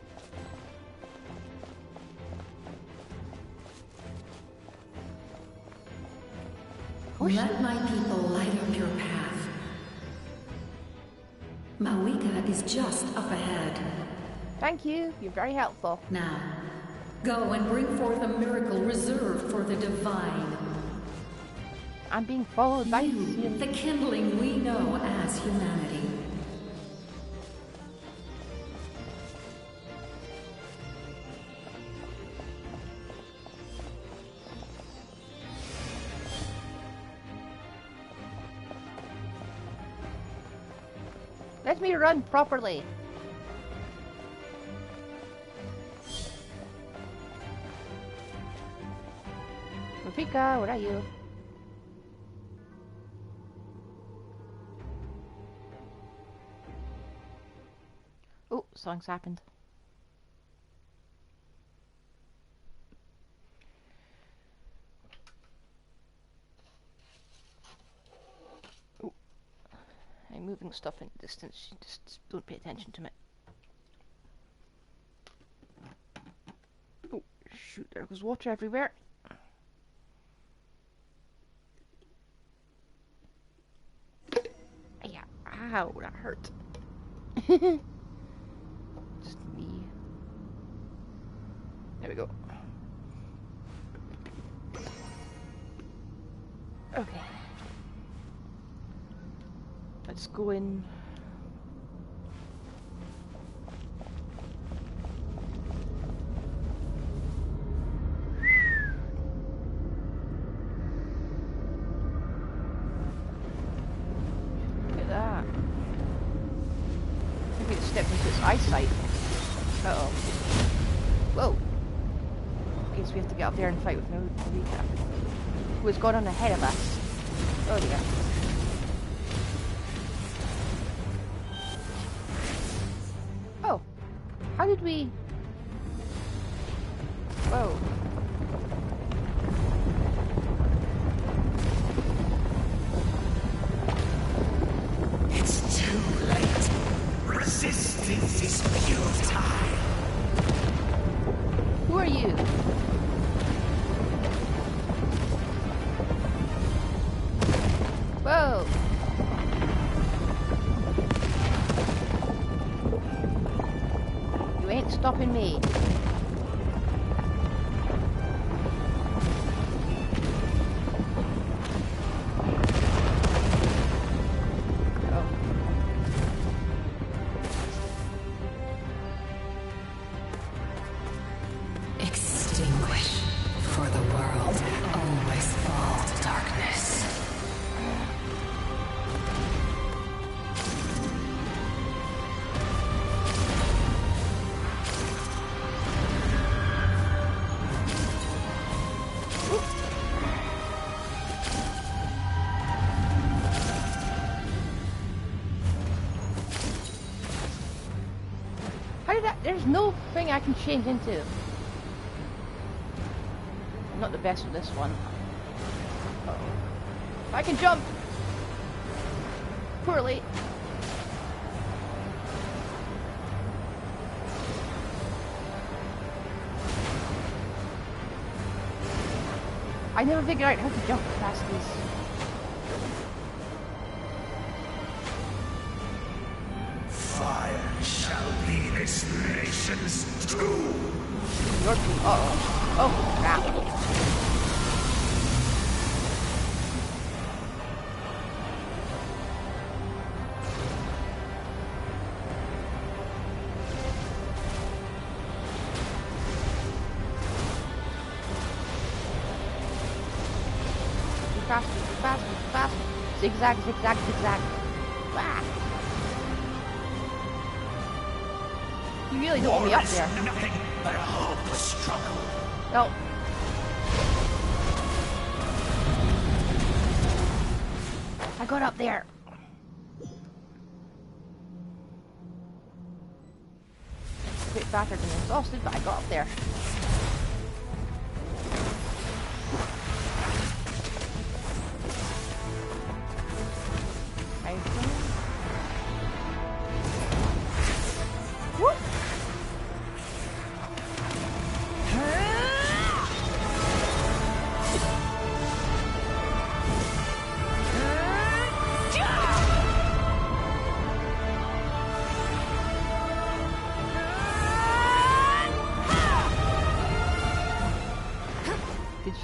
Let my people light up your path. Mawika is just up ahead. Thank you. You're very helpful. Now, go and bring forth a miracle reserved for the divine. I'm being followed by you, the kindling we know as humanity. Let me run properly. Rafika, where are you? Oh, something's happened. Oh, I'm moving stuff in the distance. Just don't pay attention to me. Oh, shoot, there goes water everywhere. Yeah, ow, that hurt. Just me. There we go. Okay. Let's go in. Look at that. I think it stepped into its eyesight. Uh-oh. Whoa. I guess we have to get up there and fight with Eureka, who has gone on ahead of us. Oh dear. Oh. How did we... Whoa. It's too late. Resistance is futile. Who are you? Whoa. You ain't stopping me. Extinguish, for the world always falls to darkness. How did that... There's no thing I can change into. I'm not the best with this one. Uh-oh. I can jump! Poorly. I never figured out how to jump past these. Fire shall be this nation's tomb. Your tomb. Uh-oh. Oh, crap. Faster, faster. Zigzag, zigzag, zigzag. Ah. You really don't want me up there. Nothing but a hopeless struggle. No. I got up there. A bit battered and exhausted, but I got up there.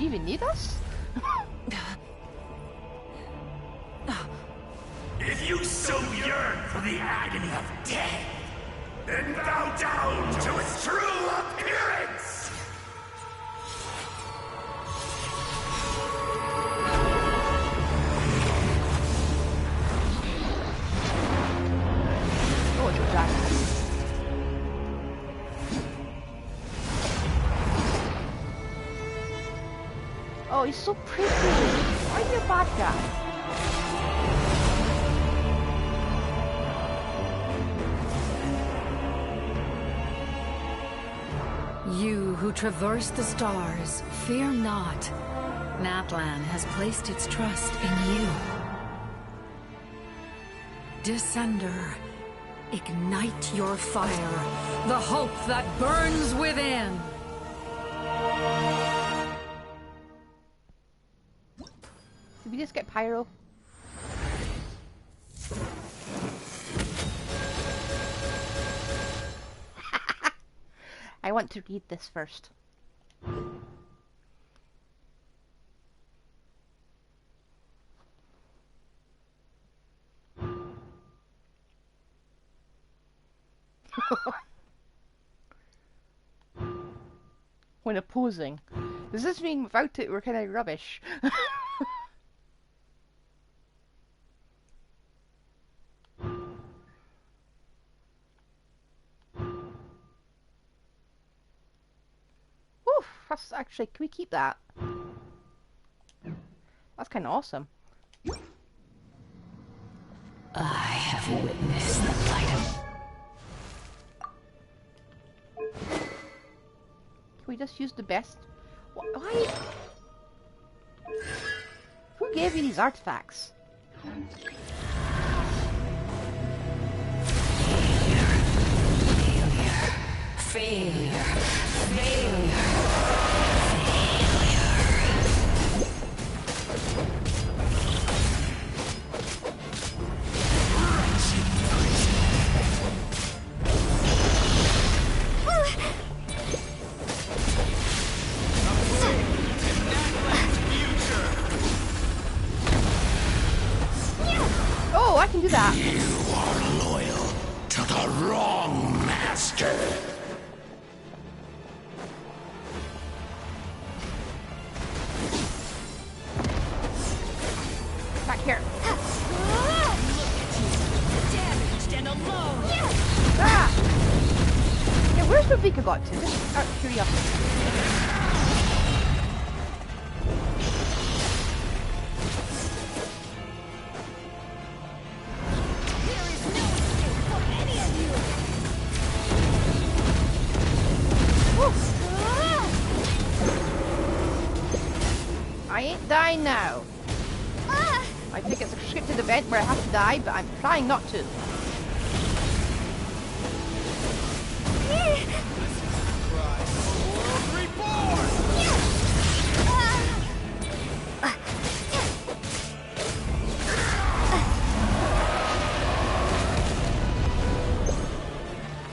she even need us? If you so yearn for the agony of death, then bow down to its true appearance! Oh, it's Jack. Oh, he's so pretty. Why are you a bad guy? You who traverse the stars, fear not. Natlan has placed its trust in you. Descender, ignite your fire, the hope that burns within. Did we just get pyro? I want to read this first. When opposing. Does this mean without it we're kind of rubbish? Oof, that's actually, can we keep that? That's kind of awesome. I have witnessed the light of... Can we just use the best? Why? Who gave you these artifacts? Failure. Oh, I can do that. You are loyal to the wrong master. Back here. Damaged and alone. Ah! Yeah, where's Rebecca got to? Just out of curiosity. I ain't dying now. I think it's a scripted event where I have to die, but I'm trying not to.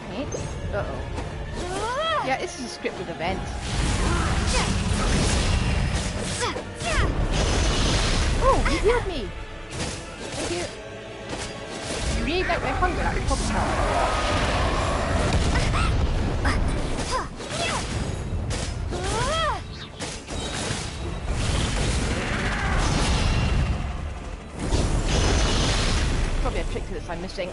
Okay. Uh-oh. Yeah, this is a scripted event. Oh, you healed me! Thank you. You reignite my hunger at the top Probably a trick to this I'm missing.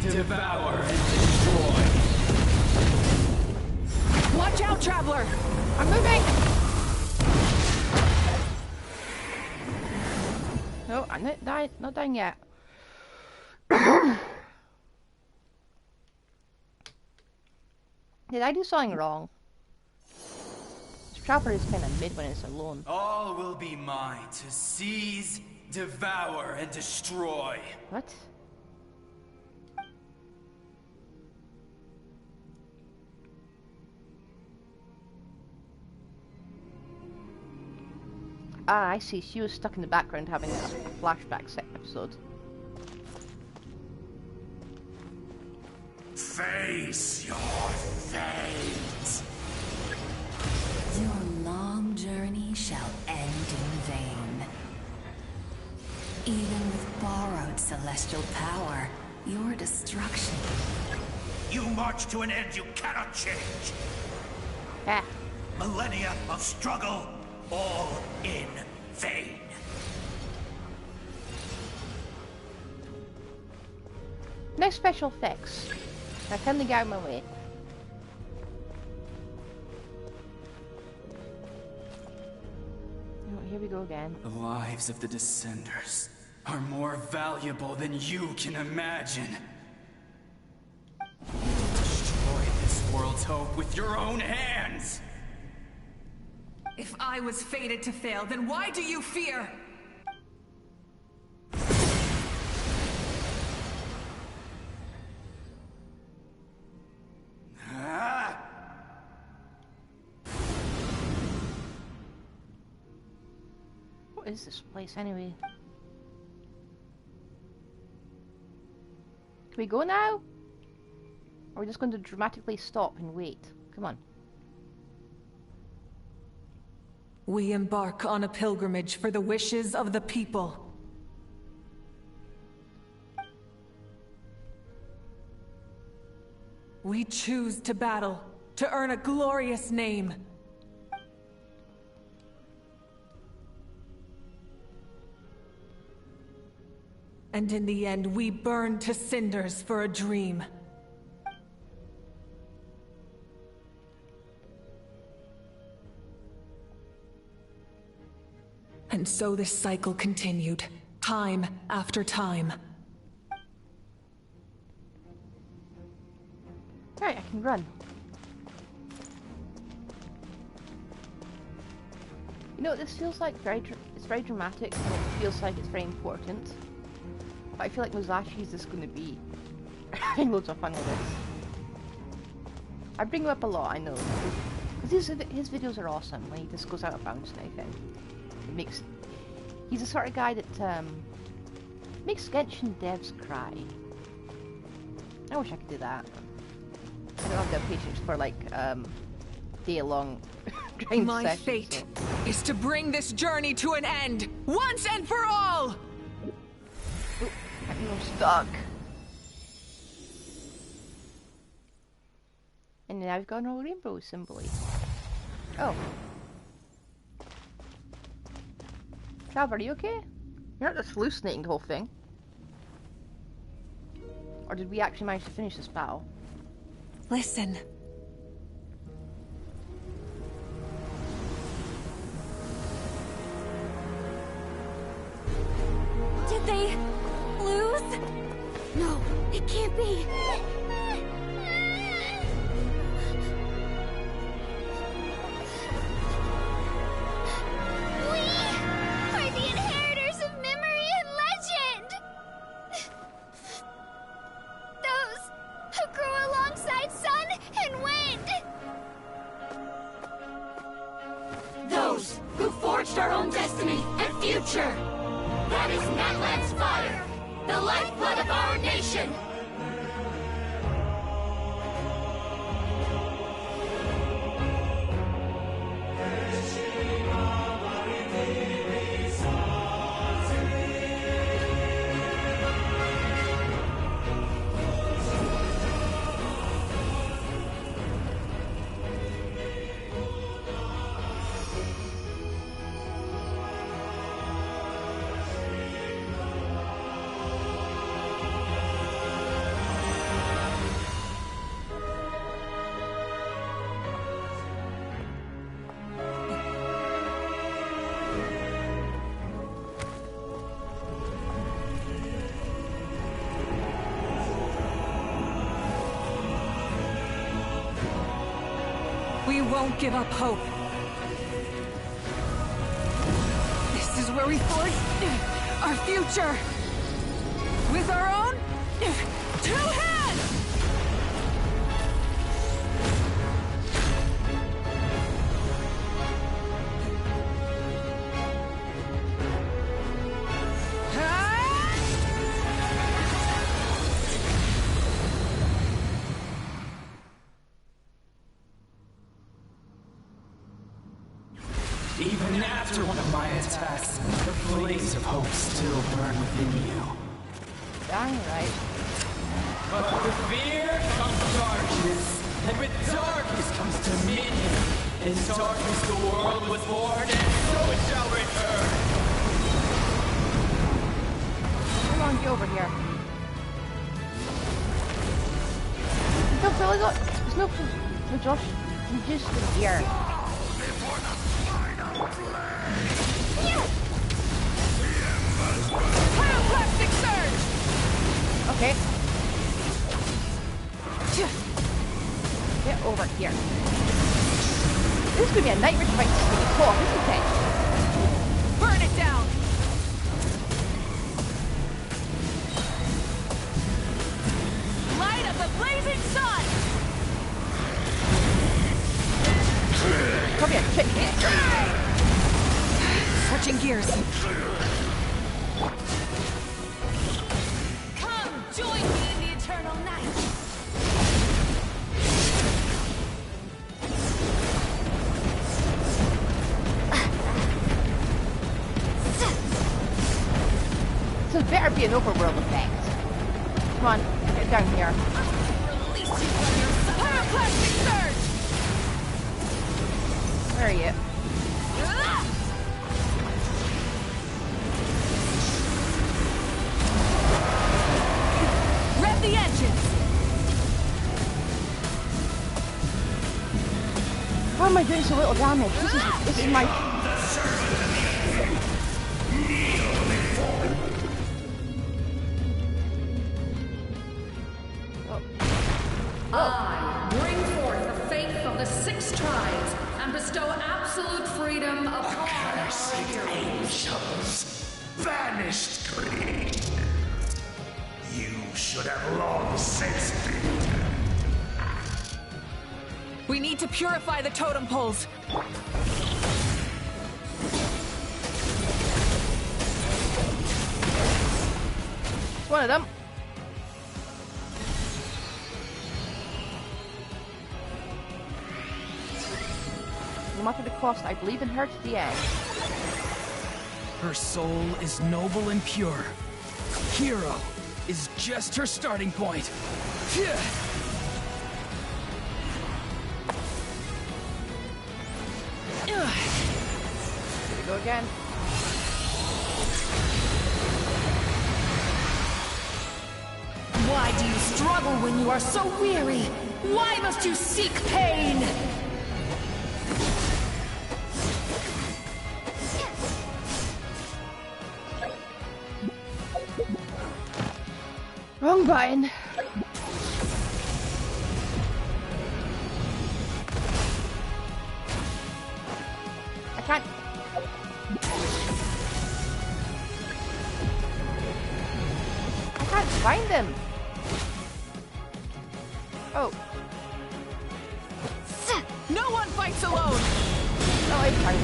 Devour and destroy. Watch out, traveler! I'm moving! No, I'm not dying yet. Did I do something wrong? This trapper is kind of mid when it's alone. All will be mine to seize, devour, and destroy. What? Ah, I see. She was stuck in the background having a flashback episode. Face your fate. Your long journey shall end in vain. Even with borrowed celestial power, your destruction. You march to an end you cannot change. Ah. Millennia of struggle, all in vain. No special effects. I finally got out of my way. Oh, here we go again. The lives of the Descenders are more valuable than you can imagine. Destroy this world's hope with your own hands! If I was fated to fail, then why do you fear? What is this place anyway? Can we go now? Or are we just going to dramatically stop and wait? Come on. We embark on a pilgrimage for the wishes of the people. We choose to battle, to earn a glorious name. And in the end, we burn to cinders for a dream. And so this cycle continued, time after time. Right, I can run. You know, this feels like it's very dramatic, and it feels like it's very important. But I feel like Musashi is just going to be having loads of fun with this. I bring him up a lot, I know. Because his videos are awesome when he just goes out of bounds and everything. He's the sort of guy that makes Genshin devs cry. I wish I could do that. I don't have the patience for like day-long grind My sessions, fate so. is to bring this journey to an end, once and for all! Ooh, I'm stuck. And now we've got no rainbow symbol. Oh. Trav, are you okay? You're not just hallucinating the whole thing. Or did we actually manage to finish this battle? Listen. Did they lose? No, it can't be. Our own destiny and future. That is Natlan's fire, the lifeblood of our nation. We won't give up hope. This is where we forge our future. With our own 2 hands! Even after one of my attacks, the flames of hope still burn within you. Dang right. But with fear comes darkness, and with darkness comes dominion. In darkness the world was born, and so it shall return. Come on, get over here. Don't feel like there's no Josh. I'm just in here. Plastic surge! Okay. Get over here. This is gonna be a nightmare fight to stay caught, isn't it? Burn it down! Light of the blazing sun! Come here, check it. Switching gears. Come, join me in the eternal night. This better be an overworld effect. Come on, get down here. Release you from your pyroclastic surge! Where are you? Rev the engines! How am I doing so little damage? This is my... I bring forth the faith of the 6 tribes and bestow absolute freedom upon Accursed angels, banished greed. You should have long since been dead. We need to purify the totem poles. One of them. No matter the cost, I believe in her to the end. Her soul is noble and pure. Hero is just her starting point. Here we go again. Why do you struggle when you are so weary? Why must you seek pain? Wrong button. I can't. I can't find them. Oh. No one fights alone! No, I fight.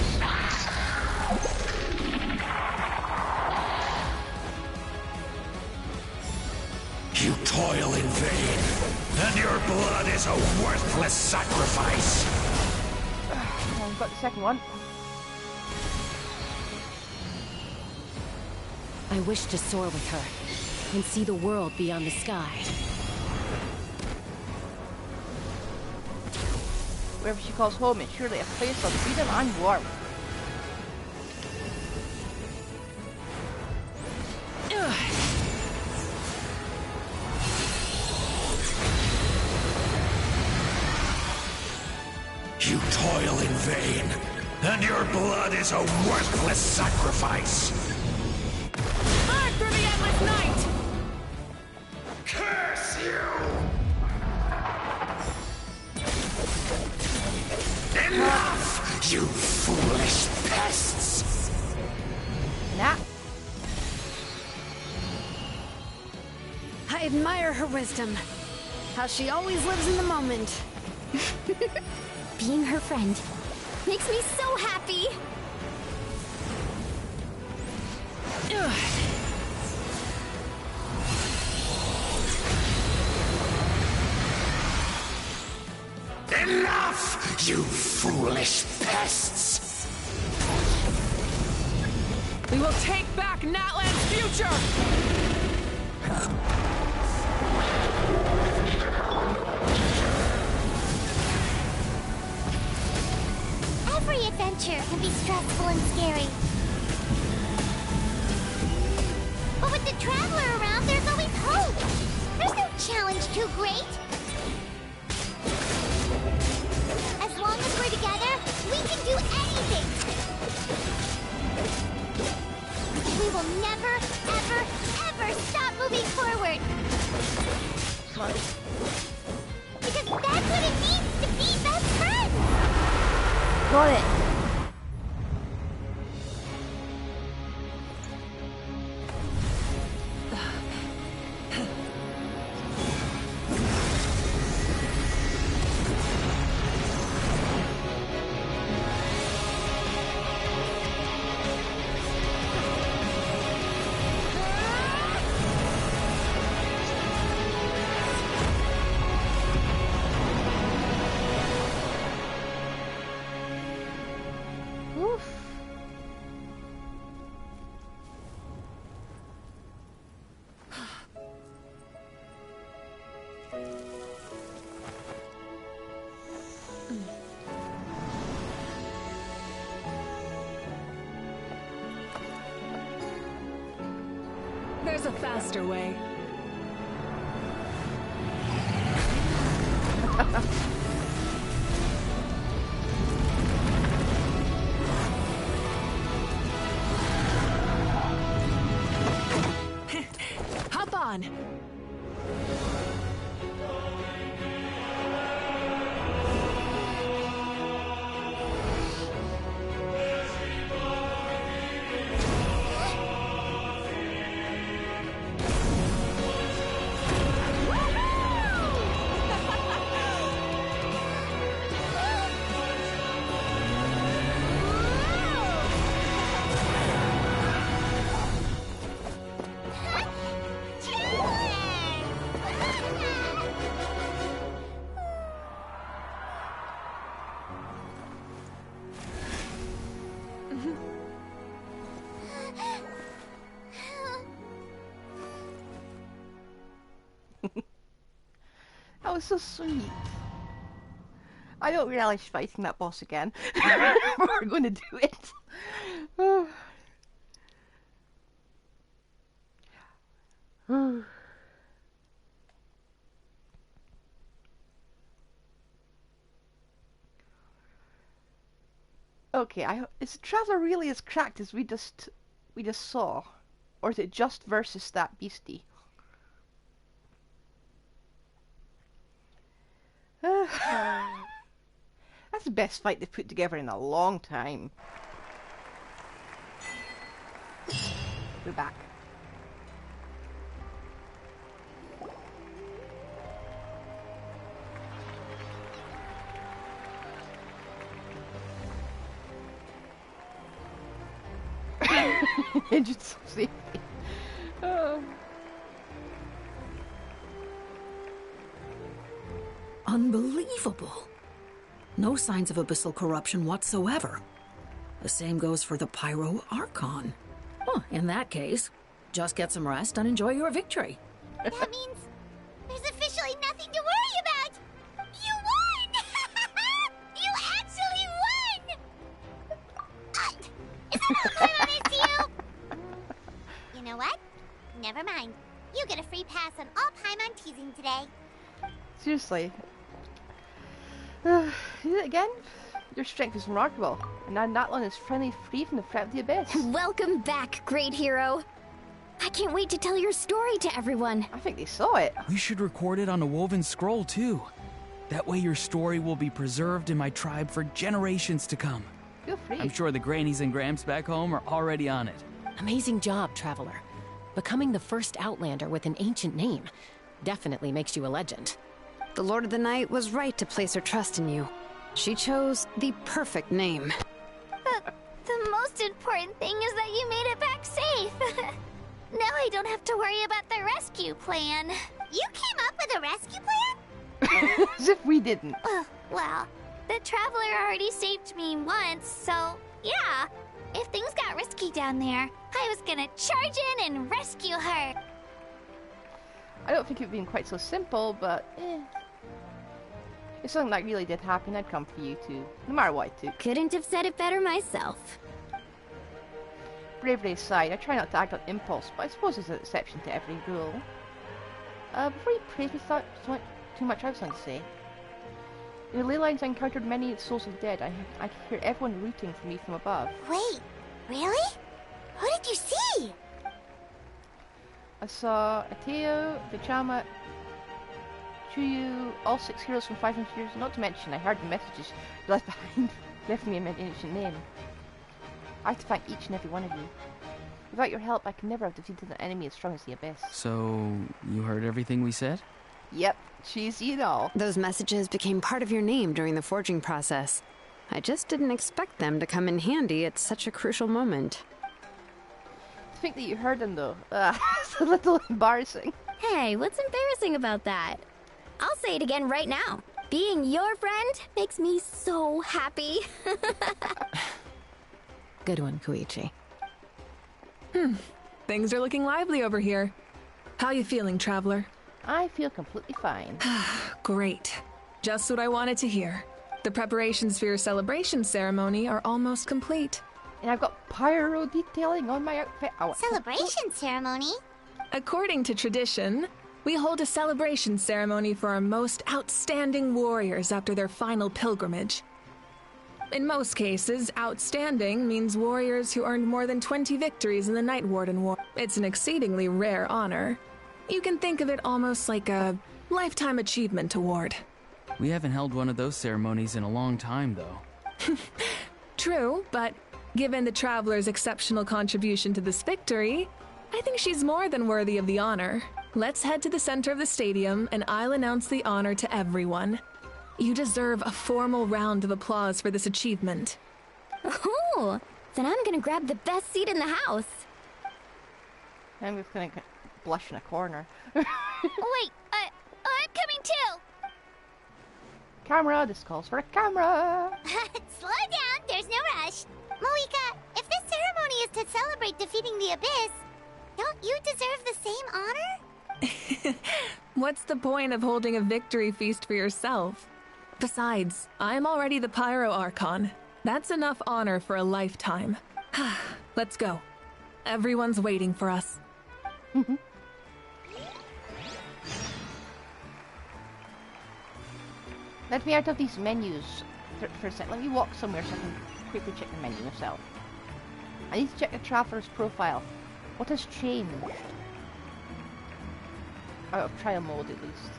You toil in vain, and your blood is a worthless sacrifice. I've got the second one. I wish to soar with her and see the world beyond the sky. Wherever she calls home, it's surely a place of freedom and warmth. You toil in vain, and your blood is a worthless sacrifice. Burn through the endless night! Curse you! Enough, you foolish pests! Nah. I admire her wisdom. How she always lives in the moment. Being her friend makes me so happy. Enough, you foolish pests! We will take back Natlan's future! Every adventure can be stressful and scary. But with the Traveler around, there's always hope. There's no challenge too great. As long as we're together, we can do anything. We will never, ever, ever stop moving forward. Because that's what it means to be best friends. Got it. There's a faster way. Hop on. That was so sweet. I don't relish fighting that boss again. We're going to do it. Okay, is the Traveler really as cracked as we just saw? Or is it just versus that beastie? That's the best fight they've put together in a long time. We're back. Just see. Unbelievable. No signs of abyssal corruption whatsoever. The same goes for the Pyro Archon. Oh, in that case, just get some rest and enjoy your victory. That means there's officially nothing to worry about. You won! You actually won! Is that all I miss you? You know what? Never mind. You get a free pass on all Paimon teasing today. Seriously. You did it again? Your strength is remarkable. And now Natlan is finally free from the threat of the abyss. Welcome back, great hero. I can't wait to tell your story to everyone. I think they saw it. We should record it on a woven scroll, too. That way your story will be preserved in my tribe for generations to come. Feel free. I'm sure the grannies and gramps back home are already on it. Amazing job, Traveler. Becoming the first Outlander with an ancient name definitely makes you a legend. The Lord of the Night was right to place her trust in you. She chose the perfect name. The most important thing is that you made it back safe. Now I don't have to worry about the rescue plan. You came up with a rescue plan? As if we didn't. Well, the Traveler already saved me once, so yeah. If things got risky down there, I was gonna charge in and rescue her. I don't think it would have been quite so simple, but if something like really did happen, I'd come for you too, no matter what it took. Couldn't have said it better myself. Bravery aside, I try not to act on impulse, but I suppose there's an exception to every rule. Before you praise me too much, I have something to say. In the ley lines, I encountered many souls of dead. I could hear everyone rooting for me from above. Wait, really? Who did you see? I saw Ateo, Vichama, Chuyu, all 6 heroes from 500 years, not to mention I heard the messages you left behind, left me an ancient name. I have to thank each and every one of you. Without your help, I could never have defeated an enemy as strong as the Abyss. So, you heard everything we said? Yep, cheesy and all. Those messages became part of your name during the forging process. I just didn't expect them to come in handy at such a crucial moment. To think that you heard them, though, it's a little embarrassing. Hey, what's embarrassing about that? I'll say it again right now. Being your friend makes me so happy. Good one, Koichi. Things are looking lively over here. How you feeling, Traveler? I feel completely fine. Great. Just what I wanted to hear. The preparations for your celebration ceremony are almost complete. And I've got pyro detailing on my outfit. Celebration ceremony? According to tradition, we hold a celebration ceremony for our most outstanding warriors after their final pilgrimage. In most cases, outstanding means warriors who earned more than 20 victories in the Night Warden War. It's an exceedingly rare honor. You can think of it almost like a lifetime achievement award. We haven't held one of those ceremonies in a long time, though. True, but given the Traveler's exceptional contribution to this victory, I think she's more than worthy of the honor. Let's head to the center of the stadium, and I'll announce the honor to everyone. You deserve a formal round of applause for this achievement. Oh, then I'm gonna grab the best seat in the house. I'm just gonna blush in a corner. Wait, I'm coming too! Camera, this calls for a camera! Slow down, there's no rush. Moika, if this ceremony is to celebrate defeating the Abyss, don't you deserve the same honor? What's the point of holding a victory feast for yourself? Besides, I'm already the Pyro Archon. That's enough honor for a lifetime. Let's go. Everyone's waiting for us. Let me out of these menus for a second. Let me walk somewhere so I can quickly check the menu myself. I need to check the Traveler's profile. What has changed? Out of trial mode, at least.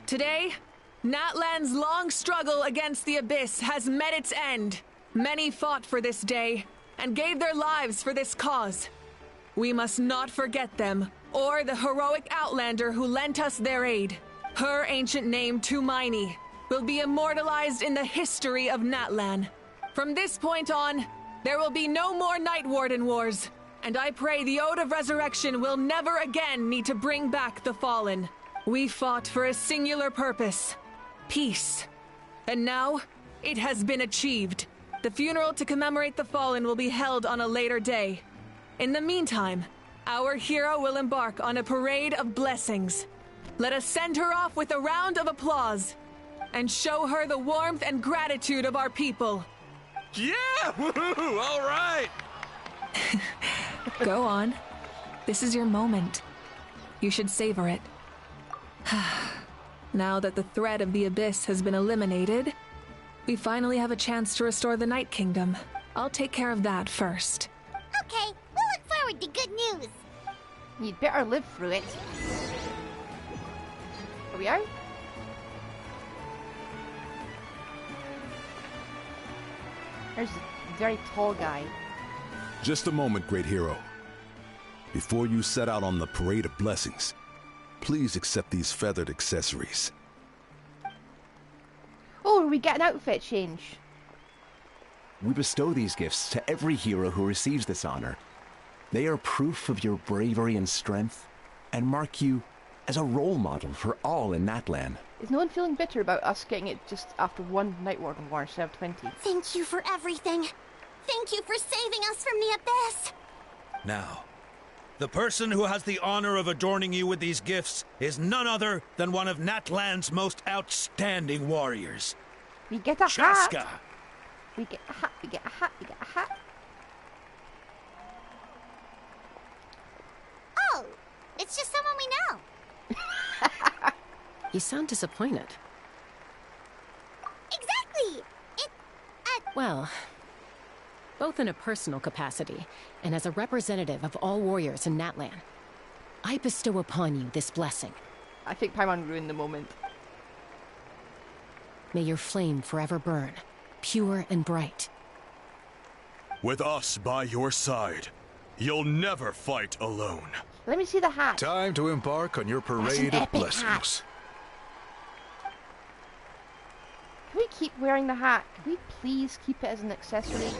Today, Natlan's long struggle against the Abyss has met its end. Many fought for this day and gave their lives for this cause. We must not forget them or the heroic Outlander who lent us their aid. Her ancient name, Tumaini, will be immortalized in the history of Natlan. From this point on, there will be no more Night Warden Wars, and I pray the Ode of Resurrection will never again need to bring back the Fallen. We fought for a singular purpose, peace. And now, it has been achieved. The funeral to commemorate the Fallen will be held on a later day. In the meantime, our hero will embark on a parade of blessings. Let us send her off with a round of applause and show her the warmth and gratitude of our people. Yeah! Woohoo! All right! Go on. This is your moment. You should savor it. Now that the threat of the Abyss has been eliminated, we finally have a chance to restore the Night Kingdom. I'll take care of that first. Okay, we'll look forward to good news. You'd better live through it. Are we out? There's a very tall guy. Just a moment, great hero. Before you set out on the parade of blessings, please accept these feathered accessories. Oh, we get an outfit change. We bestow these gifts to every hero who receives this honor. They are proof of your bravery and strength, and mark you as a role model for all in Natlan. Is no one feeling bitter about us getting it just after one Night Warden War instead of 20? Thank you for everything. Thank you for saving us from the abyss. Now, the person who has the honor of adorning you with these gifts is none other than one of Natlan's most outstanding warriors. We get a Chaska. hat. We get a hat. We get a hat. We get a hat. Oh, it's just someone we know. You sound disappointed. Exactly. Well, both in a personal capacity and as a representative of all warriors in Natlan, I bestow upon you this blessing. I think Paimon ruined the moment. May your flame forever burn, pure and bright. With us by your side, you'll never fight alone. Let me see the hat. Time to embark on your parade of blessings. Can we keep wearing the hat? Can we please keep it as an accessory?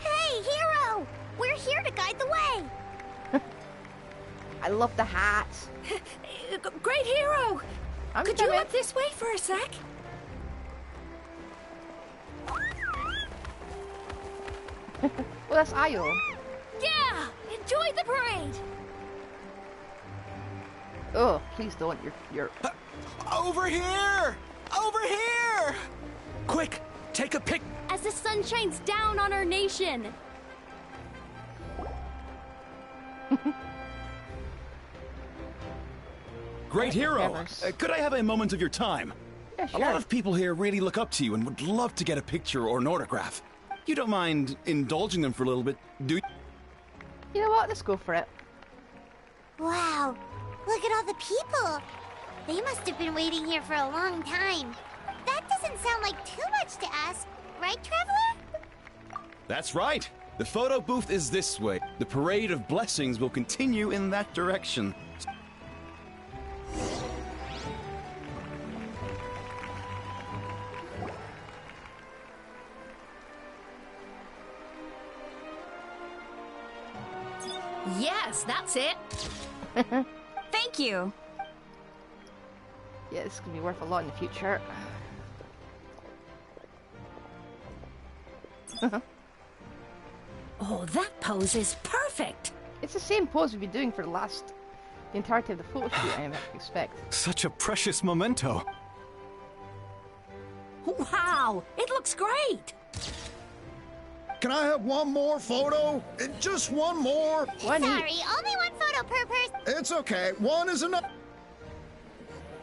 Hey, hero! We're here to guide the way. I love the hat. Great hero! Could you look this way for a sec? Well, that's Io. Yeah! Enjoy the parade! Oh, please don't. You're... Over here! Over here! Quick, take a pic. As the sun shines down on our nation! Great hero! Could I have a moment of your time? Yeah, sure. A lot of people here really look up to you and would love to get a picture or an autograph. You don't mind indulging them for a little bit, do you? You know what? Let's go for it. Wow, look at all the people. They must have been waiting here for a long time. That doesn't sound like too much to ask, right, Traveler? That's right. The photo booth is this way. The parade of blessings will continue in that direction. Yes, that's it. Thank you. Yeah, this is going to be worth a lot in the future. Oh, that pose is perfect. It's the same pose we've been doing for the entirety of the photo shoot, I expect. Such a precious memento. Wow, it looks great. Can I have one more photo? Just one more. Sorry, only one photo per person. It's okay. One is enough.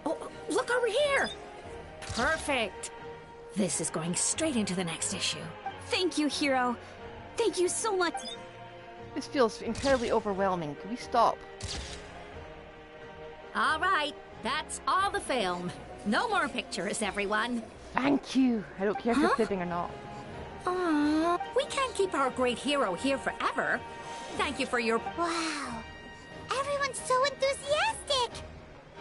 Oh, look over here. Perfect. This is going straight into the next issue. Thank you, hero. Thank you so much. This feels incredibly overwhelming. Can we stop? All right, that's all the film. No more pictures, everyone. Thank you. I don't care if you're fibbing or not. Aww, we can't keep our great hero here forever. Thank you for your... Wow, everyone's so enthusiastic.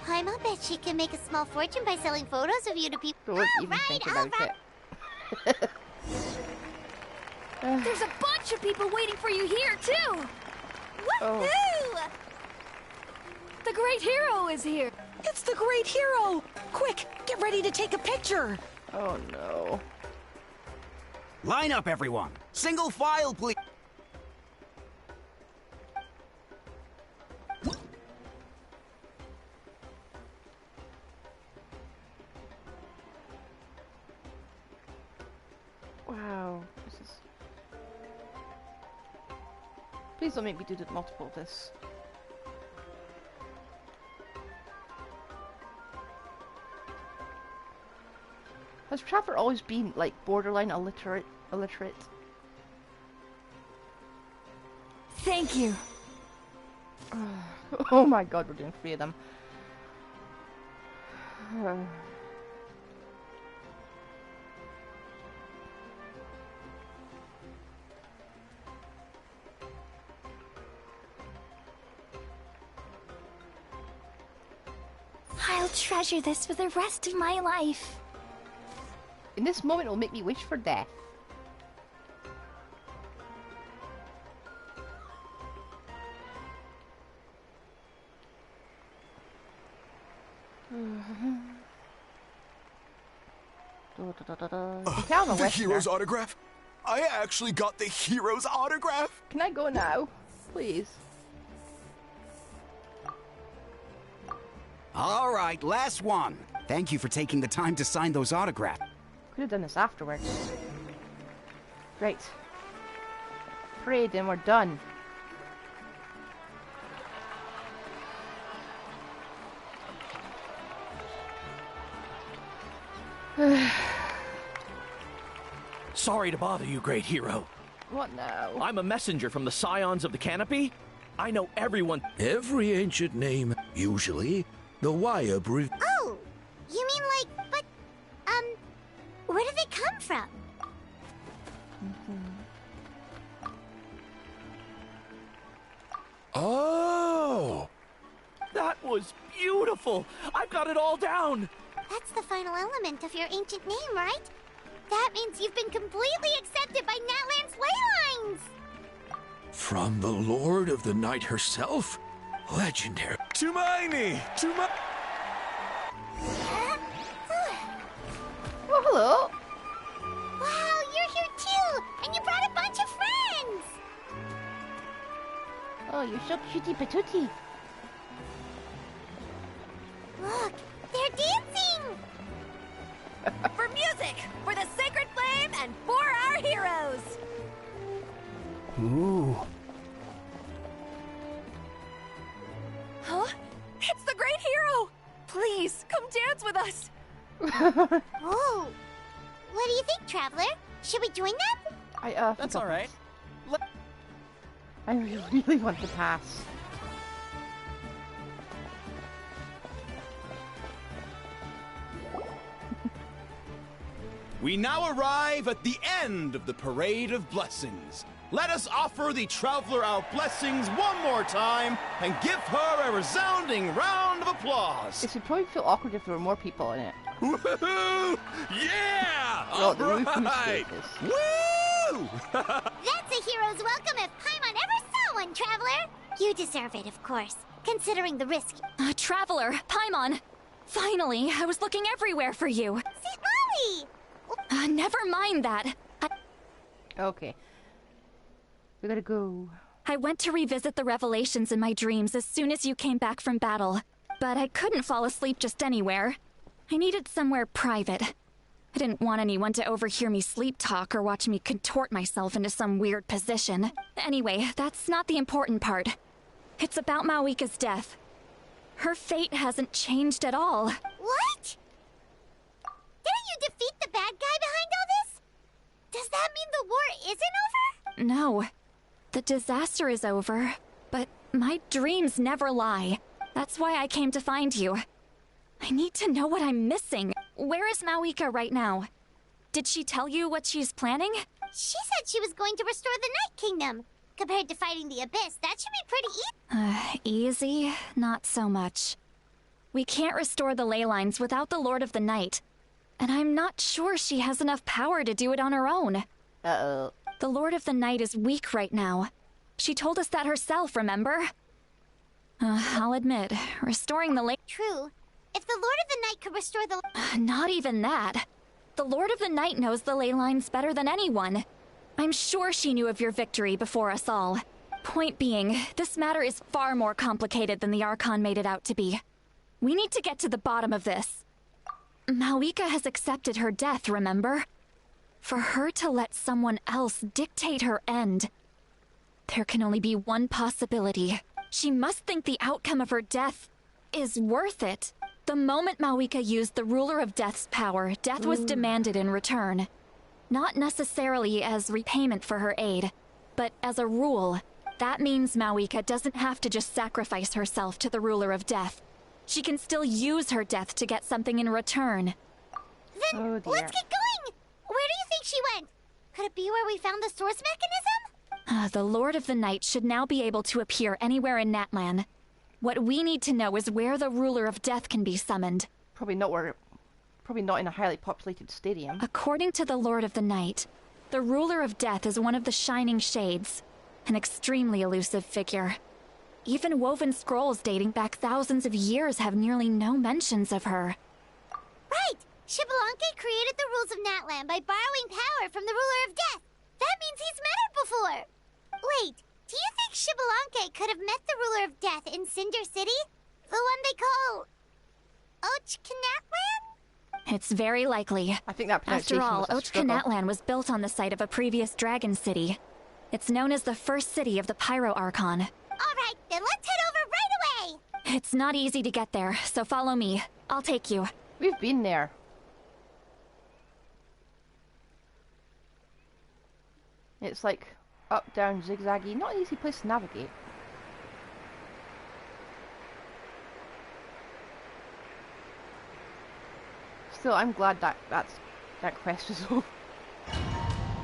I'll bet she can make a small fortune by selling photos of you to people. Don't even think about it. There's a bunch of people waiting for you here, too! Woohoo! Oh. The great hero is here! It's the great hero! Quick, get ready to take a picture! Oh no. Line up, everyone. Single file, please. Wow. This is... Please don't make me do multiple of this. Has Traveler always been, like, borderline illiterate? Thank you. Oh my god, we're doing 3 of them. I'll treasure this for the rest of my life. In this moment, it will make me wish for death. The hero's autograph? I actually got the hero's autograph? Can I go now? Please. All right, last one. Thank you for taking the time to sign those autographs. Could have done this afterwards. Right. Parade and we're done. Sorry to bother you, great hero. What now? I'm a messenger from the Scions of the Canopy. I know everyone. Every ancient name, usually, the Waya breed. Oh, you mean like, but, where do they come from? Oh! That was beautiful! I've got it all down! That's the final element of your ancient name, right? That means you've been completely accepted by Natlan's ley lines! From the Lord of the Night herself? Legendary. Tumaini! Oh, hello! Wow, you're here too! And you brought a bunch of friends! Oh, you're so cutie patootie. Look, they're dancing! For music, for the sacred flame, and for our heroes! Ooh. Huh? It's the great hero! Please, come dance with us! Oh, what do you think, Traveler? Should we join them? That's alright. I really want to pass. We now arrive at the end of the Parade of Blessings. Let us offer the Traveler our blessings one more time and give her a resounding round of applause. It would probably feel awkward if there were more people in it. Woohoo! Yeah! Well, Alright! Woo! That's a hero's welcome if Paimon ever saw one, Traveler! You deserve it, of course, considering the risk. Traveler, Paimon! Finally, I was looking everywhere for you. See, Molly! Never mind that. Okay. We gotta go. I went to revisit the revelations in my dreams as soon as you came back from battle, but I couldn't fall asleep just anywhere. I needed somewhere private. I didn't want anyone to overhear me sleep talk or watch me contort myself into some weird position. Anyway, that's not the important part. It's about Mawika's death. Her fate hasn't changed at all. What? Didn't you defeat the bad guy behind all this? Does that mean the war isn't over? No. The disaster is over, but my dreams never lie. That's why I came to find you. I need to know what I'm missing. Where is Mawika right now? Did she tell you what she's planning? She said she was going to restore the Night Kingdom. Compared to fighting the Abyss, that should be pretty easy. Easy? Not so much. We can't restore the ley lines without the Lord of the Night. And I'm not sure she has enough power to do it on her own. Uh-oh. The Lord of the Night is weak right now. She told us that herself, remember? I'll admit, restoring the ley... True. If the Lord of the Night could restore the... Not even that. The Lord of the Night knows the ley lines better than anyone. I'm sure she knew of your victory before us all. Point being, this matter is far more complicated than the Archon made it out to be. We need to get to the bottom of this. Mawika has accepted her death, remember? For her to let someone else dictate her end, there can only be one possibility. She must think the outcome of her death is worth it. The moment Mawika used the Ruler of Death's power, death was demanded in return. Not necessarily as repayment for her aid, but as a rule. That means Mawika doesn't have to just sacrifice herself to the Ruler of Death. She can still use her death to get something in return. Then let's get going! Where do you think she went? Could it be where we found the source mechanism? The Lord of the Night should now be able to appear anywhere in Natlan. What we need to know is where the Ruler of Death can be summoned. Probably not in a highly populated stadium. According to the Lord of the Night, the Ruler of Death is one of the Shining Shades, an extremely elusive figure. Even woven scrolls dating back thousands of years have nearly no mentions of her. Right! Xbalanque created the rules of Natlan by borrowing power from the ruler of death. That means he's met her before. Wait, do you think Xbalanque could have met the ruler of death in Cinder City? The one they call... Natlan? It's very likely. I think that After all, was Natlan was built on the site of a previous dragon city. It's known as the first city of the Pyro Archon. Alright, then let's head over right away! It's not easy to get there, so follow me. I'll take you. We've been there. It's like up, down, zigzaggy. Not an easy place to navigate. Still, I'm glad that quest is over.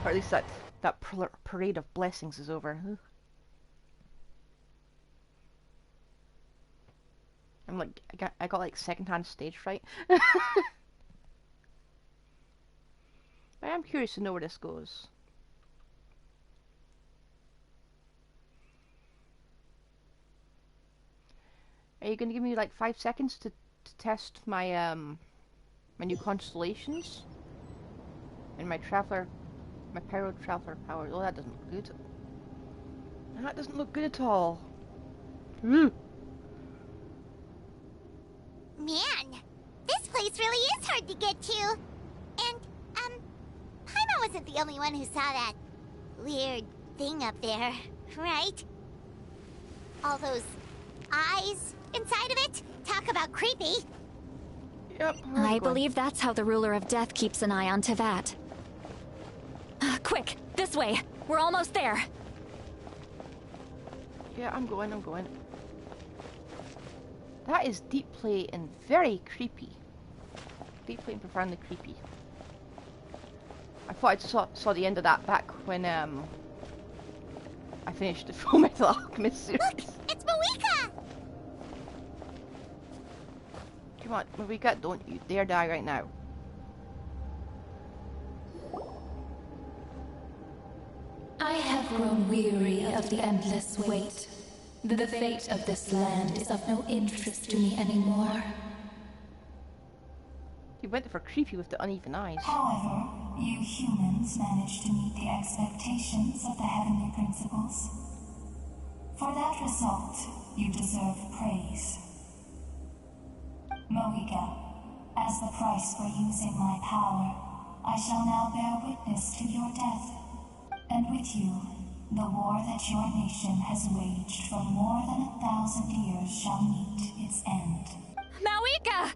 Or at least that parade of blessings is over. I'm like, I got like secondhand stage fright. I am curious to know where this goes. Are you going to give me like 5 seconds to test my my new constellations and my pyro traveler power? Oh, that doesn't look good. That doesn't look good at all. Man, this place really is hard to get to. And Paimon wasn't the only one who saw that weird thing up there, right? All those eyes inside of it? Talk about creepy. Yep. I believe that's how the ruler of death keeps an eye on Teyvat. Quick, this way. We're almost there. Yeah, I'm going. That is deep play and very creepy. Deep play and profoundly creepy. I thought I saw the end of that back when I finished the Full Metal Alchemist series. Look, it's Mawika! Come on, Mawika, don't you dare die right now. I have grown weary of the endless wait. The fate of this land is of no interest to me anymore. You went for creepy with the uneven eyes. However, you humans managed to meet the expectations of the heavenly principles. For that result, you deserve praise. Mawika, as the price for using my power, I shall now bear witness to your death. And with you, the war that your nation has waged for more than 1,000 years shall meet its end. Mawika!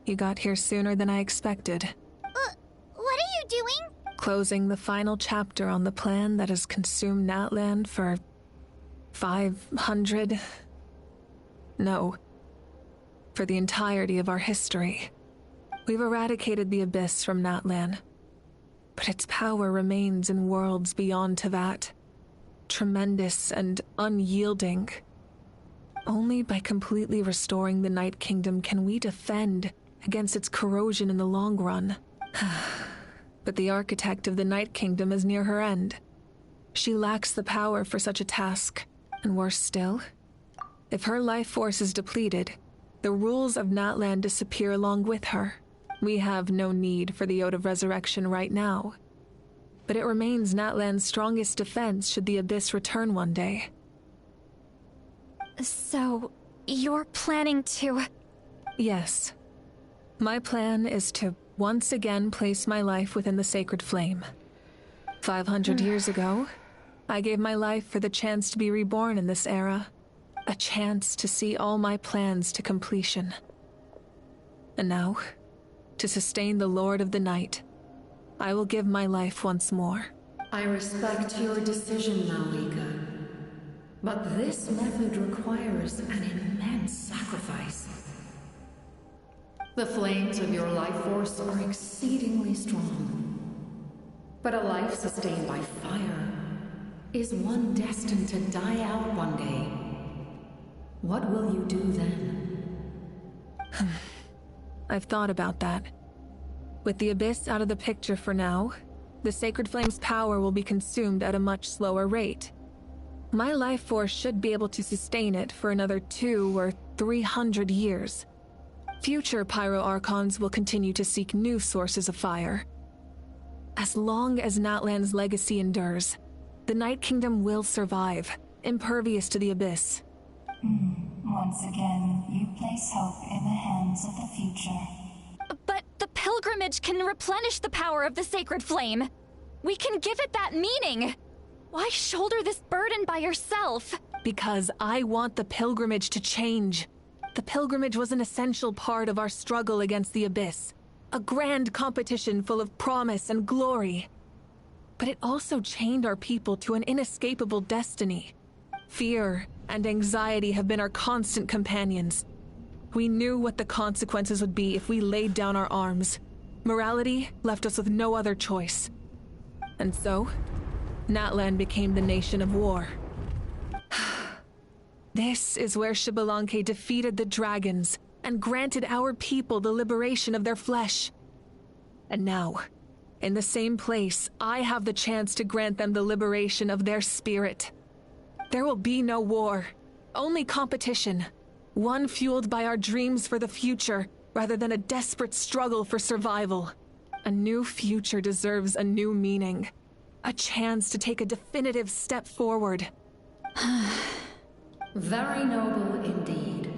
You got here sooner than I expected. What are you doing? Closing the final chapter on the plan that has consumed Natlan for 500... No. For the entirety of our history. We've eradicated the Abyss from Natlan. But its power remains in worlds beyond Teyvat. Tremendous and unyielding. Only by completely restoring the Night Kingdom can we defend against its corrosion in the long run. But the architect of the Night Kingdom is near her end. She lacks the power for such a task. And worse still, if her life force is depleted, the rules of Natlan disappear along with her. We have no need for the Ode of Resurrection right now. But it remains Natlan's strongest defense should the Abyss return one day. So, you're planning to... Yes. My plan is to once again place my life within the sacred flame. 500 years ago, I gave my life for the chance to be reborn in this era. A chance to see all my plans to completion. And now, to sustain the Lord of the Night, I will give my life once more. I respect your decision, Mawika. But this method requires an immense sacrifice. The flames of your life force are exceedingly strong. But a life sustained by fire is one destined to die out one day. What will you do then? I've thought about that. With the Abyss out of the picture for now, the Sacred Flame's power will be consumed at a much slower rate. My life force should be able to sustain it for another 200 or 300 years. Future Pyro Archons will continue to seek new sources of fire. As long as Natlan's legacy endures, the Night Kingdom will survive, impervious to the Abyss. Once again, you place hope in the hands of the future. But the pilgrimage can replenish the power of the sacred flame. We can give it that meaning. Why shoulder this burden by yourself? Because I want the pilgrimage to change. The pilgrimage was an essential part of our struggle against the Abyss. A grand competition full of promise and glory. But it also chained our people to an inescapable destiny. Fear and anxiety have been our constant companions. We knew what the consequences would be if we laid down our arms. Morality left us with no other choice. And so, Natlan became the nation of war. This is where Xbalanque defeated the dragons and granted our people the liberation of their flesh. And now, in the same place, I have the chance to grant them the liberation of their spirit. There will be no war, only competition. One fueled by our dreams for the future, rather than a desperate struggle for survival. A new future deserves a new meaning. A chance to take a definitive step forward. Very noble indeed.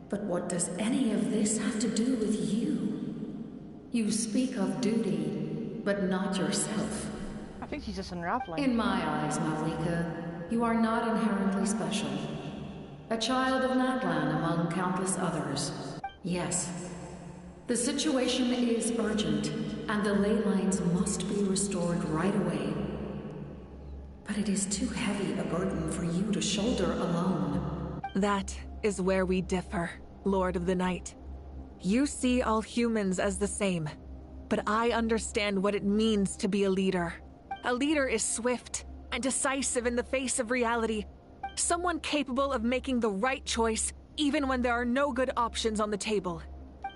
But what does any of this have to do with you? You speak of duty, but not yourself. I think she's just unraveling. In my eyes, Malika, you are not inherently special. A child of Natlan among countless others. Yes, the situation is urgent, and the ley lines must be restored right away. But it is too heavy a burden for you to shoulder alone. That is where we differ, Lord of the Night. You see all humans as the same, but I understand what it means to be a leader. A leader is swift and decisive in the face of reality. Someone capable of making the right choice even when there are no good options on the table.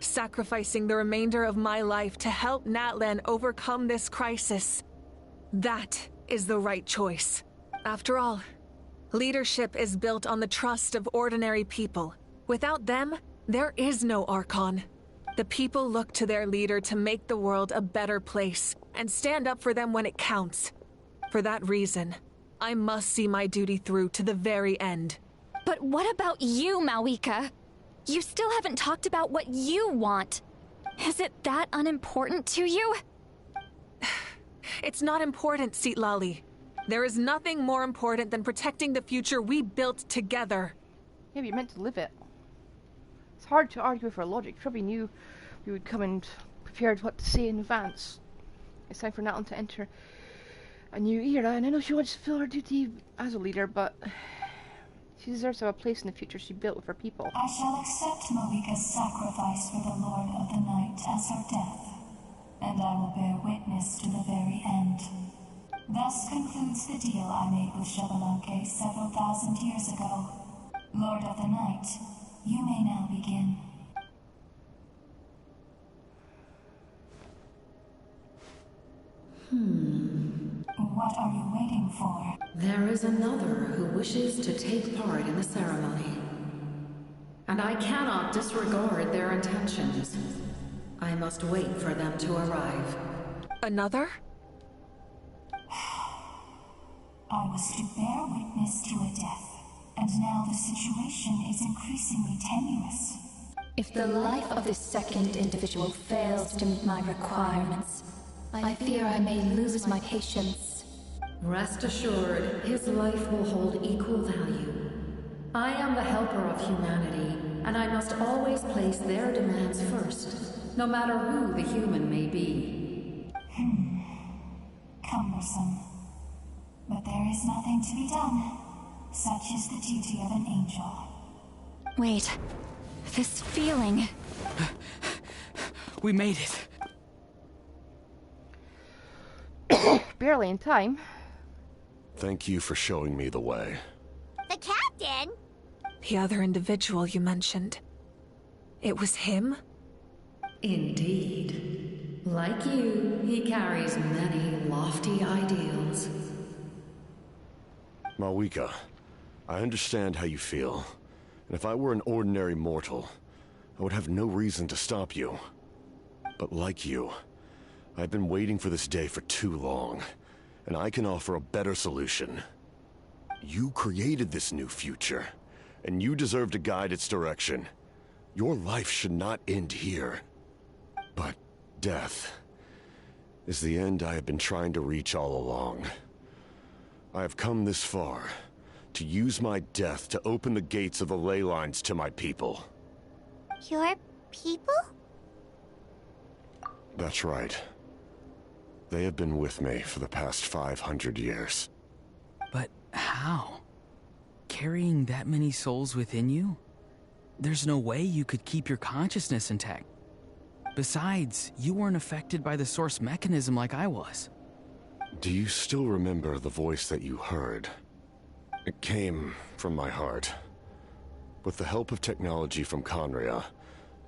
Sacrificing the remainder of my life to help Natlan overcome this crisis. That is the right choice. After all, leadership is built on the trust of ordinary people. Without them, there is no Archon. The people look to their leader to make the world a better place and stand up for them when it counts. For that reason, I must see my duty through to the very end. But what about you, Malika? You still haven't talked about what you want. Is it that unimportant to you? It's not important, Citlali. There is nothing more important than protecting the future we built together. Yeah, but you're meant to live it. It's hard to argue with her logic. You probably knew we would come and prepared what to say in advance. It's time for Natlan to enter a new era, and I know she wants to fulfill her duty as a leader, but she deserves to have a place in the future she built with her people. I shall accept Malika's sacrifice for the Lord of the Night as her death, and I will bear witness to the very end. Thus concludes the deal I made with Xbalanque several thousand years ago. Lord of the Night, you may now begin. What are you waiting for? There is another who wishes to take part in the ceremony. And I cannot disregard their intentions. I must wait for them to arrive. Another? I was to bear witness to a death, and now the situation is increasingly tenuous. If the life of this second individual fails to meet my requirements, I fear I may lose my patience. Rest assured, his life will hold equal value. I am the helper of humanity, and I must always place their demands first, no matter who the human may be. Cumbersome. But there is nothing to be done. Such is the duty of an angel. Wait. This feeling... We made it. Barely in time. Thank you for showing me the way. The captain? The other individual you mentioned. It was him? Indeed. Like you, he carries many lofty ideals. Malika, I understand how you feel. And if I were an ordinary mortal, I would have no reason to stop you. But like you, I've been waiting for this day for too long, and I can offer a better solution. You created this new future, and you deserve to guide its direction. Your life should not end here. But death is the end I have been trying to reach all along. I have come this far to use my death to open the gates of the ley lines to my people. Your people? That's right. They have been with me for the past 500 years. But how? Carrying that many souls within you? There's no way you could keep your consciousness intact. Besides, you weren't affected by the source mechanism like I was. Do you still remember the voice that you heard? It came from my heart. With the help of technology from Khaenri'ah,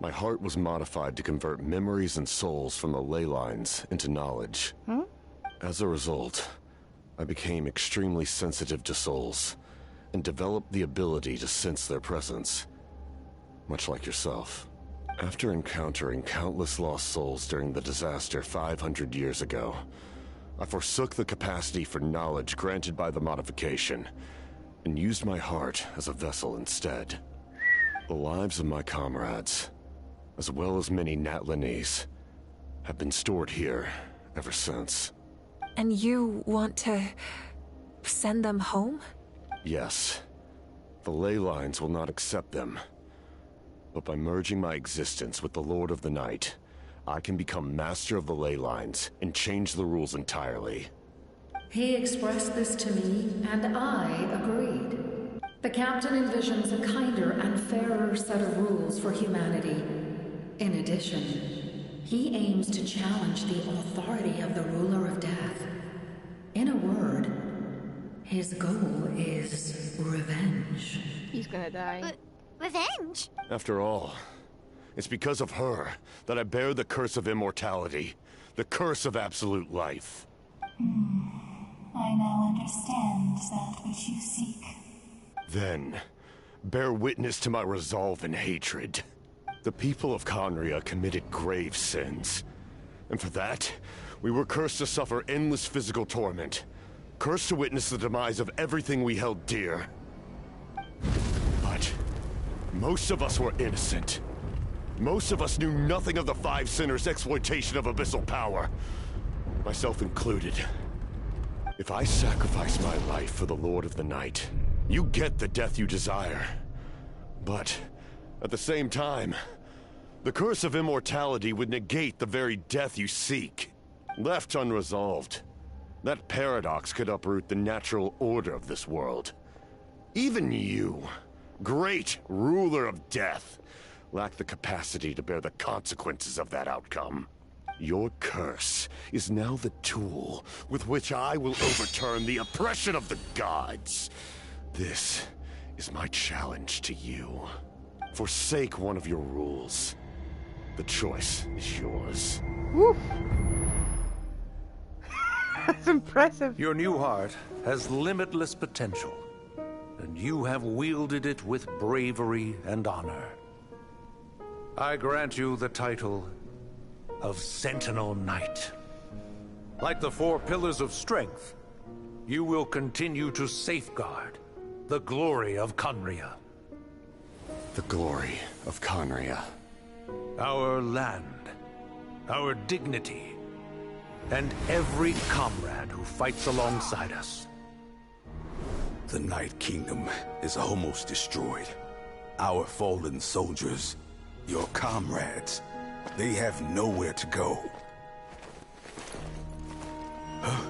my heart was modified to convert memories and souls from the ley lines into knowledge. As a result, I became extremely sensitive to souls, and developed the ability to sense their presence. Much like yourself. After encountering countless lost souls during the disaster 500 years ago, I forsook the capacity for knowledge granted by the modification, and used my heart as a vessel instead. The lives of my comrades, as well as many Natlanese, have been stored here ever since. And you want to send them home? Yes. The ley lines will not accept them. But by merging my existence with the Lord of the Night, I can become master of the ley lines and change the rules entirely. He expressed this to me, and I agreed. The captain envisions a kinder and fairer set of rules for humanity. In addition, he aims to challenge the authority of the ruler of death. In a word, his goal is revenge. He's gonna die. Revenge? After all, it's because of her that I bear the curse of immortality, the curse of absolute life. I now understand that which you seek. Then, bear witness to my resolve and hatred. The people of Khaenri'ah committed grave sins. And for that, we were cursed to suffer endless physical torment. Cursed to witness the demise of everything we held dear. But most of us were innocent. Most of us knew nothing of the Five Sinners' exploitation of abyssal power. Myself included. If I sacrifice my life for the Lord of the Night, you get the death you desire. But, at the same time, the curse of immortality would negate the very death you seek. Left unresolved, that paradox could uproot the natural order of this world. Even you, great ruler of death, lack the capacity to bear the consequences of that outcome. Your curse is now the tool with which I will overturn the oppression of the gods. This is my challenge to you. Forsake one of your rules. The choice is yours. Woof. That's impressive. Your new heart has limitless potential, and you have wielded it with bravery and honor. I grant you the title of Sentinel Knight. Like the four pillars of strength, you will continue to safeguard the glory of Khaenri'ah. The glory of Khaenri'ah. Our land, our dignity, and every comrade who fights alongside us. The Night Kingdom is almost destroyed. Our fallen soldiers, your comrades, they have nowhere to go. Huh?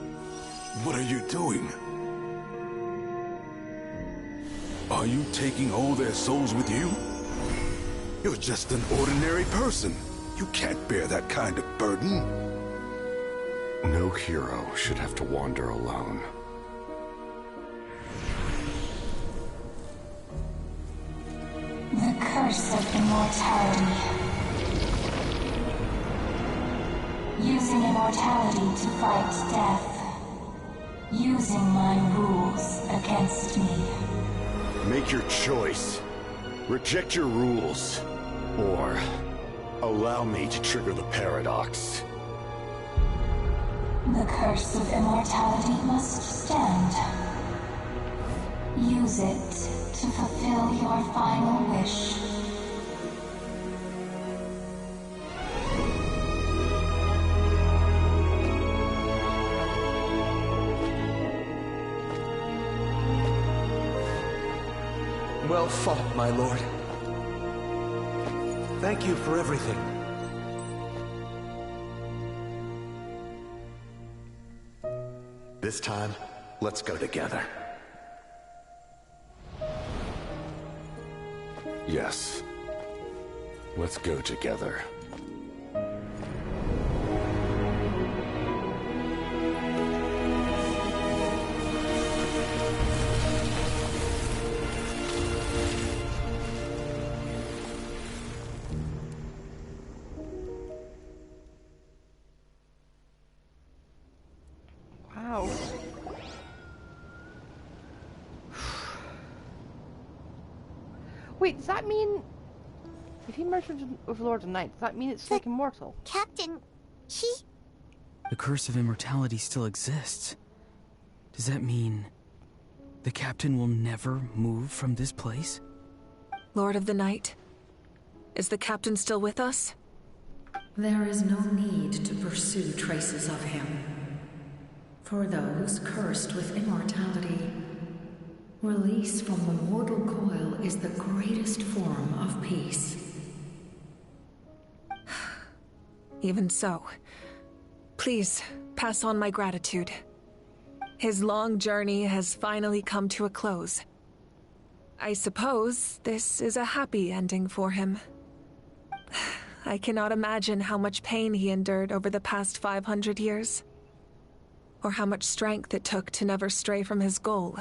What are you doing? Are you taking all their souls with you? You're just an ordinary person. You can't bear that kind of burden. No hero should have to wander alone. The curse of immortality. Using immortality to fight death. using my rules against me. Make your choice. Reject your rules. Or allow me to trigger the paradox. The curse of immortality must stand. Use it to fulfill your final wish. Well fought, my lord. Thank you for everything. This time, let's go together. Yes. Let's go together. Wow. Wait, does that mean if he merges with Lord of the Night, does that mean it's like immortal? Captain, The curse of immortality still exists. Does that mean the captain will never move from this place? Lord of the Night, is the captain still with us? There is no need to pursue traces of him. For those cursed with immortality, release from the mortal coil is the greatest form of peace. Even so, please pass on my gratitude. His long journey has finally come to a close. I suppose this is a happy ending for him. I cannot imagine how much pain he endured over the past 500 years. Or how much strength it took to never stray from his goal.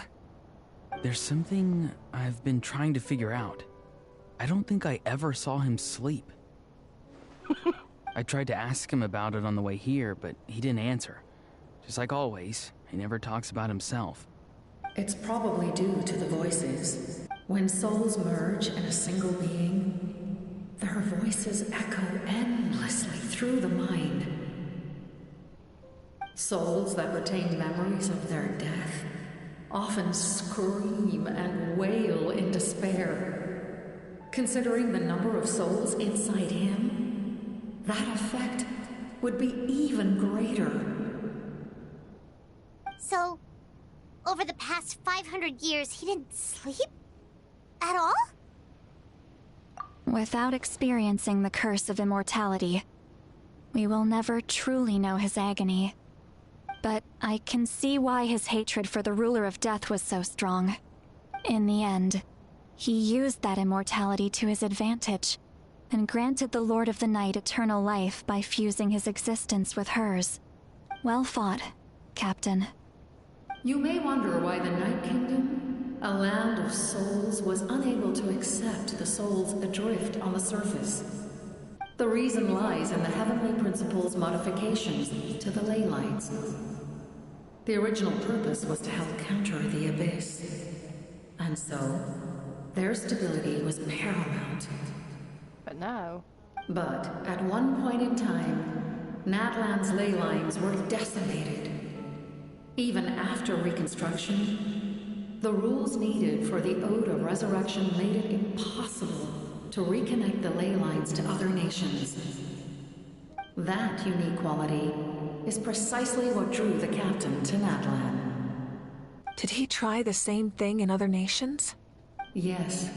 There's something I've been trying to figure out. I don't think I ever saw him sleep. I tried to ask him about it on the way here, but he didn't answer. Just like always, he never talks about himself. It's probably due to the voices. When souls merge in a single being, their voices echo endlessly through the mind. Souls that retain memories of their death often scream and wail in despair. Considering the number of souls inside him, that effect would be even greater. So, over the past 500 years, he didn't sleep? At all? Without experiencing the curse of immortality, we will never truly know his agony. But I can see why his hatred for the ruler of death was so strong. In the end, he used that immortality to his advantage, and granted the Lord of the Night eternal life by fusing his existence with hers. Well fought, Captain. You may wonder why the Night Kingdom, a land of souls, was unable to accept the souls adrift on the surface. The reason lies in the Heavenly Principle's modifications to the ley lines. The original purpose was to help counter the Abyss. And so, their stability was paramount. But now... But, at one point in time, Natlan's ley lines were decimated. Even after reconstruction, the rules needed for the Ode of Resurrection made it impossible to reconnect the ley lines to other nations. That unique quality is precisely what drew the captain to Natlan. Did he try the same thing in other nations? Yes.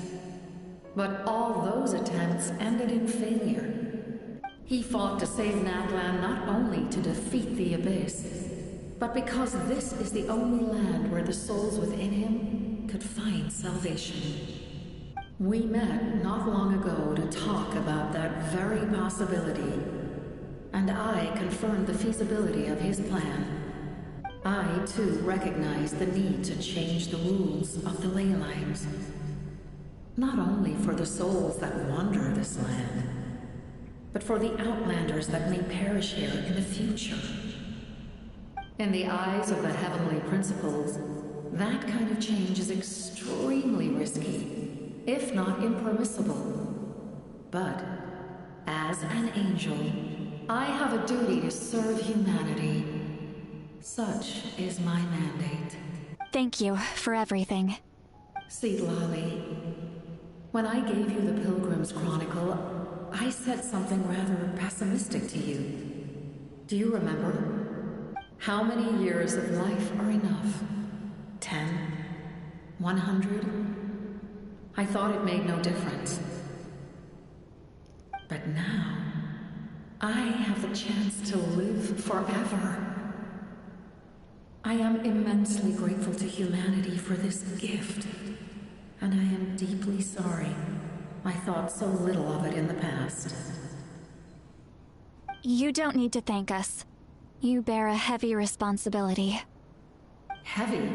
But all those attempts ended in failure. He fought to save Natlan not only to defeat the Abyss, but because this is the only land where the souls within him could find salvation. We met not long ago to talk about that very possibility, and I confirmed the feasibility of his plan. I, too, recognized the need to change the rules of the ley lines. Not only for the souls that wander this land, but for the outlanders that may perish here in the future. In the eyes of the heavenly principles, that kind of change is extremely risky, if not impermissible. But, as an angel, I have a duty to serve humanity. Such is my mandate. Thank you for everything. Lali, when I gave you the Pilgrim's Chronicle, I said something rather pessimistic to you. Do you remember? How many years of life are enough? 10? 100? I thought it made no difference. But now, I have the chance to live forever. I am immensely grateful to humanity for this gift. And I am deeply sorry I thought so little of it in the past. You don't need to thank us. You bear a heavy responsibility. Heavy?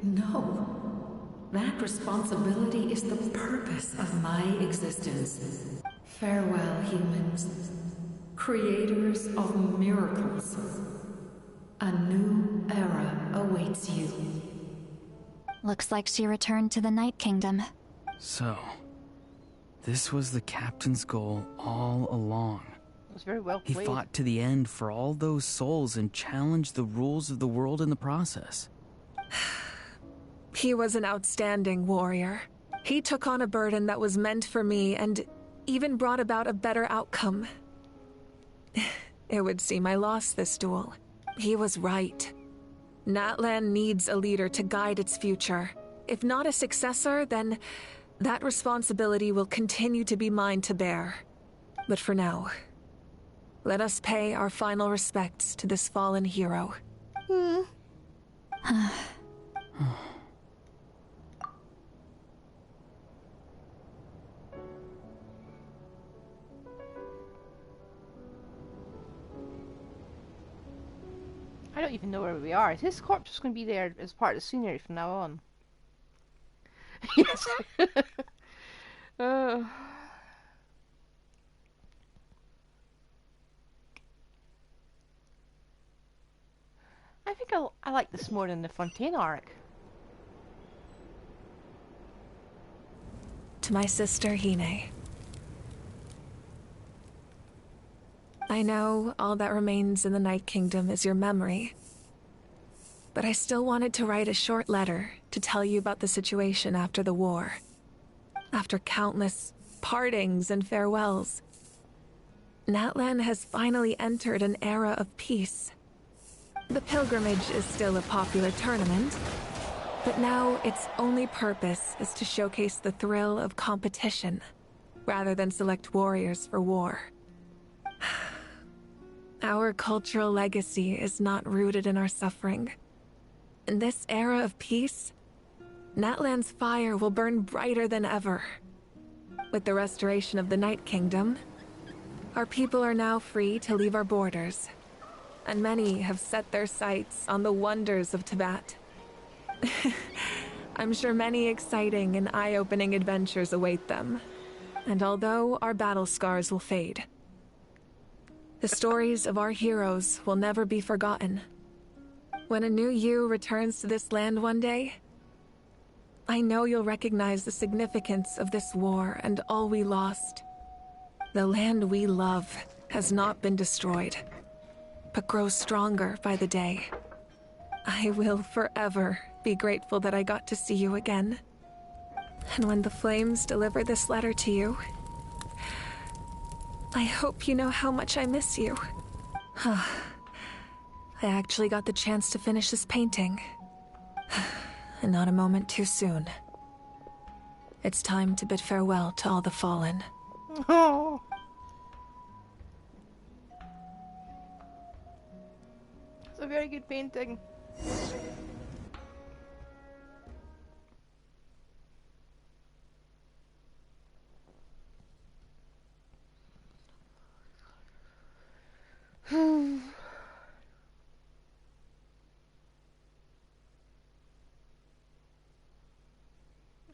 No. That responsibility is the purpose of my existence. Farewell, humans. Creators of miracles. A new era awaits you. Looks like she returned to the Night Kingdom. So, this was the captain's goal all along. It was very well He played. fought to the end for all those souls and challenged the rules of the world in the process. He was an outstanding warrior. He took on a burden that was meant for me and even brought about a better outcome. It would seem I lost this duel. He was right. Natlan needs a leader to guide its future. If not a successor, then that responsibility will continue to be mine to bear. But for now, let us pay our final respects to this fallen hero. I don't even know where we are. Is his corpse just going to be there as part of the scenery from now on? Yes. I think I like this more than the Fontaine arc. To my sister, Hine. I know all that remains in the Night Kingdom is your memory. But I still wanted to write a short letter to tell you about the situation after the war. After countless partings and farewells, Natlan has finally entered an era of peace. The pilgrimage is still a popular tournament, but now its only purpose is to showcase the thrill of competition, rather than select warriors for war. Our cultural legacy is not rooted in our suffering. In this era of peace, Natlan's fire will burn brighter than ever. With the restoration of the Night Kingdom, our people are now free to leave our borders, and many have set their sights on the wonders of Tibet. I'm sure many exciting and eye-opening adventures await them, and although our battle scars will fade, the stories of our heroes will never be forgotten. When a new you returns to this land one day, I know you'll recognize the significance of this war and all we lost. The land we love has not been destroyed, but grows stronger by the day. I will forever be grateful that I got to see you again. And when the flames deliver this letter to you, I hope you know how much I miss you. I actually got the chance to finish this painting. And not a moment too soon. It's time to bid farewell to all the fallen. Oh. It's a very good painting.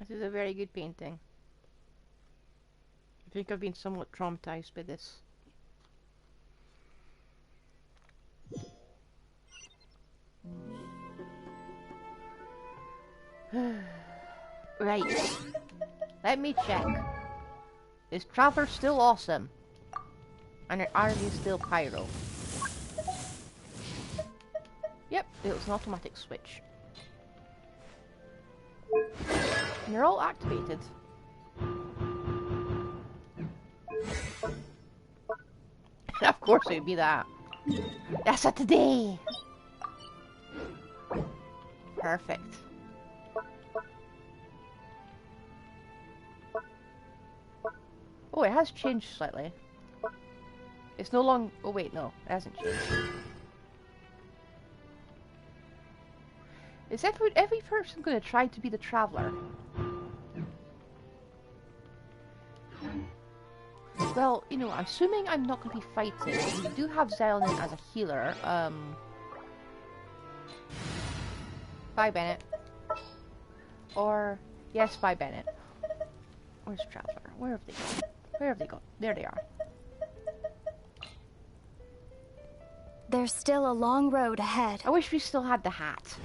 This is a very good painting. I think I've been somewhat traumatized by this. Right. Let me check. Is Traveler still awesome? And are they still pyro? Yep, it was an automatic switch. And they're all activated. Of course it would be that. That's a today! Perfect. Oh, it has changed slightly. It's no longer... Oh wait, no. It hasn't changed. Is every person going to try to be the Traveler? Well, you know, assuming I'm not going to be fighting, we do have Kseudonym as a healer. Bye, Bennett. Or... Yes, bye, Bennett. Where's Traveler? Where have they gone? Where have they gone? There they are. There's still a long road ahead. I wish we still had the hat.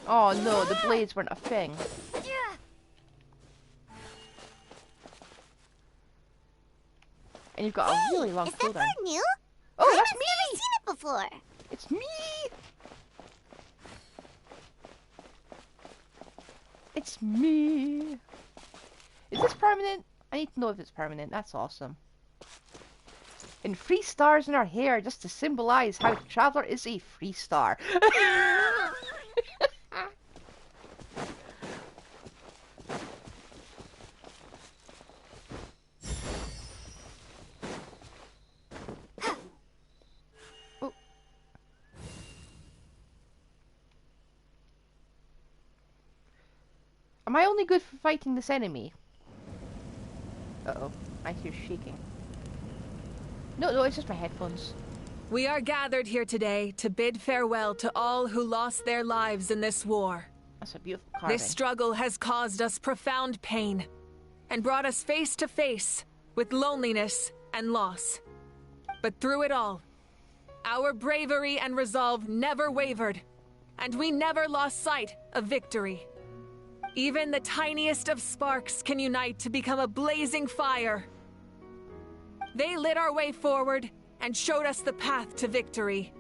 Oh no, the blades weren't a thing. And you've got a really long cooldown. Is that part new? Oh, I that's haven't me! seen it before. It's me! It's me! Is this permanent? I need to know if it's permanent. That's awesome. And 3 stars in our hair just to symbolize how Traveler is a 3 star. Oh. Am I only good for fighting this enemy? Uh-oh, I hear shaking. No, it's just my headphones. We are gathered here today to bid farewell to all who lost their lives in this war. That's a beautiful carving. This struggle has caused us profound pain and brought us face to face with loneliness and loss. But through it all, our bravery and resolve never wavered, and we never lost sight of victory. Even the tiniest of sparks can unite to become a blazing fire. They lit our way forward and showed us the path to victory.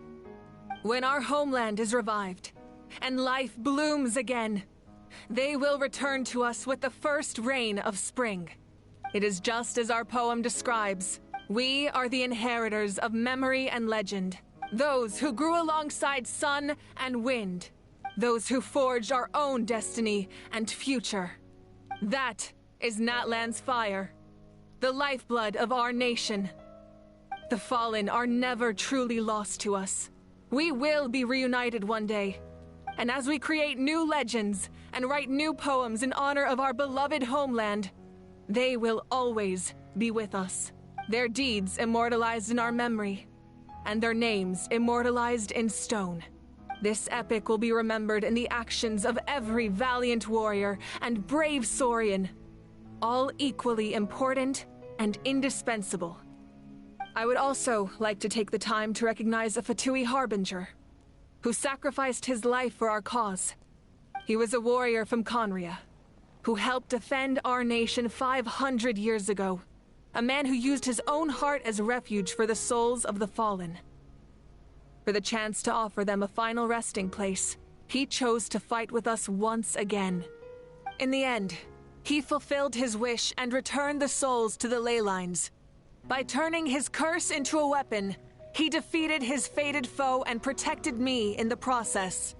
When our homeland is revived and life blooms again, they will return to us with the first rain of spring. It is just as our poem describes. We are the inheritors of memory and legend, those who grew alongside sun and wind, those who forged our own destiny and future. That is Natlan's fire, the lifeblood of our nation. The fallen are never truly lost to us. We will be reunited one day. And as we create new legends and write new poems in honor of our beloved homeland, they will always be with us. Their deeds immortalized in our memory, and their names immortalized in stone. This epic will be remembered in the actions of every valiant warrior and brave Saurian, all equally important and indispensable. I would also like to take the time to recognize a Fatui Harbinger, who sacrificed his life for our cause. He was a warrior from Conria, who helped defend our nation 500 years ago, a man who used his own heart as refuge for the souls of the fallen. For the chance to offer them a final resting place, he chose to fight with us once again. In the end, he fulfilled his wish and returned the souls to the ley lines. By turning his curse into a weapon, he defeated his fated foe and protected me in the process.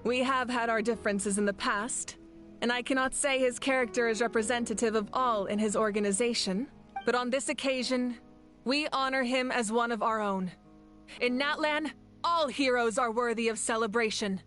We have had our differences in the past, and I cannot say his character is representative of all in his organization, but on this occasion, we honor him as one of our own. In Natlan, all heroes are worthy of celebration.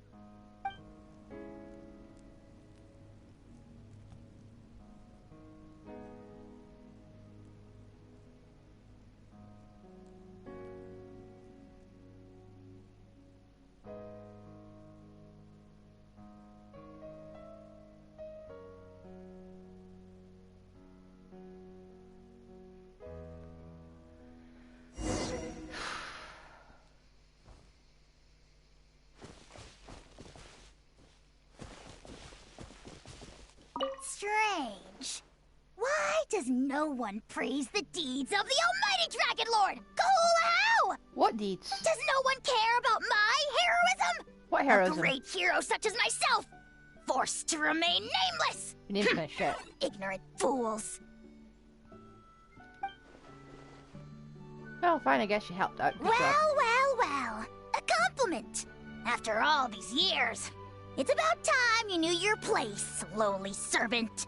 does no one praise the deeds of the almighty Dragon Lord? How? What deeds? Does no one care about my heroism? What heroism? A great hero such as myself, forced to remain nameless. Your name's kinda shit. Ignorant fools. Well, fine, I guess you helped out. Good job. Well. A compliment. After all these years, it's about time you knew your place, lowly servant.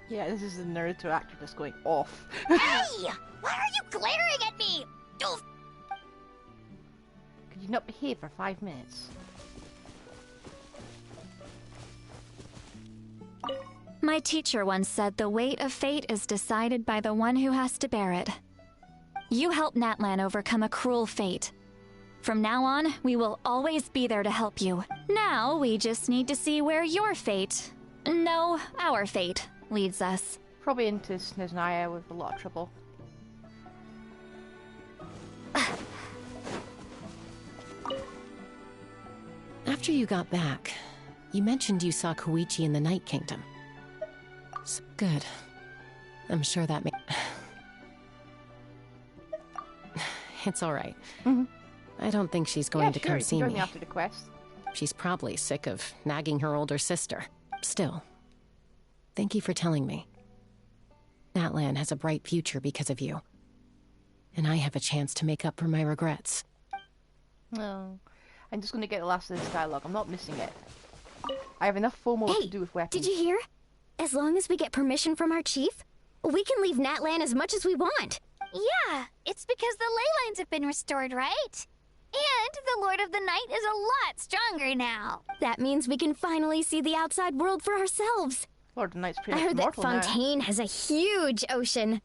Yeah, this is the Naruto actor that's going off. Hey! Why are you glaring at me? Oof. Could you not behave for 5 minutes? My teacher once said the weight of fate is decided by the one who has to bear it. You helped Natlan overcome a cruel fate. From now on, we will always be there to help you. Now, we just need to see where your fate, no, our fate, leads us. Probably into Snezhnaya with a lot of trouble. After you got back, you mentioned you saw Koichi in the Night Kingdom. Good. I'm sure that It's all right. I don't think she's going to come see me. After the quest. She's probably sick of nagging her older sister. Still, thank you for telling me. Natlan has a bright future because of you. And I have a chance to make up for my regrets. No. I'm just going to get the last of this dialogue. I'm not missing it. I have enough FOMO to do with weapons. Did you hear? As long as we get permission from our chief, we can leave Natlan as much as we want. Yeah, it's because the ley lines have been restored, right? And the Lord of the Night is a lot stronger now. That means we can finally see the outside world for ourselves. Lord of the Night's pretty I heard that immortal Fontaine has a huge ocean.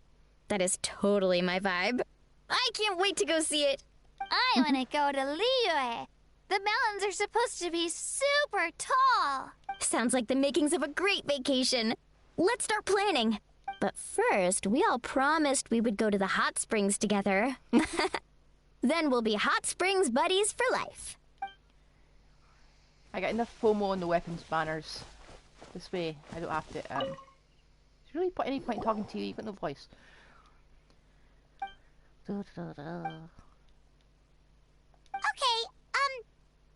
That is totally my vibe. I can't wait to go see it. I want to go to Liyue. The mountains are supposed to be super tall. Sounds like the makings of a great vacation. Let's start planning. But first, we all promised we would go to the hot springs together. Then we'll be hot springs buddies for life. I got enough FOMO on the weapons banners. This way, I don't have to, there's really any point in talking to you, you've got no voice. Okay,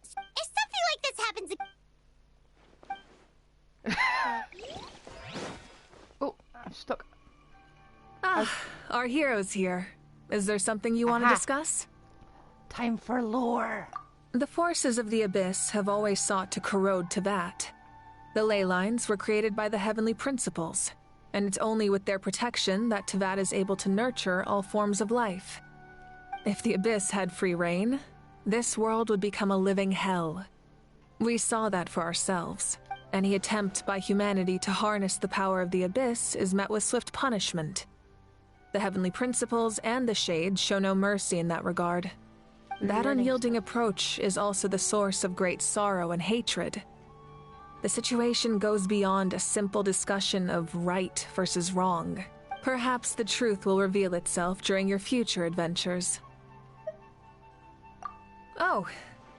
if something like this happens Oh, I'm stuck. Our hero's here. Is there something you want to discuss? Time for lore. The forces of the Abyss have always sought to corrode Teyvat. The ley lines were created by the heavenly principles, and it's only with their protection that Teyvat is able to nurture all forms of life. If the Abyss had free reign, this world would become a living hell. We saw that for ourselves. Any attempt by humanity to harness the power of the Abyss is met with swift punishment. The heavenly principles and the Shades show no mercy in that regard. That unyielding approach is also the source of great sorrow and hatred. The situation goes beyond a simple discussion of right versus wrong. Perhaps the truth will reveal itself during your future adventures. Oh,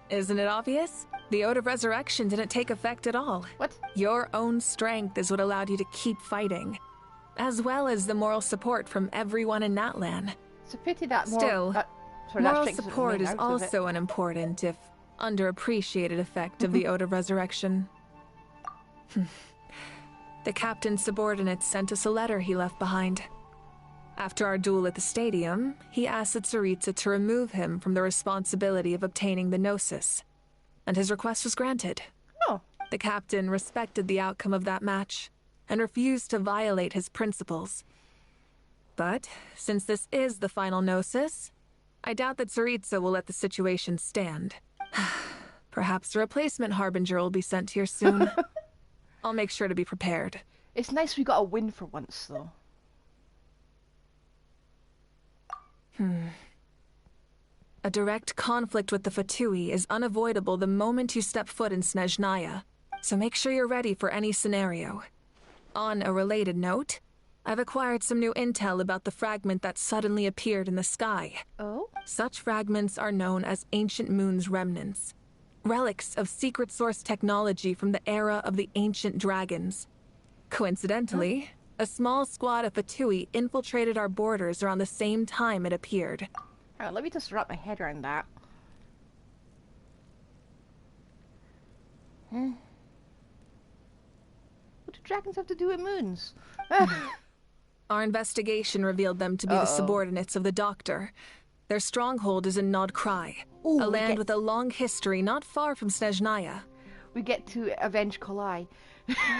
isn't it obvious? The Ode of Resurrection didn't take effect at all. What? Your own strength is what allowed you to keep fighting, as well as the moral support from everyone in Natlan. It's a pity that Still, moral support is also an important, if underappreciated, effect of the Ode of Resurrection. The captain's subordinates sent us a letter he left behind. After our duel at the stadium, he asked Tsaritsa to remove him from the responsibility of obtaining the Gnosis, and his request was granted. Oh. The captain respected the outcome of that match, and refused to violate his principles. But, since this is the final Gnosis, I doubt that Tsaritsa will let the situation stand. Perhaps a replacement Harbinger will be sent here soon. I'll make sure to be prepared. It's nice we got a win for once, though. A direct conflict with the Fatui is unavoidable the moment you step foot in Snezhnaya, so make sure you're ready for any scenario. On a related note, I've acquired some new intel about the fragment that suddenly appeared in the sky. Oh? Such fragments are known as Ancient Moon's remnants, relics of secret source technology from the era of the Ancient Dragons. Coincidentally, A small squad of Fatui infiltrated our borders around the same time it appeared. Alright, let me just wrap my head around that. What do dragons have to do with moons? Our investigation revealed them to be the subordinates of the Doctor. Their stronghold is in Nod Krai, a land with a long history not far from Snezhnaya. We get to avenge Kolai.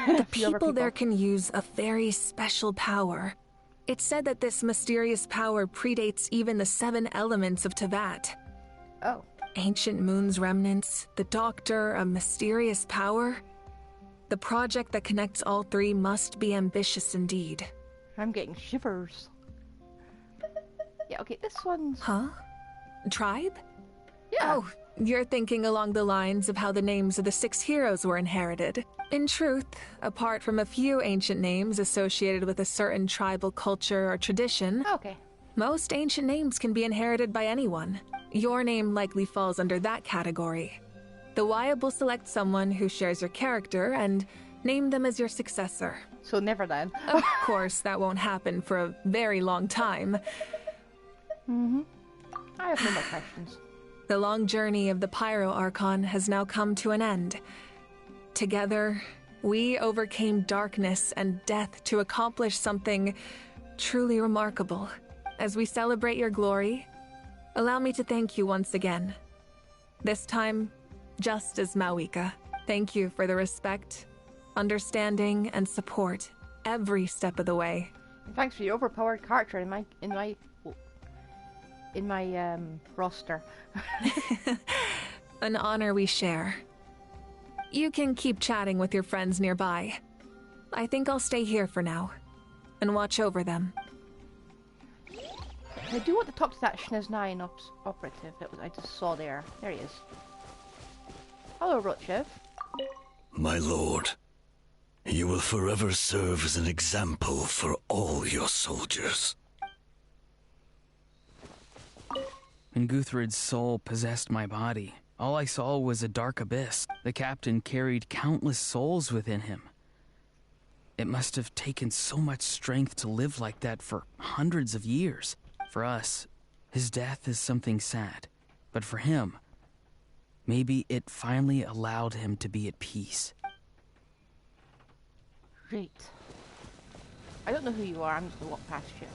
The people there can use a very special power. It's said that this mysterious power predates even the 7 elements of Tevat. Oh. Ancient moon's remnants, the Doctor, a mysterious power. The project that connects all 3 must be ambitious indeed. I'm getting shivers. Yeah, okay, this one's... Huh? Tribe? Yeah. Oh, you're thinking along the lines of how the names of the 6 heroes were inherited. In truth, apart from a few ancient names associated with a certain tribal culture or tradition, most ancient names can be inherited by anyone. Your name likely falls under that category. The Wyab will select someone who shares your character and name them as your successor. So never then. Of course, that won't happen for a very long time. I have no more questions. The long journey of the Pyro Archon has now come to an end. Together, we overcame darkness and death to accomplish something truly remarkable. As we celebrate your glory, allow me to thank you once again. This time, just as Mawika. Thank you for the respect, understanding, and support every step of the way. And thanks for your overpowered character in my roster. An honor we share. You can keep chatting with your friends nearby. I think I'll stay here for now and watch over them. I do want to talk to that Snezhnaya operative that I just saw there. There he is. Hello, Rotchev. My lord, you will forever serve as an example for all your soldiers. When Guthred's soul possessed my body, all I saw was a dark abyss. The captain carried countless souls within him. It must have taken so much strength to live like that for hundreds of years. For us, his death is something sad. But for him, maybe it finally allowed him to be at peace. Great. I don't know who you are, I'm just gonna walk past you.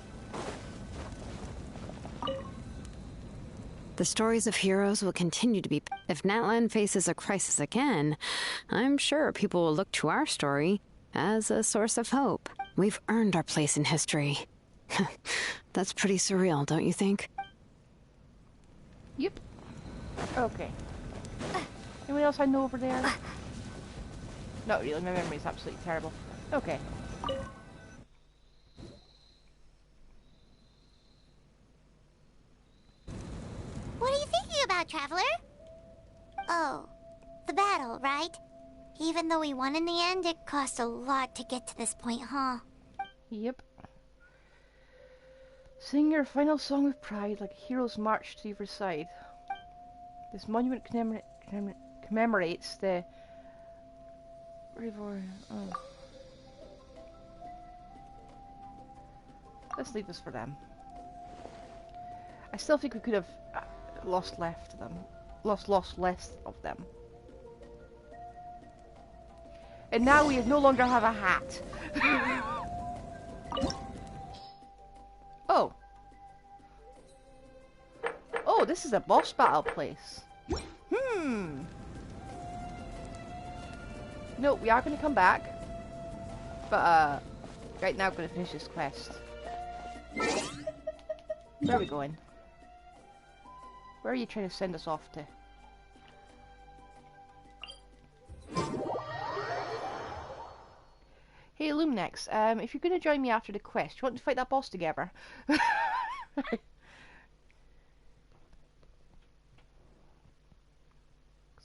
The stories of heroes will continue to be... If Natlan faces a crisis again, I'm sure people will look to our story as a source of hope. We've earned our place in history. That's pretty surreal, don't you think? Yep. Okay. Anyone else I know over there? Not really, my memory's absolutely terrible. Okay. What are you thinking about, Traveler? Oh, the battle, right? Even though we won in the end, it cost a lot to get to this point, huh? Yep. Sing your final song with pride like a hero's march to your side. This monument commemorates the... Let's leave this for them. I still think we could have lost less of them. And now we no longer have a hat. Oh. Oh, this is a boss battle place. No, we are going to come back. But, right now I'm going to finish this quest. Where are we going? Where are you trying to send us off to? Hey, Lumnex, if you're going to join me after the quest, you want to fight that boss together?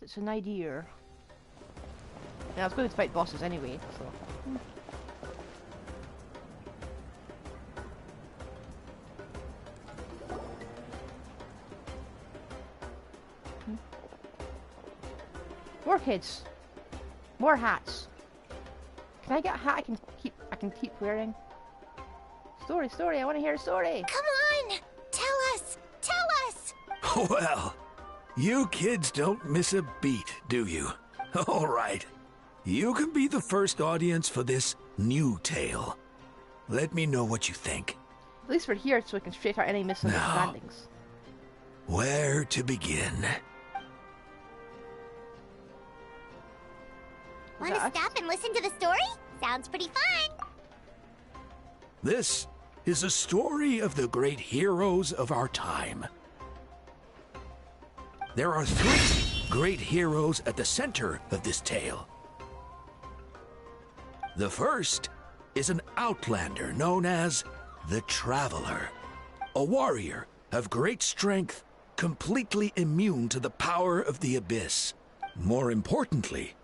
It's an idea. Yeah, I was going to fight bosses anyway, so... More kids. More hats. Can I get a hat I can keep wearing? Story, I want to hear a story. Come on! Tell us! Tell us! Well, you kids don't miss a beat, do you? All right. You can be the first audience for this new tale. Let me know what you think. At least we're here so we can straight out any misunderstandings. Where to begin? Want to stop and listen to the story? Sounds pretty fun. This is a story of the great heroes of our time. There are 3 great heroes at the center of this tale. The first is an outlander known as the Traveler, a warrior of great strength, completely immune to the power of the Abyss. More importantly,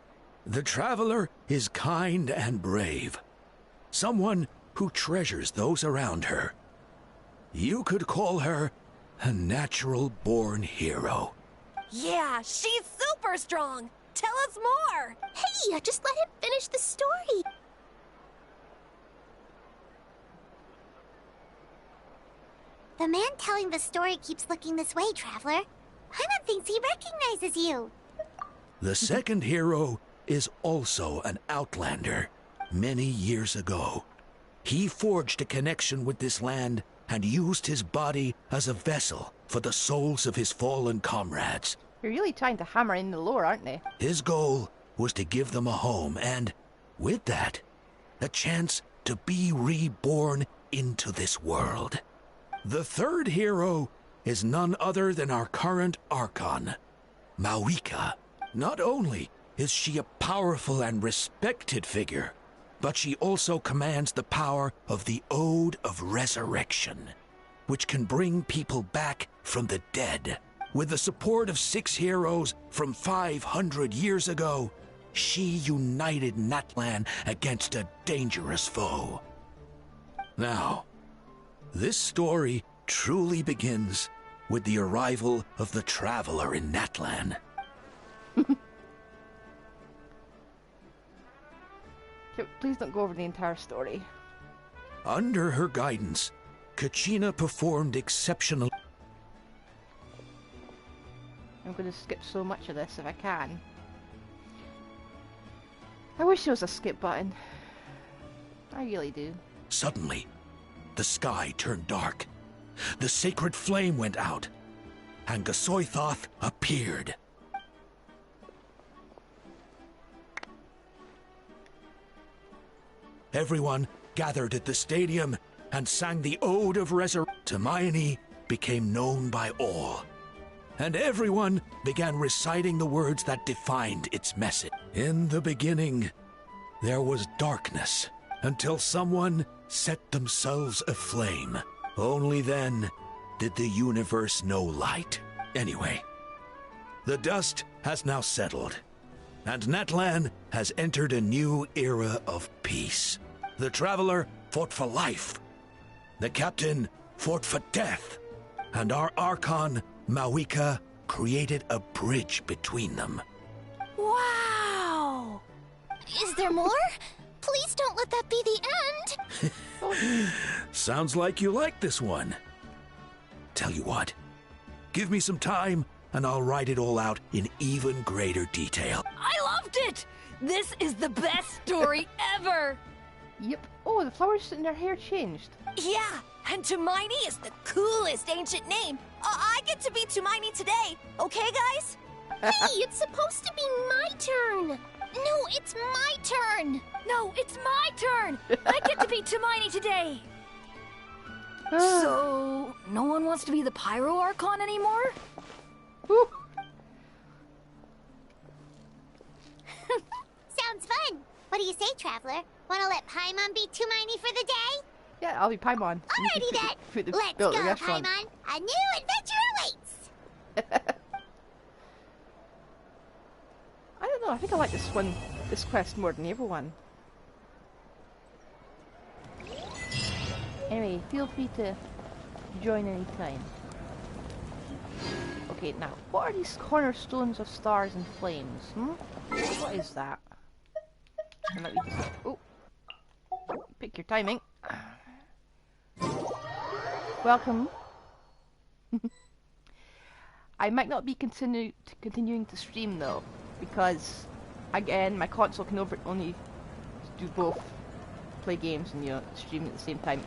the Traveler is kind and brave, someone who treasures those around her. You could call her a natural-born hero. Yeah, she's super strong! Tell us more! Hey, just let him finish the story. The man telling the story keeps looking this way, Traveler. Paimon thinks he recognizes you. The second hero is also an outlander. Many years ago, he forged a connection with this land and used his body as a vessel for the souls of his fallen comrades. You're really trying to hammer in the lore, aren't they? His goal was to give them a home and, with that, a chance to be reborn into this world. The third hero is none other than our current Archon, Mawika. Not only is she a powerful and respected figure, but she also commands the power of the Ode of Resurrection, which can bring people back from the dead. With the support of 6 heroes from 500 years ago, she united Natlan against a dangerous foe. Now, this story truly begins with the arrival of the Traveler in Natlan. Please don't go over the entire story. Under her guidance, Kachina performed exceptional. I'm going to skip so much of this if I can. I wish there was a skip button. I really do. Suddenly, the sky turned dark. The sacred flame went out, and Kseudonym appeared. Everyone gathered at the stadium and sang the Ode of Resurrection. Hermione became known by all, and everyone began reciting the words that defined its message. In the beginning, there was darkness, until someone set themselves aflame. Only then did the universe know light. Anyway, the dust has now settled, and Natlan has entered a new era of peace. The Traveler fought for life, the Captain fought for death, and our Archon, Mawika, created a bridge between them. Wow! Is there more? Please don't let that be the end! Sounds like you like this one. Tell you what, give me some time and I'll write it all out in even greater detail. I loved it! This is the best story ever! Yep. Oh, the flowers in their hair changed. Yeah, and Hermione is the coolest ancient name. I get to be Hermione today, okay, guys? Hey, it's supposed to be my turn! No, it's my turn! No, it's my turn! I get to be Hermione today! So, no one wants to be the Pyro Archon anymore? Sounds fun! What do you say, Traveler? Wanna let Paimon be Hermione for the day? Yeah, I'll be Paimon. Alrighty then! Let's go, Paimon! A new adventure awaits! I don't know, I think I like this quest more than the other one. Anyway, feel free to join anytime. Okay, now, what are these cornerstones of stars and flames, What is that? Let me just... Oh! Pick your timing. Welcome. I might not be continuing to stream though, because again, my console can only do both, play games and stream at the same time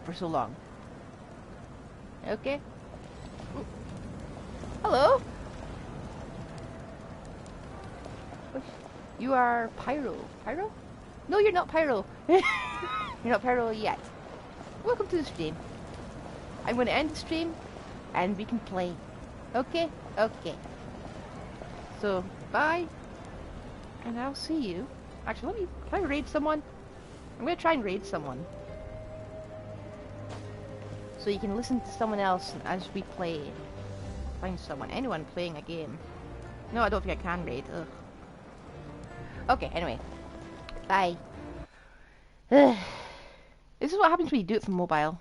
for so long. Okay. Ooh. Hello. You are Pyro. Pyro? No, you're not Pyro. You're not Pyro yet. Welcome to the stream. I'm going to end the stream and we can play. Okay? Okay. So, bye. And I'll see you. Actually, can I raid someone? I'm going to try and raid someone. So you can listen to someone else as we play. Find someone. Anyone playing a game. No, I don't think I can raid. Ugh. Okay, anyway. Bye. This is what happens when you do it from mobile.